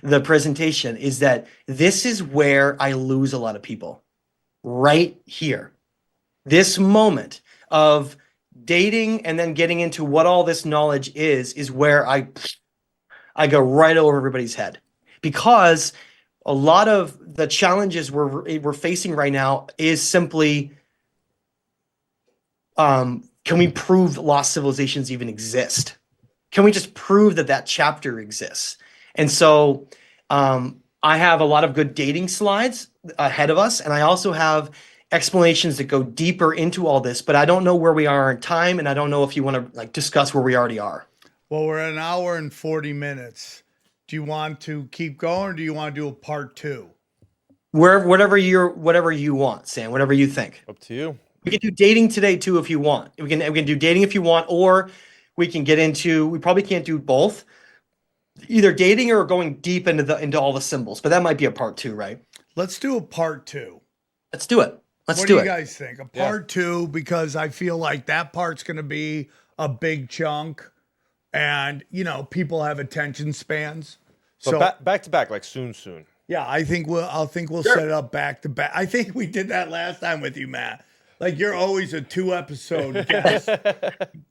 the presentation is that this is where I lose a lot of people. Right here. This moment of dating and then getting into what all this knowledge is where I go right over everybody's head. Because a lot of the challenges we're facing right now is simply can we prove lost civilizations even exist? Can we just prove that that chapter exists? And so I have a lot of good dating slides ahead of us, and I also have explanations that go deeper into all this, but I don't know where we are in time, and I don't know if you want to like discuss where we already are. Well, we're at an hour and 40 minutes. Do you want to keep going, or do you want to do a part 2? Whatever you want, Sam, whatever you think. Up to you. We can do dating today too if you want. We can do dating if you want, or we can get into. We probably can't do both. Either dating or going deep into all the symbols, but that might be a part 2, right? Let's do a part 2. Let's do it. Let's what do do it. you guys think? A part 2, because I feel like that part's going to be a big chunk, and people have attention spans. So back to back, like soon. Yeah, I think we'll set it up back to back. I think we did that last time with you, Matt. Like, you're always a 2-episode guest.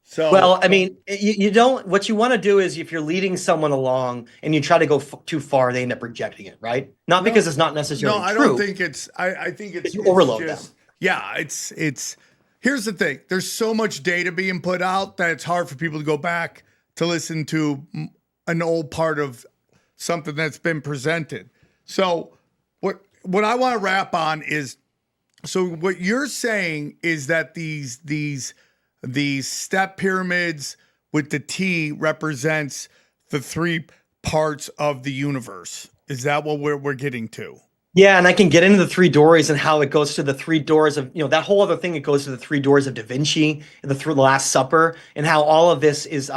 So, well, I mean, you don't. What you want to do is, if you're leading someone along and you try to go too far, they end up rejecting it, right? Not because it's not necessarily I true. don't think it's. I think it's you overload just, them. Yeah, it's. Here's the thing: there's so much data being put out that it's hard for people to go back to listen to an old part of something that's been presented. So, what I want to wrap on is. So what you're saying is that these step pyramids with the T represents the 3 parts of the universe. Is that what we're getting to? Yeah, and I can get into the 3 doors and how it goes to the 3 doors of, that whole other thing. It goes to the 3 doors of Da Vinci and the Last Supper, and how all of this is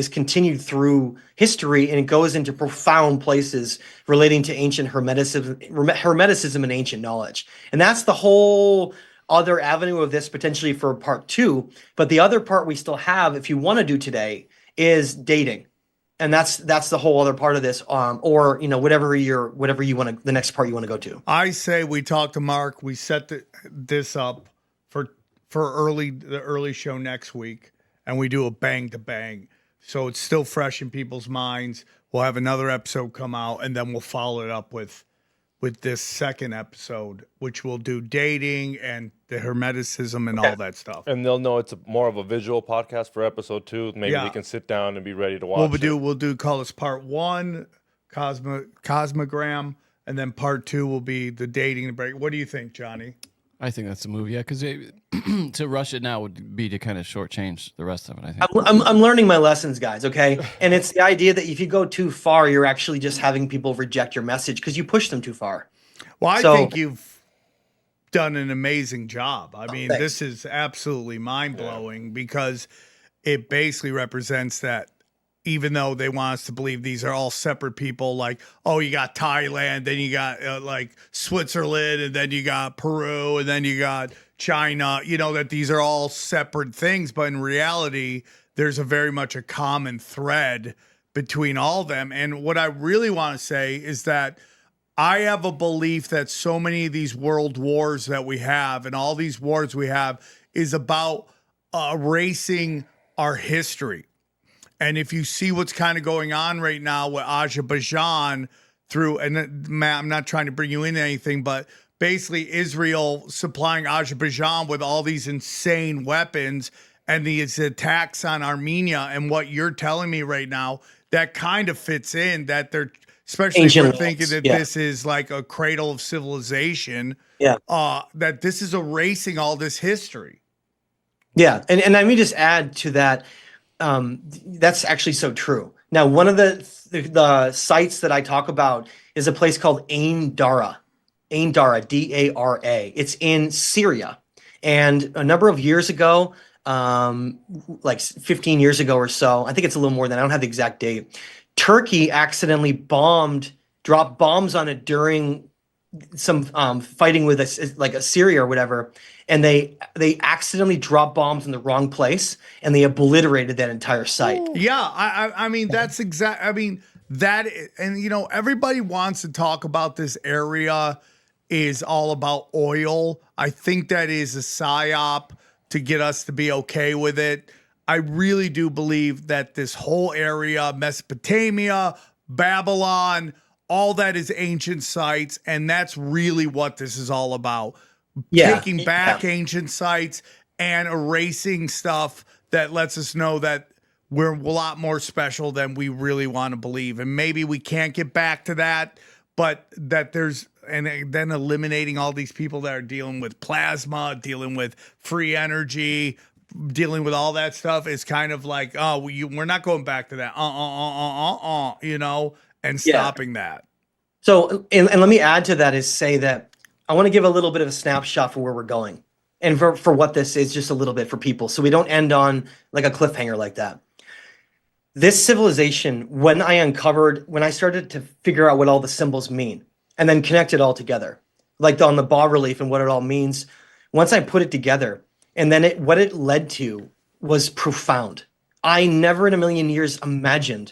continued through history, and it goes into profound places relating to ancient hermeticism and ancient knowledge. And that's the whole other avenue of this potentially for part 2. But the other part we still have, if you want to do today, is dating. And that's the whole other part of this, or whatever you want to, the next part you want to go to. I say we talk to Mark. We set this up for the early show next week, and we do a bang to bang, so it's still fresh in people's minds. We'll have another episode come out, and then we'll follow it up with this second episode, which will do dating and the hermeticism and all that stuff. And they'll know it's more of a visual podcast for episode 2. Maybe we can sit down and be ready to watch. We'll call this part 1, Cosmogram, and then part 2 will be the dating break. What do you think, Johnny? I think that's a move, yeah, because to rush it now would be to kind of shortchange the rest of it, I think. I'm learning my lessons, guys, okay? And it's the idea that if you go too far, you're actually just having people reject your message because you push them too far. Well, I think you've done an amazing job. I mean, this is absolutely mind-blowing because it basically represents that even though they want us to believe these are all separate people, like, oh, you got Thailand, then you got like Switzerland, and then you got Peru, and then you got China, that these are all separate things. But in reality, there's a very much a common thread between all of them. And what I really want to say is that I have a belief that so many of these world wars that we have and all these wars we have is about erasing our history. And if you see what's kind of going on right now with Azerbaijan and Matt, I'm not trying to bring you into anything, but basically Israel supplying Azerbaijan with all these insane weapons and these attacks on Armenia, and what you're telling me right now, that kind of fits in, that they're, especially if we're thinking that this is like a cradle of civilization, that this is erasing all this history. Yeah, and let me just add to that. That's actually so true. Now, one of the sites that I talk about is a place called Ain Dara, Dara. It's in Syria, and a number of years ago, like 15 years ago or so, I think it's a little more than, I don't have the exact date, Turkey accidentally dropped bombs on it during some fighting with Syria or whatever, and they accidentally dropped bombs in the wrong place, and they obliterated that entire site. Yeah, I mean that's exact. I mean that, and everybody wants to talk about this area is all about oil. I think that is a psyop to get us to be okay with it. I really do believe that this whole area, Mesopotamia, Babylon, all that is ancient sites, and that's really what this is all about. Taking back ancient sites and erasing stuff that lets us know that we're a lot more special than we really want to believe. And maybe we can't get back to that, but that there's, and then eliminating all these people that are dealing with plasma, dealing with free energy, dealing with all that stuff is kind of like, oh, we're not going back to that, you know, and stopping that. So, and let me add to that is say that I want to give a little bit of a snapshot for where we're going and for what this is, just a little bit for people. So we don't end on like a cliffhanger like that. This civilization, when I started to figure out what all the symbols mean and then connect it all together, like on the bas relief and what it all means, once I put it together, and then what it led to was profound. I never in a million years imagined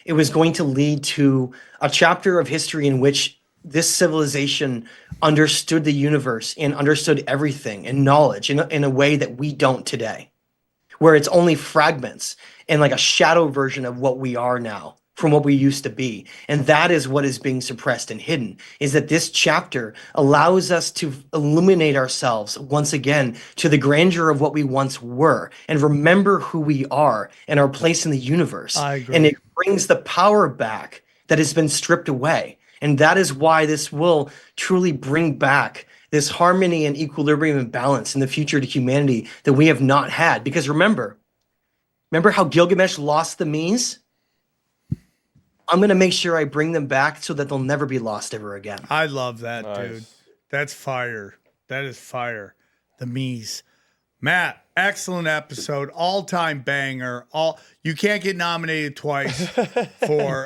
it was going to lead to a chapter of history in which this civilization understood the universe and understood everything and knowledge in a way that we don't today, where it's only fragments and like a shadow version of what we are now from what we used to be. And that is what is being suppressed and hidden, is that this chapter allows us to illuminate ourselves once again to the grandeur of what we once were and remember who we are and our place in the universe. I agree. And it brings the power back that has been stripped away. And that is why this will truly bring back this harmony and equilibrium and balance in the future to humanity that we have not had. Because remember how Gilgamesh lost the Mies? I'm going to make sure I bring them back so that they'll never be lost ever again. I love that, dude. That's fire. That is fire. The Mies. Matt, excellent episode. All-time banger. You can't get nominated twice for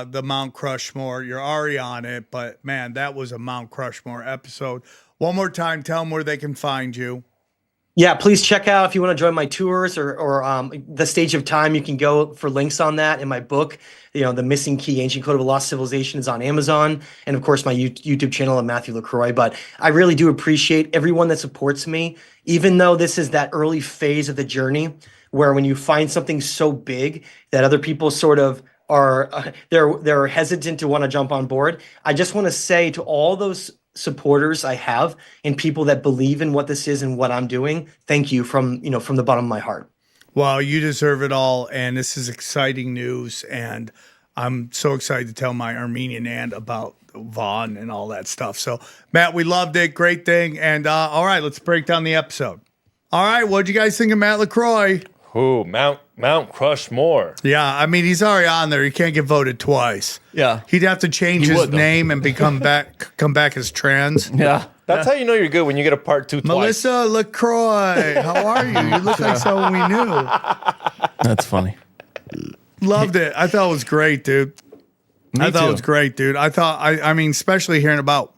the Mount Crushmore. You're already on it, but man, that was a Mount Crushmore episode. One more time, tell them where they can find you. Yeah, please check out if you want to join my tours or the Stage of Time. You can go for links on that in my book. You know, The Missing Key, Ancient Code of a Lost Civilization is on Amazon. And of course, my YouTube channel of Matthew LaCroix. But I really do appreciate everyone that supports me, even though this is that early phase of the journey where when you find something so big that other people sort of are, they're hesitant to want to jump on board. I just want to say to all those supporters I have and people that believe in what this is and what I'm doing, thank you from the bottom of my heart. Well, you deserve it all, and this is exciting news, and I'm so excited to tell my Armenian aunt about Vaughn and all that stuff. So, Matt, we loved it. Great thing. And all right, let's break down the episode. All right, what'd you guys think of Matt LaCroix? Who? Mount Crushmore. Yeah, I mean, he's already on there. He can't get voted twice. Yeah. He'd have to change his name and come back as trans. Yeah. That's how you know you're good, when you get a part 2 twice. Melissa LaCroix, how are you? You look like someone we knew. That's funny. Loved it. I thought it was great, dude. I thought it was great, dude. I mean, especially hearing about,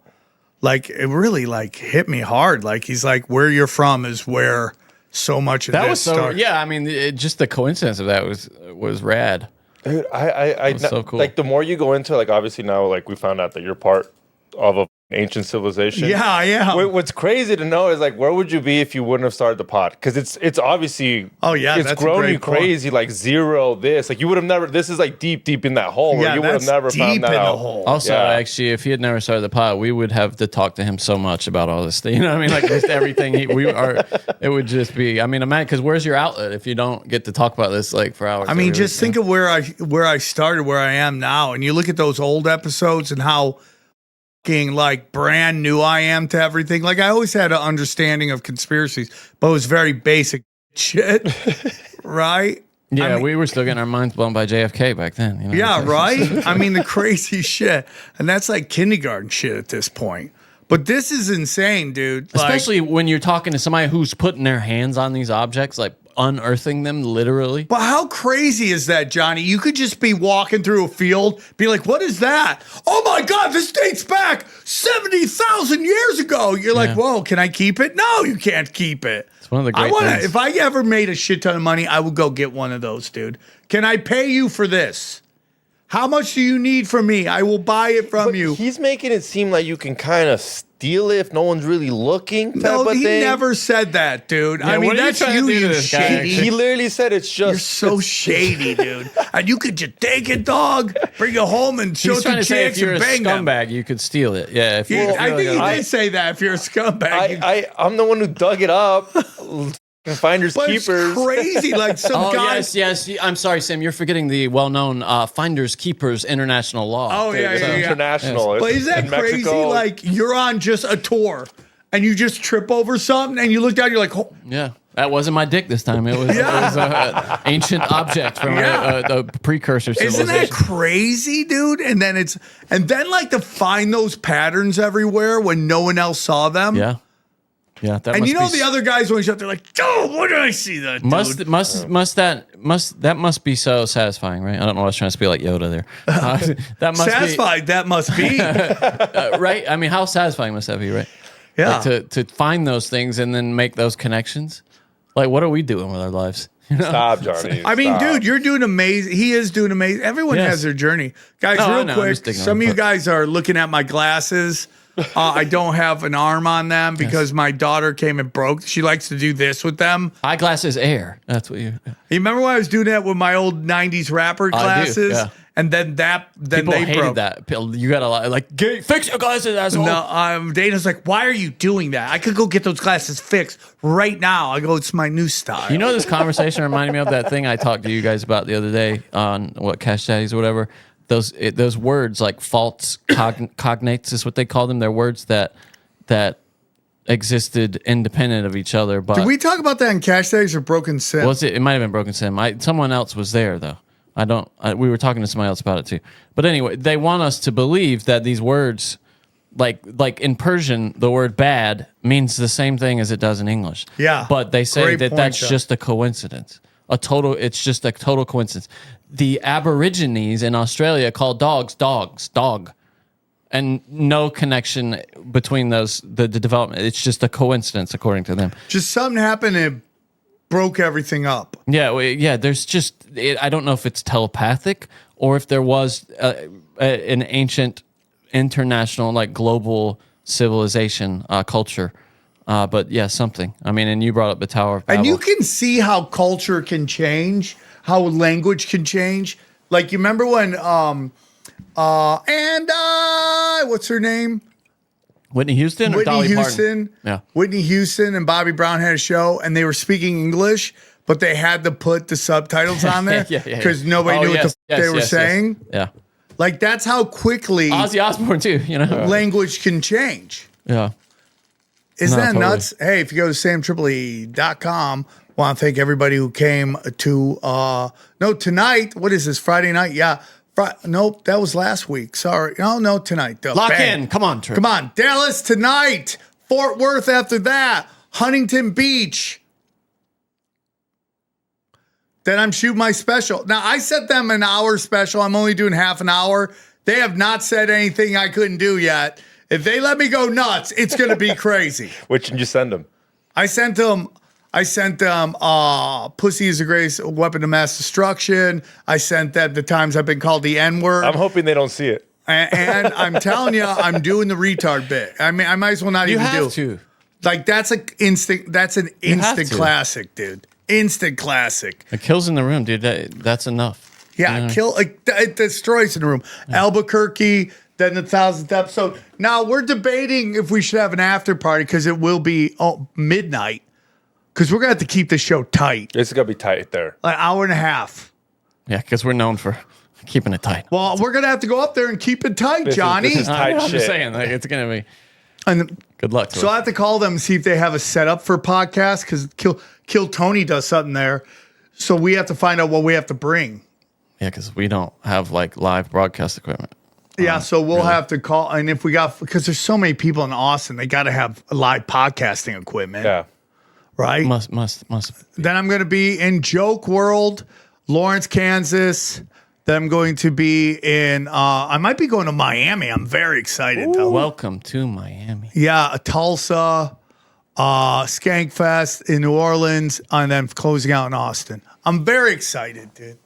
like, it really, like, hit me hard. Like, he's like, where you're from is where so much of That this was so, started. yeah, I mean, just the coincidence of that was rad. Dude, I so cool. Like, the more you go into it, like, obviously now, like, we found out that you're part of a ancient civilization. Yeah. What's crazy to know is, like, where would you be if you wouldn't have started the pod? Because it's obviously, it's that's grown you crazy. Like, zero this, like, you would have never. This is like deep in that hole. Where you would have never found that out. Also, actually, if he had never started the pod, we would have to talk to him so much about all this thing. You know what I mean? Like, just everything it would just be. I mean, imagine, because where's your outlet if you don't get to talk about this like for hours? I mean, just think of where I started, where I am now, and you look at those old episodes and how like brand new I am to everything. Like, I always had an understanding of conspiracies, but it was very basic shit, right? Yeah, I mean, we were still getting our minds blown by JFK back then. You know? Yeah, right? I mean, the crazy shit. And that's like kindergarten shit at this point. But this is insane, dude. Especially when you're talking to somebody who's putting their hands on these objects, like unearthing them literally. But how crazy is that, Johnny? You could just be walking through a field, be like, what is that? Oh my God, this dates back 70,000 years ago. You're like, whoa, can I keep it? No, you can't keep it. It's one of the great things. If I ever made a shit ton of money, I would go get one of those, dude. Can I pay you for this? How much do you need from me? I will buy it from you. He's making it seem like you can kind of steal it if no one's really looking. No, he never said that, dude. Yeah, I mean, that's you shady. He literally said it's just. You're so shady, dude. And you could just take it, dog, bring it home and show it to chicks and bang them. If you're a scumbag, you could steal it. Yeah, I think he did say that. If you're a scumbag, I'm the one who dug it up. finders But keepers. it's crazy. Like some Oh guys. yes. I'm sorry, Sam. You're forgetting the well-known Finders Keepers International Law. Oh yeah, It's yeah, yeah. international. But It's is that in crazy? Mexico. Like you're on just a tour and you just trip over something and you look down, you're like, oh, Yeah, that wasn't my dick this time. It was an ancient object from a precursor isn't civilization. that crazy, dude? And then like to find those patterns everywhere when no one else saw them. Yeah. That And must you know be the other guys when you shut, they're like, oh, where did I see that? Dude? that must be so satisfying, right? I don't know. I was trying to speak like Yoda there. That must Satisfied, that must be. be right. I mean, how satisfying must that be, right? Yeah. Like to find those things and then make those connections. Like, what are we doing with our lives? You know? Stop, Johnny. I mean, stop. dude, you're doing amazing. He is doing amazing. Everyone Yes. has their journey. Guys, No, I real know, I'm just quick, ignorant, some of you but- guys are looking at my glasses. I don't have an arm on them because my daughter came and broke. She likes to do this with them. Eyeglasses air. That's what you. You remember when I was doing that with my old 90s rapper I do, glasses? yeah. And then People they hated broke. that. You got to like fix your glasses, asshole. No, Dana's like, why are you doing that? I could go get those glasses fixed right now. I go, it's my new style. You know, this conversation reminded me of that thing I talked to you guys about the other day on what Cash Daddies or whatever. Those words like false cognates is what they call them. They're words that existed independent of each other. But Did we talk about that in Cash Days or Broken Sim? was it? It might have been Broken Sim. Someone else was there though. We were talking to somebody else about it too. But anyway, they want us to believe that these words, like in Persian, the word bad means the same thing as it does in English. Yeah. But they say Great that point, that's John. just a coincidence. It's just a total coincidence. The Aborigines in Australia call dogs dog. And no connection between the development. It's just a coincidence according to them. Just something happened and broke everything up. Yeah, there's just I don't know if it's telepathic or if there was an ancient international like global civilization culture, but yeah, something. I mean, and you brought up the Tower of Babel. And you can see how culture can change, how language can change. Like you remember when what's her name? Whitney Houston or Whitney Dolly Houston. Parton? Yeah. Whitney Houston and Bobby Brown had a show and they were speaking English, but they had to put the subtitles on there Yeah. because nobody knew what they were saying. Yeah. Like that's how quickly Ozzy Osbourne too, you know. language can change. Yeah. Isn't No, that totally. nuts? Hey, if you go to samtripoli.com, want to thank everybody who came to tonight. What is this? Friday night? Yeah. Nope, that was last week. Sorry. No, tonight. Lock Bang. in. Come on, Trip. Come on. Dallas tonight. Fort Worth after that. Huntington Beach. Then I'm shooting my special. Now, I set them an hour special. I'm only doing half an hour. They have not said anything I couldn't do yet. If they let me go nuts, it's going to be crazy. Which did you send them? I sent them Pussy is the greatest weapon of mass destruction. I sent them the times I've been called the N-word. I'm hoping they don't see it. And I'm telling you, I'm doing the retard bit. I mean, I might as well not You even have do it. to. Like that's an instant have to. classic, dude. Instant classic. The kills in the room, dude. That's enough. Yeah, it destroys in the room. Albuquerque, then the 1000th episode. Now we're debating if we should have an after party because it will be midnight. Because we're gonna have to keep the show tight. It's gonna be tight there. An hour and a half. Yeah, because we're known for keeping it tight. Well, we're gonna have to go up there and keep it tight, Johnny. this is tight I'm shit. just saying, like, it's gonna be. And Good luck to so I us. have to call them and see if they have a setup for podcast because Kill Tony does something there. So we have to find out what we have to bring. Yeah, because we don't have like live broadcast equipment. Yeah, so we'll have to call, and if we got, because there's so many people in Austin, they got to have live podcasting equipment, Yeah. right? Must. Then I'm going to be in Joke World, Lawrence, Kansas. Then I'm going to be in, I might be going to Miami. I'm very excited, though. Welcome to Miami. Yeah, Tulsa, Skankfest in New Orleans, and then closing out in Austin. I'm very excited, dude.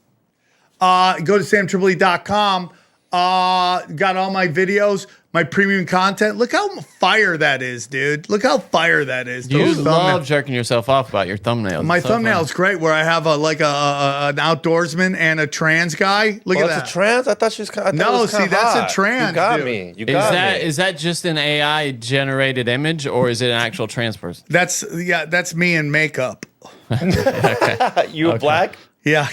Go to samtripoli.com. Got all my videos. my premium content. Look how fire that is, dude. Look how fire that is. You Those love jerking yourself off about your thumbnails. My It's so thumbnail's great where I have an outdoorsman and a trans guy. Look at that. That's a trans? I thought she was kind of. No, see, that's a trans. You got dude. me. You fun. got me. Is that just an AI generated image or is it an actual trans person? That's me in makeup. You black? Yeah.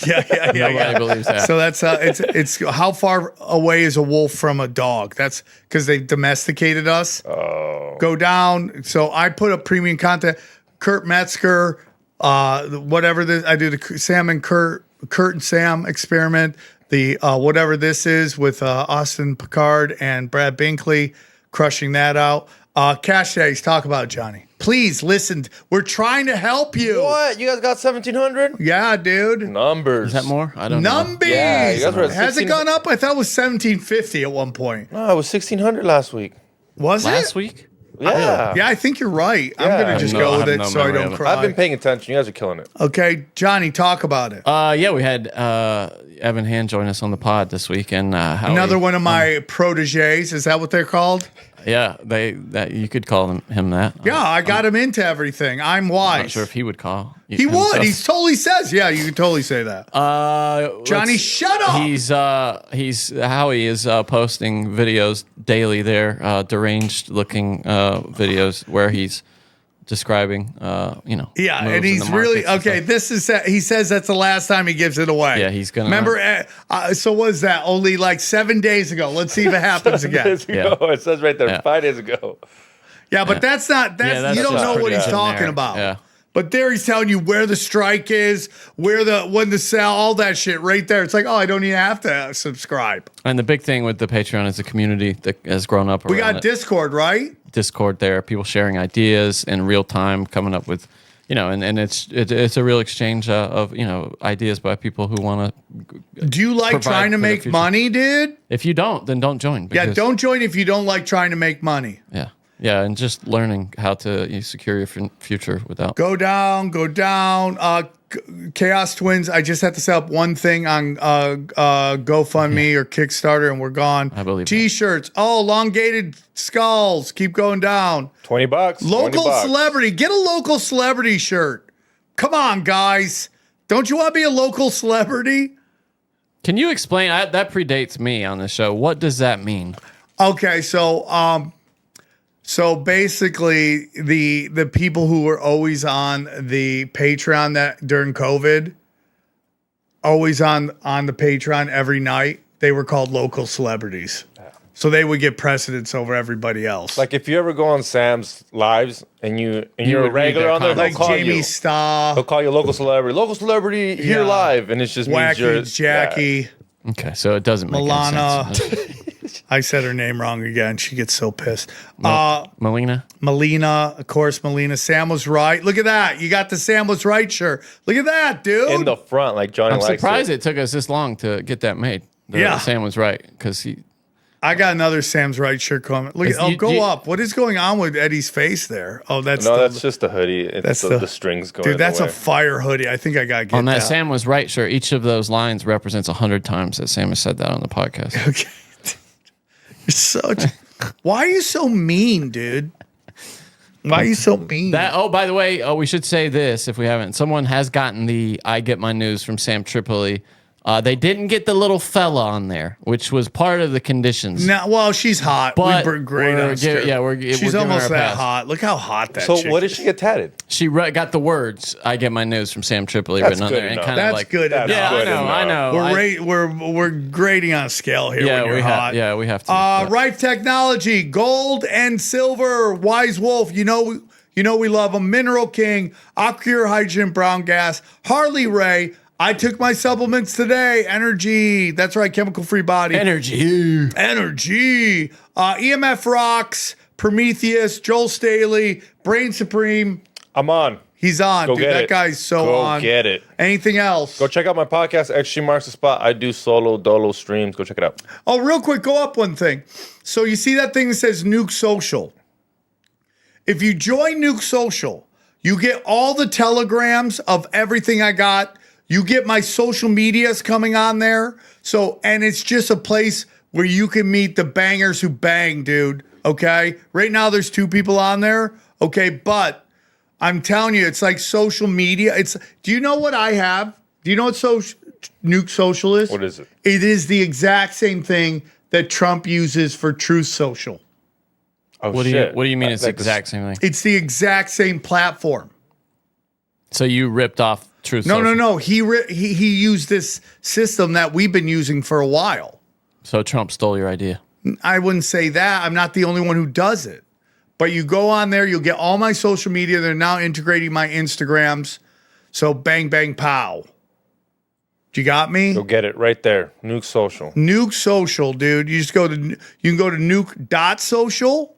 Nobody believes that. So that's it's how far away is a wolf from a dog? That's because they domesticated us. Oh. Go down. So I put up premium content. Kurt Metzger, whatever this. I do the Sam and Kurt and Sam experiment. The whatever this is with Austin Picard and Brad Binkley, crushing that out. Cash days. Talk about it, Johnny. Please listen. We're trying to help you. What? You guys got 1,700? Yeah, dude. Numbers. Is that more? I don't know. Numbies. Yeah, you guys were at Has it 16 gone up? I thought it was 1,750 at one point. No, it was 1,600 last week. Was Last it? week? Yeah. Yeah, I think you're right. I'm Yeah. gonna just I go have with it no so I memory don't of it. cry. I've been paying attention. You guys are killing it. Okay, Johnny, talk about it. Yeah, we had Evan Hand join us on the pod this week, and Another one of my proteges. Is that what they're called? Yeah, that you could call him that. Yeah, I got him into everything. I'm I'm wise. not sure if he would call. He would. He totally says. Yeah, you can totally say that. Johnny, shut up. He's Howie is posting videos daily there, deranged looking videos where he's describing Yeah, moves and in he's the really markets and okay. stuff. This is he says that's the last time he gives it away. Yeah, he's gonna- remember. So what is that? Only like 7 days ago. Let's see if it happens again. Days ago. It says right there, Yeah. 5 days ago. Yeah, but that's not. That's you don't just know what pretty he's talking generic. about. Yeah. But there he's telling you where the strike is, when to sell, all that shit right there. It's like, oh, I don't even have to subscribe. And the big thing with the Patreon is the community that has grown up around We got it. Discord, right? Discord there, people sharing ideas in real time, coming up with, and it's a real exchange of ideas by people who want to. Do you like Provide trying to for the make future. money, dude? If you don't, then don't join. Yeah, because- don't join if you don't like trying to make money. Yeah, and just learning how to secure your future without. Go down. Chaos Twins. I just have to set up one thing on GoFundMe or Kickstarter, and we're gone. I believe that. T-shirts. Oh, elongated skulls. Keep going down. $20. Local $20. celebrity. Get a local celebrity shirt. Come on, guys. Don't you want to be a local celebrity? Can you explain? That predates me on the show. What does that mean? Okay, so basically the people who were always on the Patreon that during COVID, always on the Patreon every night, they were called local celebrities. So they would get precedence over everybody else. Like if you ever go on Sam's lives and you're a would read regular their on there, like he'll call Jamie you. Starr, He'll call you local celebrity here Yeah. live, and it just means you're Wacky Jackie, Okay, so it doesn't make Milana. any sense. I said her name wrong again. She gets so pissed. Melina? Melina, of course, Melina. Sam was right. Look at that. You got the Sam was right shirt. Look at that, dude. in the front, like Johnny I'm likes surprised it. it took us this long to get that made. Yeah. Sam was right because he. I got another Sam's right shirt comment. Look, Is- go you- up. What is going on with Eddie's face there? Oh, that's No, the, that's just a hoodie. It's that's the strings going. dude. That's in a the way. fire hoodie. I think I gotta get On that that. Sam was right shirt, each of those lines represents 100 times that Sam has said that on the podcast. Okay. You're such. Why are you so mean, dude? Why are you so mean? By the way, we should say this if we haven't. Someone has gotten the I get my news from Sam Tripoli. They didn't get the little fella on there, which was part of the conditions. No, well, she's hot. But We're great we're on gi- her. yeah, we're she's giving almost her a that pass. hot. Look how hot that. So chick what did is. she get tatted? She got the words "I get my news from Sam Tripoli" That's written on good there, and enough. kind of That's like good That's enough. Yeah, good I know. We're grading on a scale here. Yeah, when you're hot. we have to. Rife Technology, gold and silver, Wise Wolf. You know we love them. Mineral King, Aquacure Hydrogen Brown Gas, Harley Ray. I took my supplements today. Energy. That's right. Chemical free body. Energy. EMF Rocks, Prometheus, Joel Staley, Brain Supreme. I'm on. He's on. Go Dude, get that it. guy's so Go on. get it. Anything else? Go check out my podcast, Extreme Marks the Spot. I do solo dolo streams. Go check it out. Oh, real quick, go up one thing. So you see that thing that says Nuke Social. If you join Nuke Social, you get all the telegrams of everything I got. You get my social medias coming on there. So, and it's just a place where you can meet the bangers who bang, dude. Okay? Right now there's 2 people on there. Okay, but I'm telling you, it's like social media. Do you know what I have? Do you know what Nuke Social is? What is it? It is the exact same thing that Trump uses for Truth Social. Oh, What shit. do you mean it's the exact same thing? It's the exact same platform. So you ripped off Truth No, Social. no. He used this system that we've been using for a while. So Trump stole your idea. I wouldn't say that. I'm not the only one who does it. But you go on there, you'll get all my social media. They're now integrating my Instagrams. So bang, bang, pow. You got me? Go get it right there. Nuke Social. Nuke Social, dude. You can go to nuke.social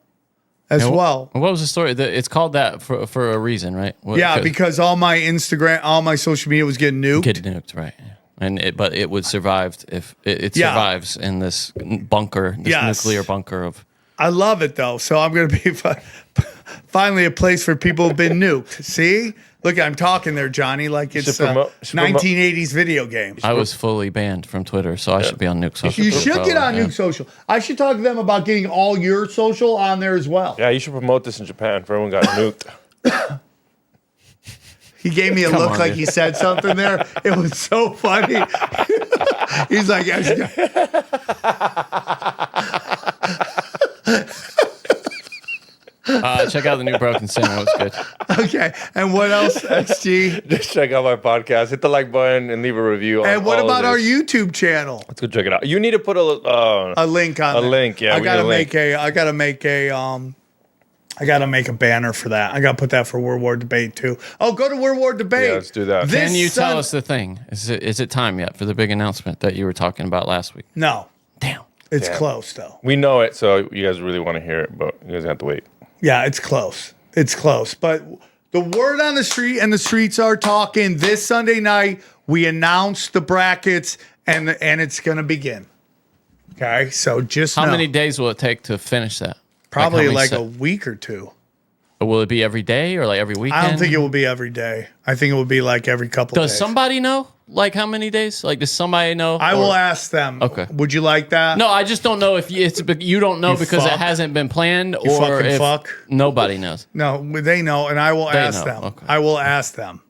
as well. What was the story? It's called that for a reason, right? Yeah, because all my Instagram, all my social media was getting nuked. Get nuked, right? And but it would survive if it Yeah. survives in this bunker, this Yes. nuclear bunker of. I love it though. So I'm going to be finally a place for people who've been nuked. See? Look, I'm talking there, Johnny, like it's 1980s video games. I was fully banned from Twitter, so I should be on Nuke Social. You should get on Nuke Social. I should talk to them about getting all your social on there as well. Yeah, you should promote this in Japan for everyone got nuked. He gave me a look like he said something there. It was so funny. He's like, check out the new Broken Sin. It was good. Okay. And what else, XG? Just check out my podcast. Hit the like button and leave a review. And what about our YouTube channel? Let's go check it out. You need to put a link on a there. link. Yeah, I gotta make a banner for that. I gotta put that for World War Debate too. Oh, go to World War Debate. Yeah, let's do that. Can you tell us the thing? Is it time yet for the big announcement that you were talking about last week? No. Damn. It's close though. We know it, so you guys really want to hear it, but you guys have to wait. Yeah, it's close. It's close. But the word on the street and the streets are talking. This Sunday night, we announced the brackets and it's going to begin. Okay, so just how know. many days will it take to finish that? Probably how many a week or two. Will it be every day or like every weekend? I don't think it will be every day. I think it will be like every couple days. Does somebody know? Like how many days? Like does somebody know? I will ask them. Okay. Would you like that? No, I just don't know if you don't know because fuck. it hasn't been planned You or fucking if fuck. nobody knows. No, they know, and I will ask know. them. Okay. I will ask them.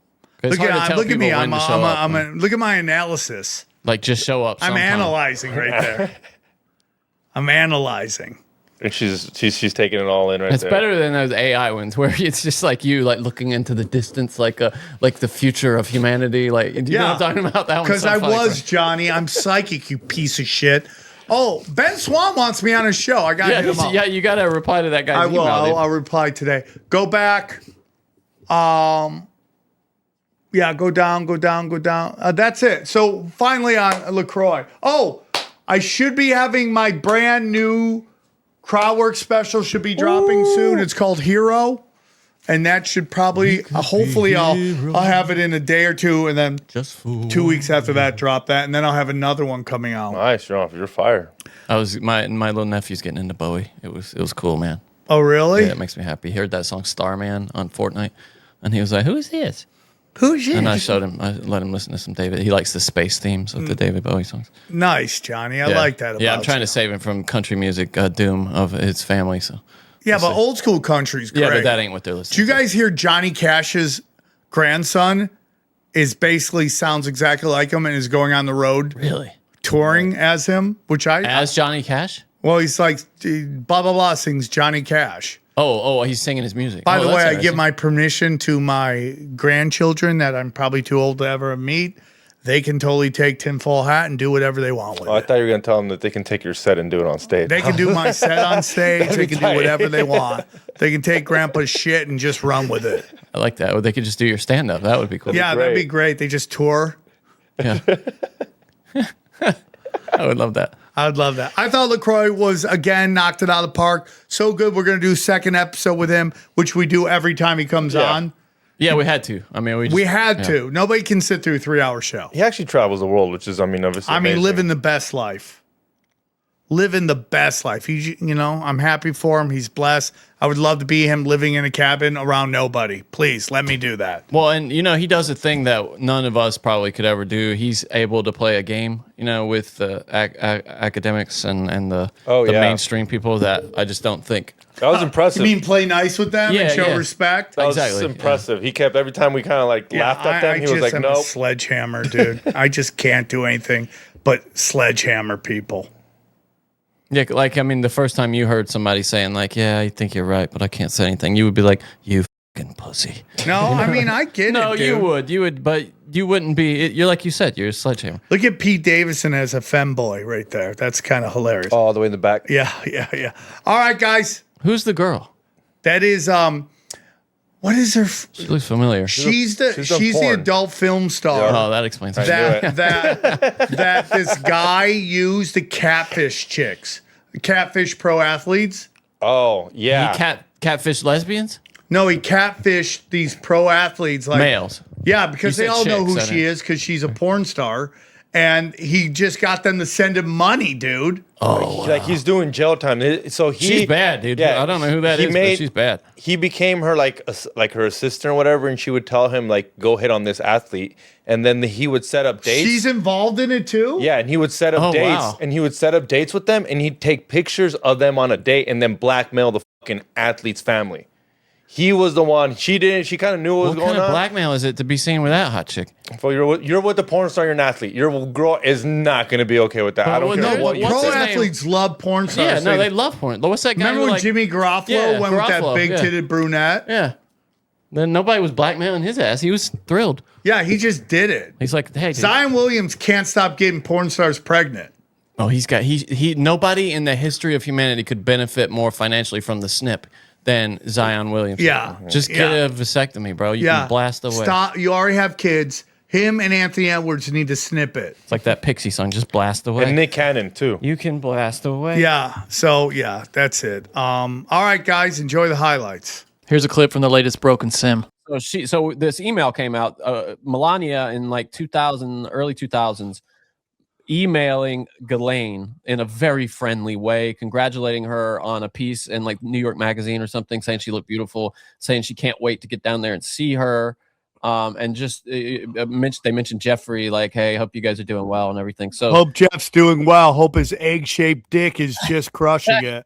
It's Look hard to at tell me. people when to show up. Look at my analysis. Like just show up. I'm sometime. analyzing right there. I'm analyzing. And she's taking it all in right It's there. better than those AI ones where it's just like you like looking into the distance, like the future of humanity. Like, do you know what I'm talking about? That one. Because I was Johnny. I'm psychic, you piece of shit. Oh, Ben Swan wants me on his show. I got to hit him up. Yeah, you got to reply to that guy's I will. email, dude. I'll reply today. Go back. Yeah, go down. That's it. So finally on LaCroix. Oh, I should be having my brand new Crowdwork special should be dropping soon. It's called Hero. And that should probably, hopefully I'll have it in a day or two. And then Just 2 weeks after that, drop that. And then I'll have another one coming out. Nice, you're fire. My little nephew's getting into Bowie. It was cool, man. Oh, really? Yeah, it makes me happy. He heard that song Starman on Fortnite, and he was like, "Who is this?" Who's you? And I let him listen to some David. He likes the space themes of the David Bowie songs. Nice, Johnny. I like that about Yeah, I'm trying you. to save him from country music doom of his family. So Yeah, but old school country's great. yeah, but that ain't what they're listening. Did you guys hear Johnny Cash's grandson is basically sounds exactly like him and is going on the road really touring as him, which as Johnny Cash? well, he's like blah blah blah sings Johnny Cash. Oh, he's singing his music. By Oh, the that's way, I give interesting. my permission to my grandchildren that I'm probably too old to ever meet. They can totally take tinfoil hat and do whatever they want with Oh, I it. thought you were gonna tell them that they can take your set and do it on stage. They can do my set on stage. They can do tight. whatever they want. They can take grandpa's shit and just run with it. I like that. Or they could just do your stand up. That would be cool. Yeah, that'd be great. They just tour. Yeah. I would love that. I would love that. I thought LaCroix was, again, knocked it out of the park. So good. We're going to do a second episode with him, which we do every time he comes on. Yeah, we had to. I mean, We had to. Nobody can sit through a 3-hour show. He actually travels the world, which is, obviously. I mean, amazing. living the best life. living the best life. I'm happy for him. He's blessed. I would love to be him living in a cabin around nobody. Please let me do that. Well, and he does a thing that none of us probably could ever do. He's able to play a game, with the academics and the mainstream people that I just don't think. That was impressive. You mean play nice with them and show respect? That was impressive. Yeah. He kept every time we kind of laughed at them. He was like, "No, sledgehammer, dude. I just can't do anything but sledgehammer people." Yeah, the first time you heard somebody saying "Yeah, I think you're right, but I can't say anything," you would be like, "You fucking pussy." No, I get it. No, dude. you would, but you wouldn't be. You're like you said, you're a sledgehammer. Look at Pete Davidson as a femboy right there. That's kind of hilarious. Oh, all the way in the back. Yeah. All right, guys. Who's the girl? That is what is her? She looks familiar. She's the adult film star. Yeah. Oh, that explains it. That this guy used to catfish chicks, catfish pro athletes. Oh yeah. He catfish lesbians? No, he catfished these pro athletes like males. Yeah, because they all know who she is because she's a porn star. And he just got them to send him money, dude. Oh, wow. He's doing jail time. So she's bad, dude. Yeah, I don't know who that is, but she's bad. He became her like her assistant or whatever, and she would tell him go hit on this athlete, and then he would set up dates. She's involved in it too. Yeah, and he would set up dates, and he would set up dates with them, and he'd take pictures of them on a date, and then blackmail the fucking athlete's family. He was the one. She didn't. She kind of knew what was going on. What kind of blackmail is it to be seen with that hot chick? Well, you're with the porn star. You're an athlete. Your girl is not going to be okay with that. I don't care what you pro say. athletes love porn stars. Yeah, no, they love porn. What's that guy? Remember when Jimmy Garofalo went with that big-titted brunette? Yeah. Then nobody was blackmailing his ass. He was thrilled. Yeah, he just did it. He's like, hey, dude. Zion Williams can't stop getting porn stars pregnant. Oh, nobody in the history of humanity could benefit more financially from the snip than Zion Williams. Yeah. Just get a vasectomy, bro. You can blast away. Stop. You already have kids. Him and Anthony Edwards need to snip it. It's like that Pixie song, just blast away. And Nick Cannon, too. You can blast away. Yeah. So, that's it. All right, guys. Enjoy the highlights. Here's a clip from the latest Broken Sim. So this email came out, Melania in early 2000s, emailing Ghislaine in a very friendly way, congratulating her on a piece in New York Magazine or something, saying she looked beautiful, saying she can't wait to get down there and see her. And just they mentioned Jeffrey, hey, hope you guys are doing well and everything. So hope Jeff's doing well. Hope his egg-shaped dick is just crushing it.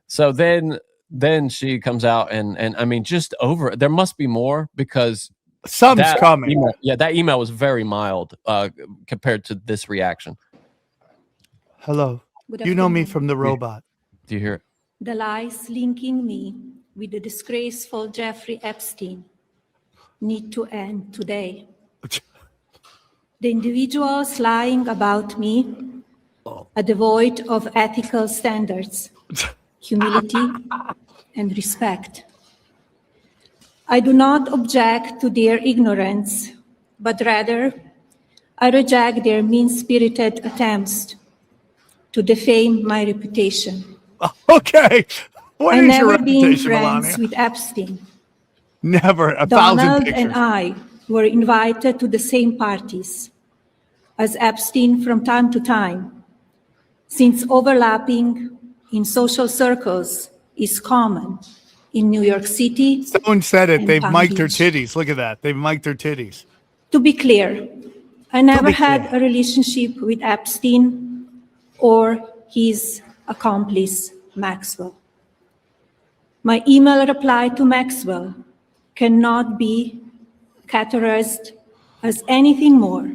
So then she comes out and just over. There must be more because something's coming. That email was very mild compared to this reaction. Hello. You know me from the robot. Do you hear it? The lies linking me with the disgraceful Jeffrey Epstein need to end today. The individuals lying about me are devoid of ethical standards, humility, and respect. I do not object to their ignorance, but rather I reject their mean-spirited attempts to defame my reputation. Okay. What I is never your been reputation, friends Melania? with Epstein. Never. Donald 1,000 pictures. and I were invited to the same parties as Epstein from time to time, since overlapping in social circles is common in New York City. Someone said it. They've Palm mic'd their Beach. titties. Look at that. They've mic'd their titties. To be clear, I never had a relationship with Epstein or his accomplice, Maxwell. My email reply to Maxwell cannot be categorized as anything more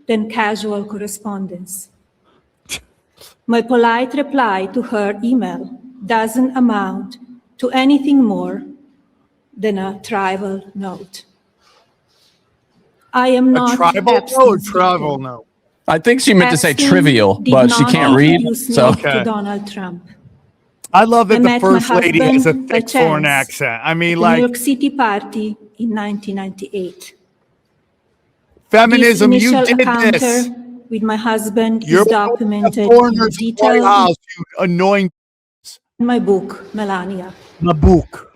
than casual correspondence. My polite reply to her email doesn't amount to anything more than a tribal note. I am not A tribal note or Epstein's tribal victim. note? I think she meant to say Epstein trivial, did but she not can't read. introduce me So to Donald Trump. I love that I the met my first lady has a husband by thick foreign chance accent. I mean, at the New York City party in 1998. feminism, This you initial did encounter this. with my husband You're is documented in foreigners in the White detail House, you annoying in my book, Melania. my book.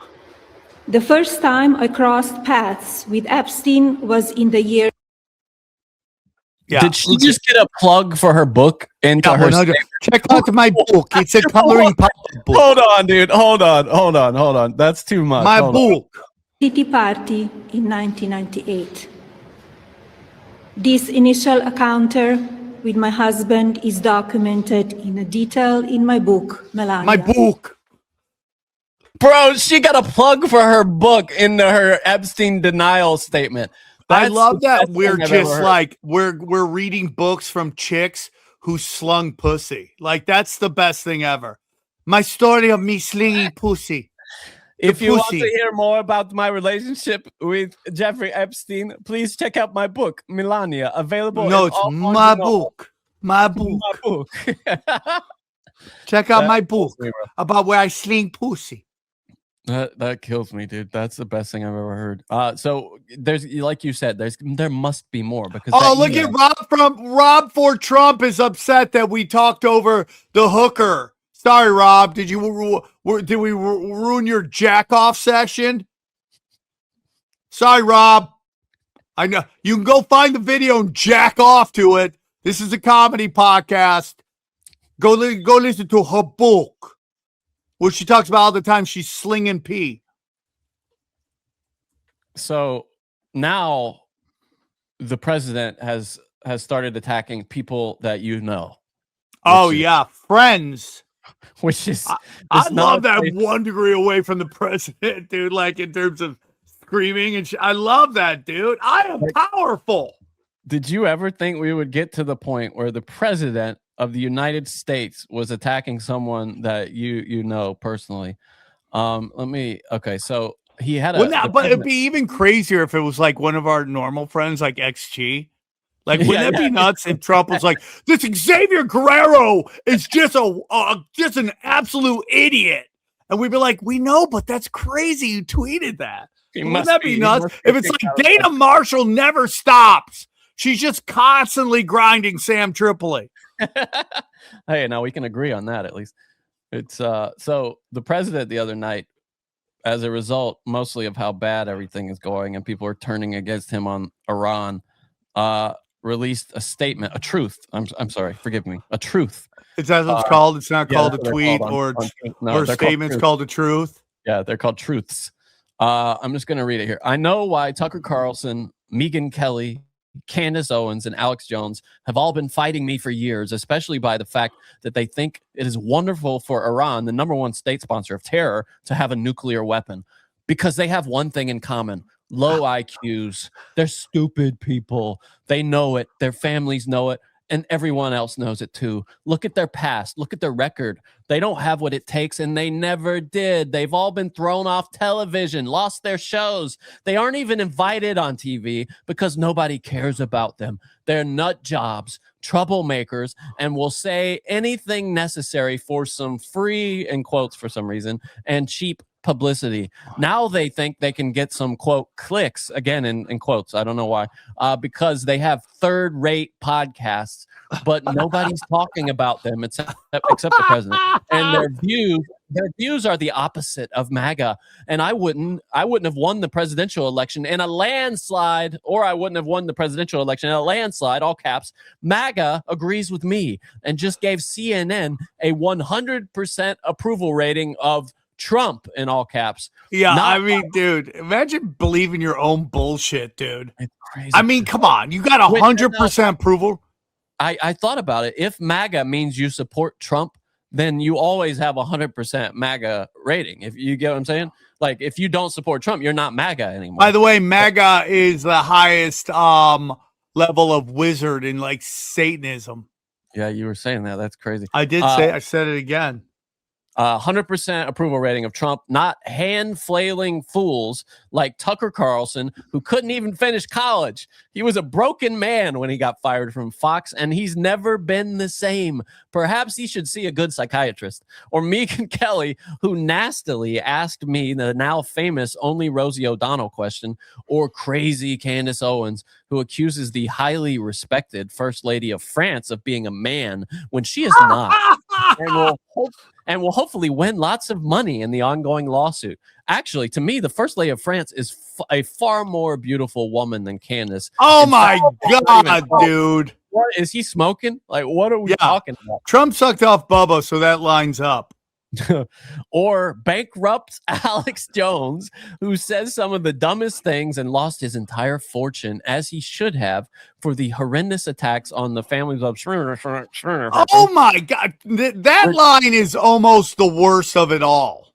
The first time I crossed paths with Epstein was in the year Yeah. Did she just get a plug for her book into her? Check out my book. It's a coloring book. Hold on, dude. Hold on. That's too much. My book. City Party in 1998. This initial encounter with my husband is documented in a detail in my book, Melania. My book. Bro, she got a plug for her book into her Epstein denial statement. I love that we're just like we're reading books from chicks who slung pussy. Like that's the best thing ever. My story of me slinging pussy. If you want to hear more about my relationship with Jeffrey Epstein, please check out my book, Melania, available. No, it's my book. My book. My book. Check out my book about where I sling pussy. That kills me, dude. That's the best thing I've ever heard. So there's, like you said, there must be more because. Oh, look at Rob for Trump is upset that we talked over the hooker. Sorry, Rob. Did we ruin your jack off session? Sorry, Rob. I know you can go find the video and jack off to it. This is a comedy podcast. Go listen to her book. What she talks about all the time, she's slinging pee. So now the president has started attacking people that you know. Oh, yeah, friends. Which is... I love that 1 degree away from the president, dude, like in terms of screaming and I love that, dude. I am powerful. Did you ever think we would get to the point where the president of the United States was attacking someone that you know personally? Okay, so he had but it'd be even crazier if it was like one of our normal friends, like XG. Like, wouldn't that be nuts if Trump was like, this Xavier Guerrero is just an absolute idiot? And we'd be like, we know, but that's crazy. You tweeted that. Wouldn't that be nuts? If it's like Dana Marshall never stops. She's just constantly grinding Sam Tripoli. Hey, now we can agree on that at least. It's so the president the other night, as a result mostly of how bad everything is going and people are turning against him on Iran, released a statement, a truth. I'm sorry, forgive me, a truth. Is that what it's called? It's not called a tweet or a statement's called a truth. Yeah, they're called truths. I'm just going to read it here. I know why Tucker Carlson, Megyn Kelly, Candace Owens, and Alex Jones have all been fighting me for years, especially by the fact that they think it is wonderful for Iran, the #1 state sponsor of terror, to have a nuclear weapon because they have one thing in common: low IQs. They're stupid people. They know it. Their families know it. And everyone else knows it too. Look at their past. Look at their record. They don't have what it takes, and they never did. They've all been thrown off television, lost their shows. They aren't even invited on TV because nobody cares about them. They're nut jobs, troublemakers, and will say anything necessary for some free, in quotes for some reason, and cheap publicity. Now they think they can get some, quote, clicks, again in quotes, I don't know why, because they have third-rate podcasts, but nobody's talking about them except the president. And their views are the opposite of MAGA. And I wouldn't have won the presidential election in a landslide, or I wouldn't have won the presidential election in a landslide, all caps. MAGA agrees with me and just gave CNN a 100% approval rating of Trump, in all caps. Yeah, I mean, dude, imagine believing your own bullshit, dude. It's crazy. I mean, come on. You got 100% approval. I thought about it. If MAGA means you support Trump, then you always have 100% MAGA rating. If you get what I'm saying? Like, if you don't support Trump, you're not MAGA anymore. By the way, MAGA is the highest level of wizard in, like, Satanism. Yeah, you were saying that. That's crazy. I said it again. 100% approval rating of Trump, not hand-flailing fools like Tucker Carlson, who couldn't even finish college. He was a broken man when he got fired from Fox, and he's never been the same. Perhaps he should see a good psychiatrist. Or Megyn Kelly, who nastily asked me the now famous only Rosie O'Donnell question. Or crazy Candace Owens, who accuses the highly respected First Lady of France of being a man when she is not. And will hopefully win lots of money in the ongoing lawsuit. Actually, to me, the first lady of France is a far more beautiful woman than Candace. Oh In my fact, God, dude. what is he smoking? Like, what are we talking about? Trump sucked off Bubba, so that lines up. Or bankrupt Alex Jones, who says some of the dumbest things and lost his entire fortune, as he should have, for the horrendous attacks on the families of. Oh my God. That line is almost the worst of it all.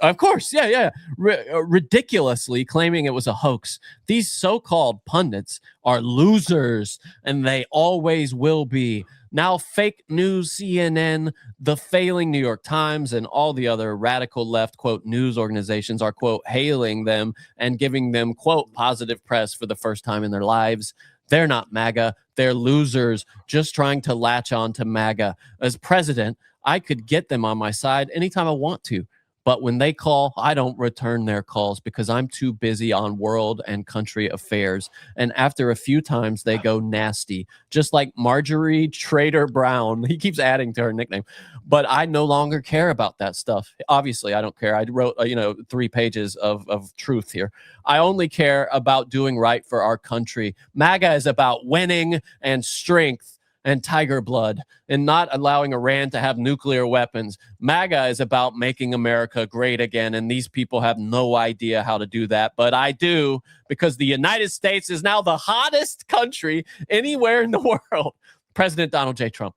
Of course, yeah. Ridiculously claiming it was a hoax. These so-called pundits are losers, and they always will be. Now, fake news CNN, the failing New York Times, and all the other radical left, quote, news organizations are, quote, hailing them and giving them, quote, positive press for the first time in their lives. They're not MAGA. They're losers just trying to latch on to MAGA. As president, I could get them on my side anytime I want to. But when they call, I don't return their calls because I'm too busy on world and country affairs. And after a few times, they go nasty, just like Marjorie Trader Brown. He keeps adding to her nickname. But I no longer care about that stuff. Obviously, I don't care. I wrote, 3 pages of truth here. I only care about doing right for our country. MAGA is about winning and strength and tiger blood and not allowing Iran to have nuclear weapons. MAGA is about making America great again, and these people have no idea how to do that. But I do, because the United States is now the hottest country anywhere in the world. President Donald J. Trump.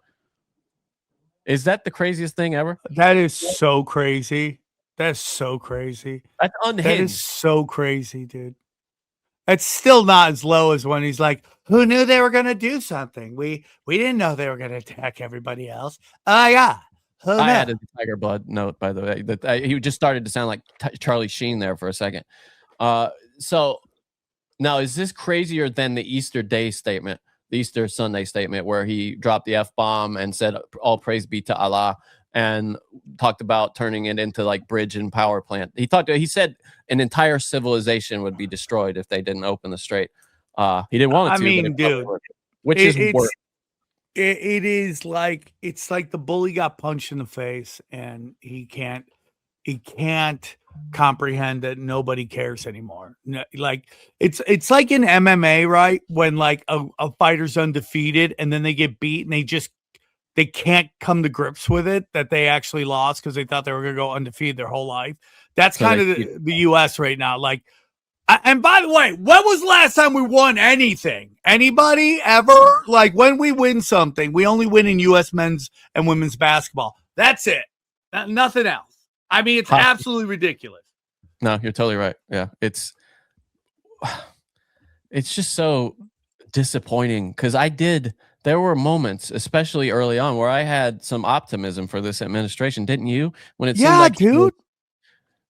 Is that the craziest thing ever? That is so crazy. That's so crazy. That's unhinged. That is so crazy, dude. It's still not as low as when he's like, who knew they were going to do something? We didn't know they were going to attack everybody else. Oh, yeah. I added the tiger blood note, by the way. That he just started to sound like Charlie Sheen there for a second. So now, is this crazier than the Easter Day statement, the Easter Sunday statement, where he dropped the F-bomb and said, all praise be to Allah, and talked about turning it into like bridge and power plant? He said an entire civilization would be destroyed if they didn't open the strait. He didn't want it to. I mean, dude, which is worse. It is like, it's like the bully got punched in the face and he can't comprehend that nobody cares anymore. Like it's like in MMA, right? When like a fighter's undefeated and then they get beat and they can't come to grips with it that they actually lost because they thought they were going to go undefeated their whole life. That's kind of the U.S. right now. Like, and by the way, when was the last time we won anything? Anybody ever? Like, when we win something, we only win in U.S. men's and women's basketball. That's it. Nothing else. I mean, it's absolutely ridiculous. No, you're totally right. Yeah, it's just so disappointing because there were moments, especially early on, where I had some optimism for this administration. Didn't you? When it seemed like, dude.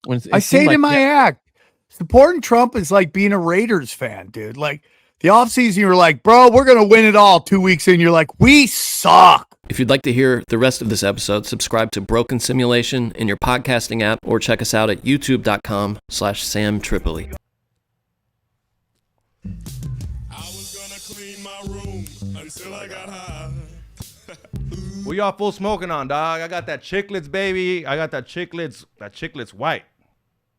When I say it in my act, supporting Trump is like being a Raiders fan, dude. Like the offseason, you're like, bro, we're going to win it all. 2 weeks in, you're like, we suck. If you'd like to hear the rest of this episode, subscribe to Broken Simulation in your podcasting app or check us out at youtube.com/Sam Tripoli. I was gonna clean my room until I got high. We all full smoking on, dog. I got that chiclets, baby. I got that chiclets white.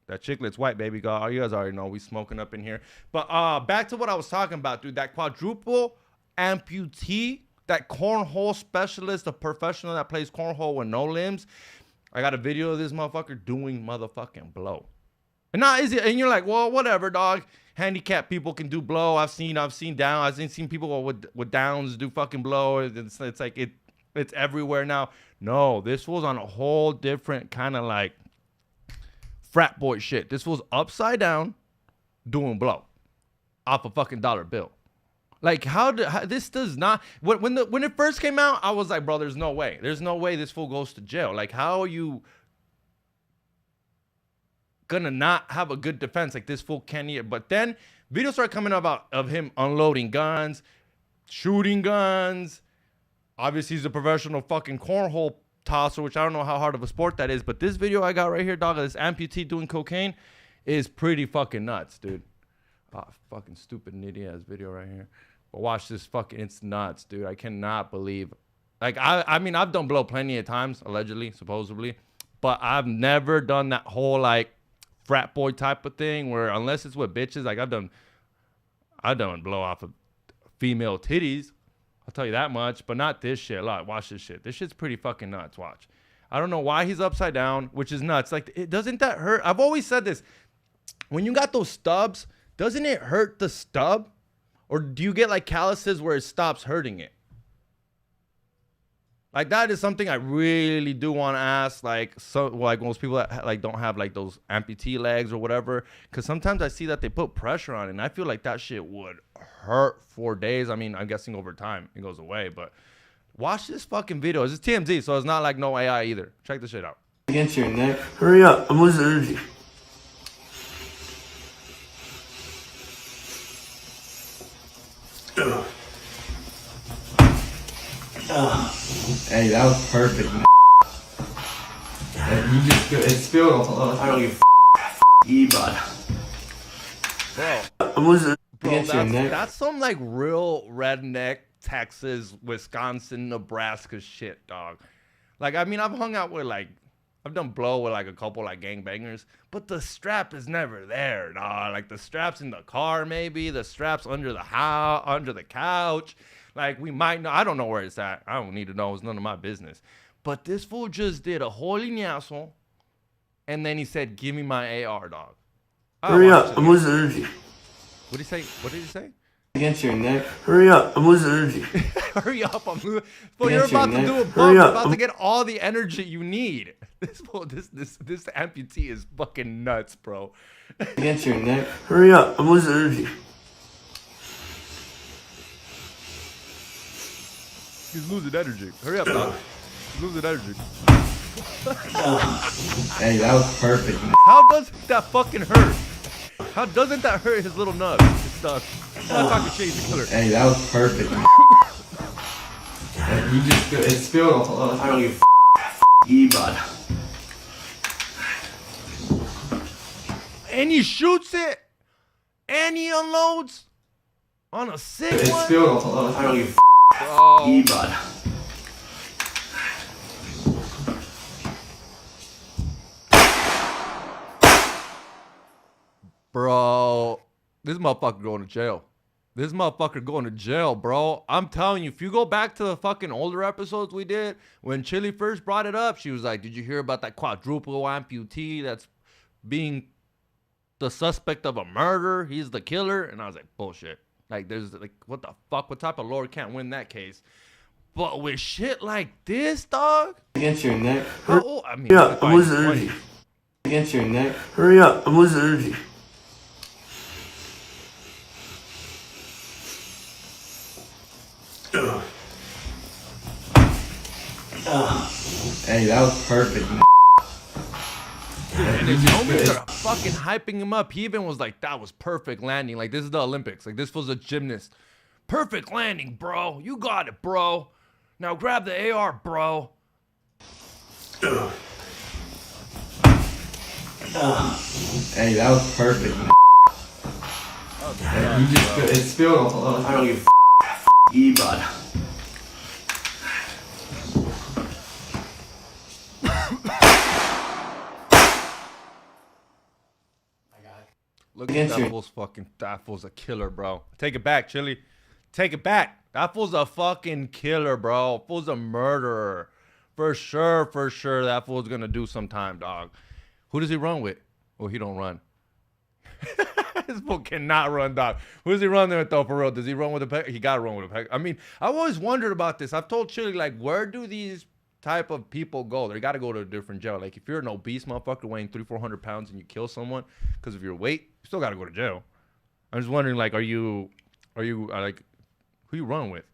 That chiclets white, baby. God, you guys already know we smoking up in here. But back to what I was talking about, dude. That quadruple amputee, that cornhole specialist, a professional that plays cornhole with no limbs. I got a video of this motherfucker doing motherfucking blow. And now is it? And you're like, well, whatever, dog. Handicapped people can do blow. I've seen down. I've seen people with downs do fucking blow. It's like it's everywhere now. No, this was on a whole different kind of like frat boy shit. This was upside down doing blow off a fucking dollar bill. Like how this does not when it first came out, I was like, bro, there's no way this fool goes to jail. Like, how are you gonna not have a good defense? Like, this fool can't eat it. But then videos started coming out of him unloading guns, shooting guns. Obviously, he's a professional fucking cornhole tosser, which I don't know how hard of a sport that is. But this video I got right here, dog, of this amputee doing cocaine is pretty fucking nuts, dude. Oh, fucking stupid nitty ass video right here. But watch this fucking, it's nuts, dude. I cannot believe. Like, I mean, I've done blow plenty of times, allegedly, supposedly. But I've never done that whole, like, frat boy type of thing where unless it's with bitches, like I've done blow off of female titties. I'll tell you that much, but not this shit. Like, watch this shit. This shit's pretty fucking nuts. Watch. I don't know why he's upside down, which is nuts. Like, doesn't that hurt? I've always said this. When you got those stubs, doesn't it hurt the stub? Or do you get like calluses where it stops hurting it? Like, that is something I really do want to ask. Like most people that like don't have like those amputee legs or whatever, because sometimes I see that they put pressure on it, and I feel like that shit would hurt for days. I mean, I'm guessing over time it goes away, but watch this fucking video. This is TMZ, so it's not like no AI either. Check this shit out. Against your neck. Hurry up, I'm losing energy. Hey, that was perfect, man. You just it spilled all over. I don't give a bud. Bro, I'm losing against your neck. That's some like real redneck Texas, Wisconsin, Nebraska shit, dog. Like, I mean, I've hung out with like, I've done blow with like a couple like gangbangers, but the strap is never there, dog. Like the strap's in the car, maybe the strap's under the house, under the couch. Like, we might know. I don't know where it's at. I don't need to know. It's none of my business. But this fool just did a holy ñazo, and then he said, "Give me my AR, dog." Hurry up! I'm losing energy. What did he say? What did he say? Against your neck. Hurry up! I'm losing energy. Hurry up! I'm losing. But you're about to do a bump. You're about to get all the energy you need. This amputee is fucking nuts, bro. Against your neck. Hurry up! I'm losing energy. He's losing energy. Hurry up, dog. He's losing energy. Hey, that was perfect, man. How does that fucking hurt? How doesn't that hurt his little nuts? It's I'm not talking shit, he's a killer. Hey, that was perfect, man. You just it spilled all over. I don't give a bud. And he shoots it, and he unloads on a sick one. It spilled all over. I don't give a bud. Bro, this motherfucker going to jail. This motherfucker going to jail, bro. I'm telling you, if you go back to the fucking older episodes we did, when Chili first brought it up, she was like, did you hear about that quadruple amputee that's being the suspect of a murder? He's the killer. And I was like, bullshit. Like, there's like, what the fuck? What type of lord can't win that case? But with shit like this, dog. Against your neck. How old? I mean, hurry up, I'm losing energy. Against your neck. Hurry up, I'm losing energy. Hey, that was perfect, man. And his homies are fucking hyping him up. He even was like, that was perfect landing. Like, this is the Olympics. Like, this was a gymnast. Perfect landing, bro. You got it, bro. Now grab the AR, bro. Hey, that was perfect, man. You just it spilled all over. I don't give a bud. Look at that fool's that fool's a killer, bro. Take it back, Chili. Take it back. That fool's a fucking killer, bro. Fool's a murderer. For sure, that fool's gonna do some time, dog. Who does he run with? Well, he don't run. This fool cannot run, dog. Who does he run there with, though, for real? Does he run with a peg? He gotta run with a peg. I mean, I've always wondered about this. I've told Chili, like, where do these type of people go? They gotta go to a different jail. Like, if you're an obese motherfucker weighing 300-400 pounds and you kill someone because of your weight, you still gotta go to jail. I'm just wondering, like, are you like, who you running with?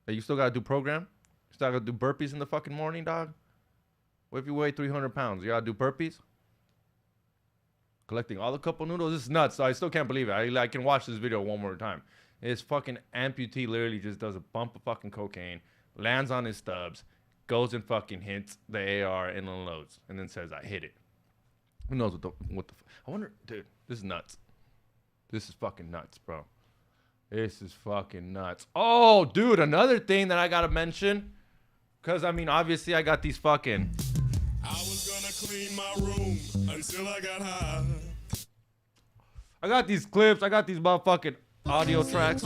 Like, you still gotta do program? You still gotta do burpees in the fucking morning, dog? What if you weigh 300 pounds? You gotta do burpees? Collecting all the cup of noodles? This is nuts. So I still can't believe it. I can watch this video one more time. This fucking amputee literally just does a bump of fucking cocaine, lands on his stubs, goes and fucking hits the AR and unloads, and then says, I hit it. Who knows what the I wonder, dude, this is nuts. This is fucking nuts, bro. This is fucking nuts. Oh, dude, another thing that I gotta mention, because, I mean, obviously I got these fucking... I was gonna clean my room until I got high. I got these clips. I got these motherfucking audio tracks.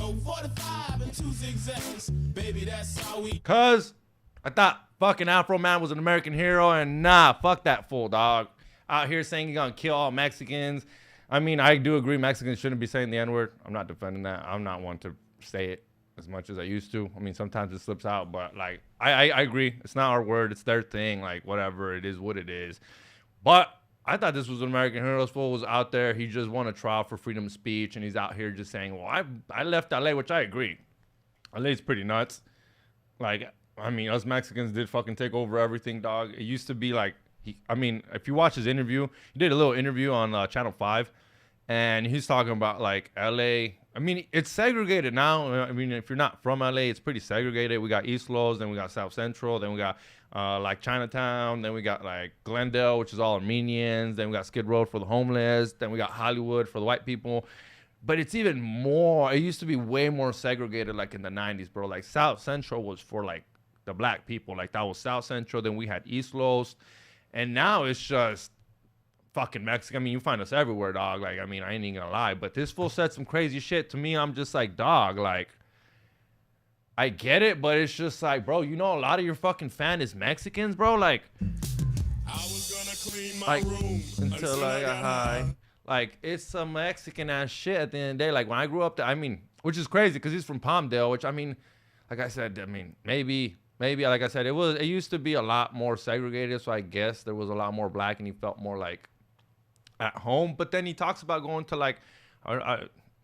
Cause I thought fucking Afro Man was an American hero, and nah, fuck that fool, dog. Out here saying you're gonna kill all Mexicans. I mean, I do agree Mexicans shouldn't be saying the N-word. I'm not defending that. I'm not one to say it as much as I used to. I mean, sometimes it slips out, but like, I agree. It's not our word. It's their thing. Like, whatever. It is what it is. But I thought this was an American hero. This fool was out there. He just won a trial for freedom of speech, and he's out here just saying, well, I left LA, which I agree. LA's pretty nuts. Like, I mean, us Mexicans did fucking take over everything, dog. It used to be like, I mean, if you watch his interview, he did a little interview on Channel 5, and he's talking about like LA. I mean, it's segregated now. I mean, if you're not from LA, it's pretty segregated. We got East Los, then we got South Central, then we got like Chinatown, then we got like Glendale, which is all Armenians, then we got Skid Row for the homeless, then we got Hollywood for the white people. But it's even more, it used to be way more segregated like in the 90s, bro. Like South Central was for like the black people. Like that was South Central, then we had East Los, and now it's just fucking Mexican. I mean, you find us everywhere, dog. Like, I mean, I ain't even gonna lie, but this fool said some crazy shit to me. I'm just like, dog, like, I get it, but it's just like, bro, you know, a lot of your fucking fan is Mexicans, bro. Like, I was gonna clean my room until I got high. Like, it's some Mexican ass shit at the end of the day. Like, when I grew up, I mean, which is crazy because he's from Palmdale, which, I mean, like I said, I mean, maybe, like I said, it used to be a lot more segregated, so I guess there was a lot more black and he felt more like at home. But then he talks about going to like,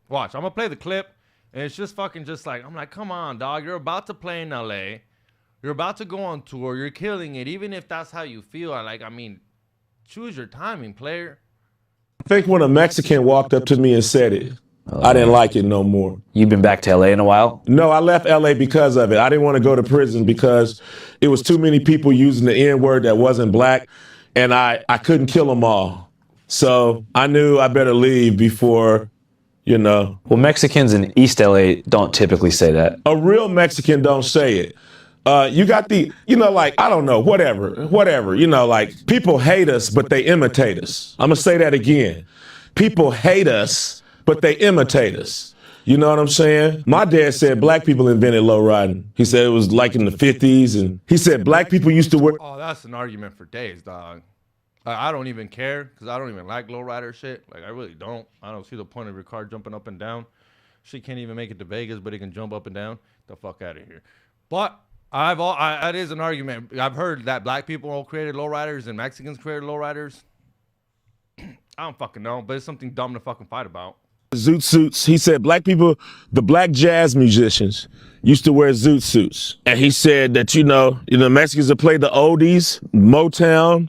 watch, I'm gonna play the clip, and it's just fucking just like, I'm like, come on, dog, you're about to play in LA, you're about to go on tour, you're killing it, even if that's how you feel. I mean, choose your timing, player. I think when a Mexican walked up to me and said it, I didn't like it no more. You've been back to LA in a while? No, I left LA because of it. I didn't want to go to prison because it was too many people using the N-word that wasn't black, and I couldn't kill them all. So I knew I better leave before, you know. Well, Mexicans in East LA don't typically say that. A real Mexican don't say it. You got the, you know, like, I don't know, whatever, you know, like, people hate us, but they imitate us. I'm gonna say that again. People hate us, but they imitate us. You know what I'm saying? My dad said black people invented low riding. He said it was like in the 50s, and he said black people used to wear. Oh, that's an argument for days, dog. I don't even care because I don't even like lowrider shit. Like, I really don't. I don't see the point of your car jumping up and down. She can't even make it to Vegas, but it can jump up and down. The fuck out of here. But that is an argument. I've heard that black people created lowriders and Mexicans created lowriders. I don't fucking know, but it's something dumb to fucking fight about. Zoot suits. He said black people, the black jazz musicians, used to wear zoot suits. And he said that, you know, Mexicans that play the oldies, Motown,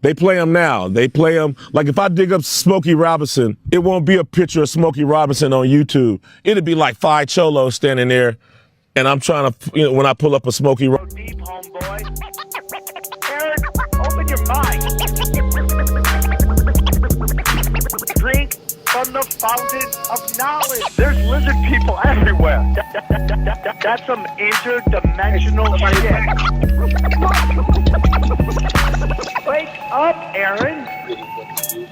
they play them now. They play them. Like, if I dig up Smokey Robinson, it won't be a picture of Smokey Robinson on YouTube. It'll be like 5 cholos standing there. And I'm trying to, you know, when I pull up a Smokey Robinson. Go deep, homeboy. Aaron, open your mind. Drink from the fountain of knowledge. There's lizard people everywhere. That's some interdimensional shit. Wake up, Aaron.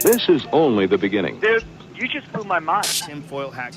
This is only the beginning. Dude, you just blew my mind. Tinfoil hack.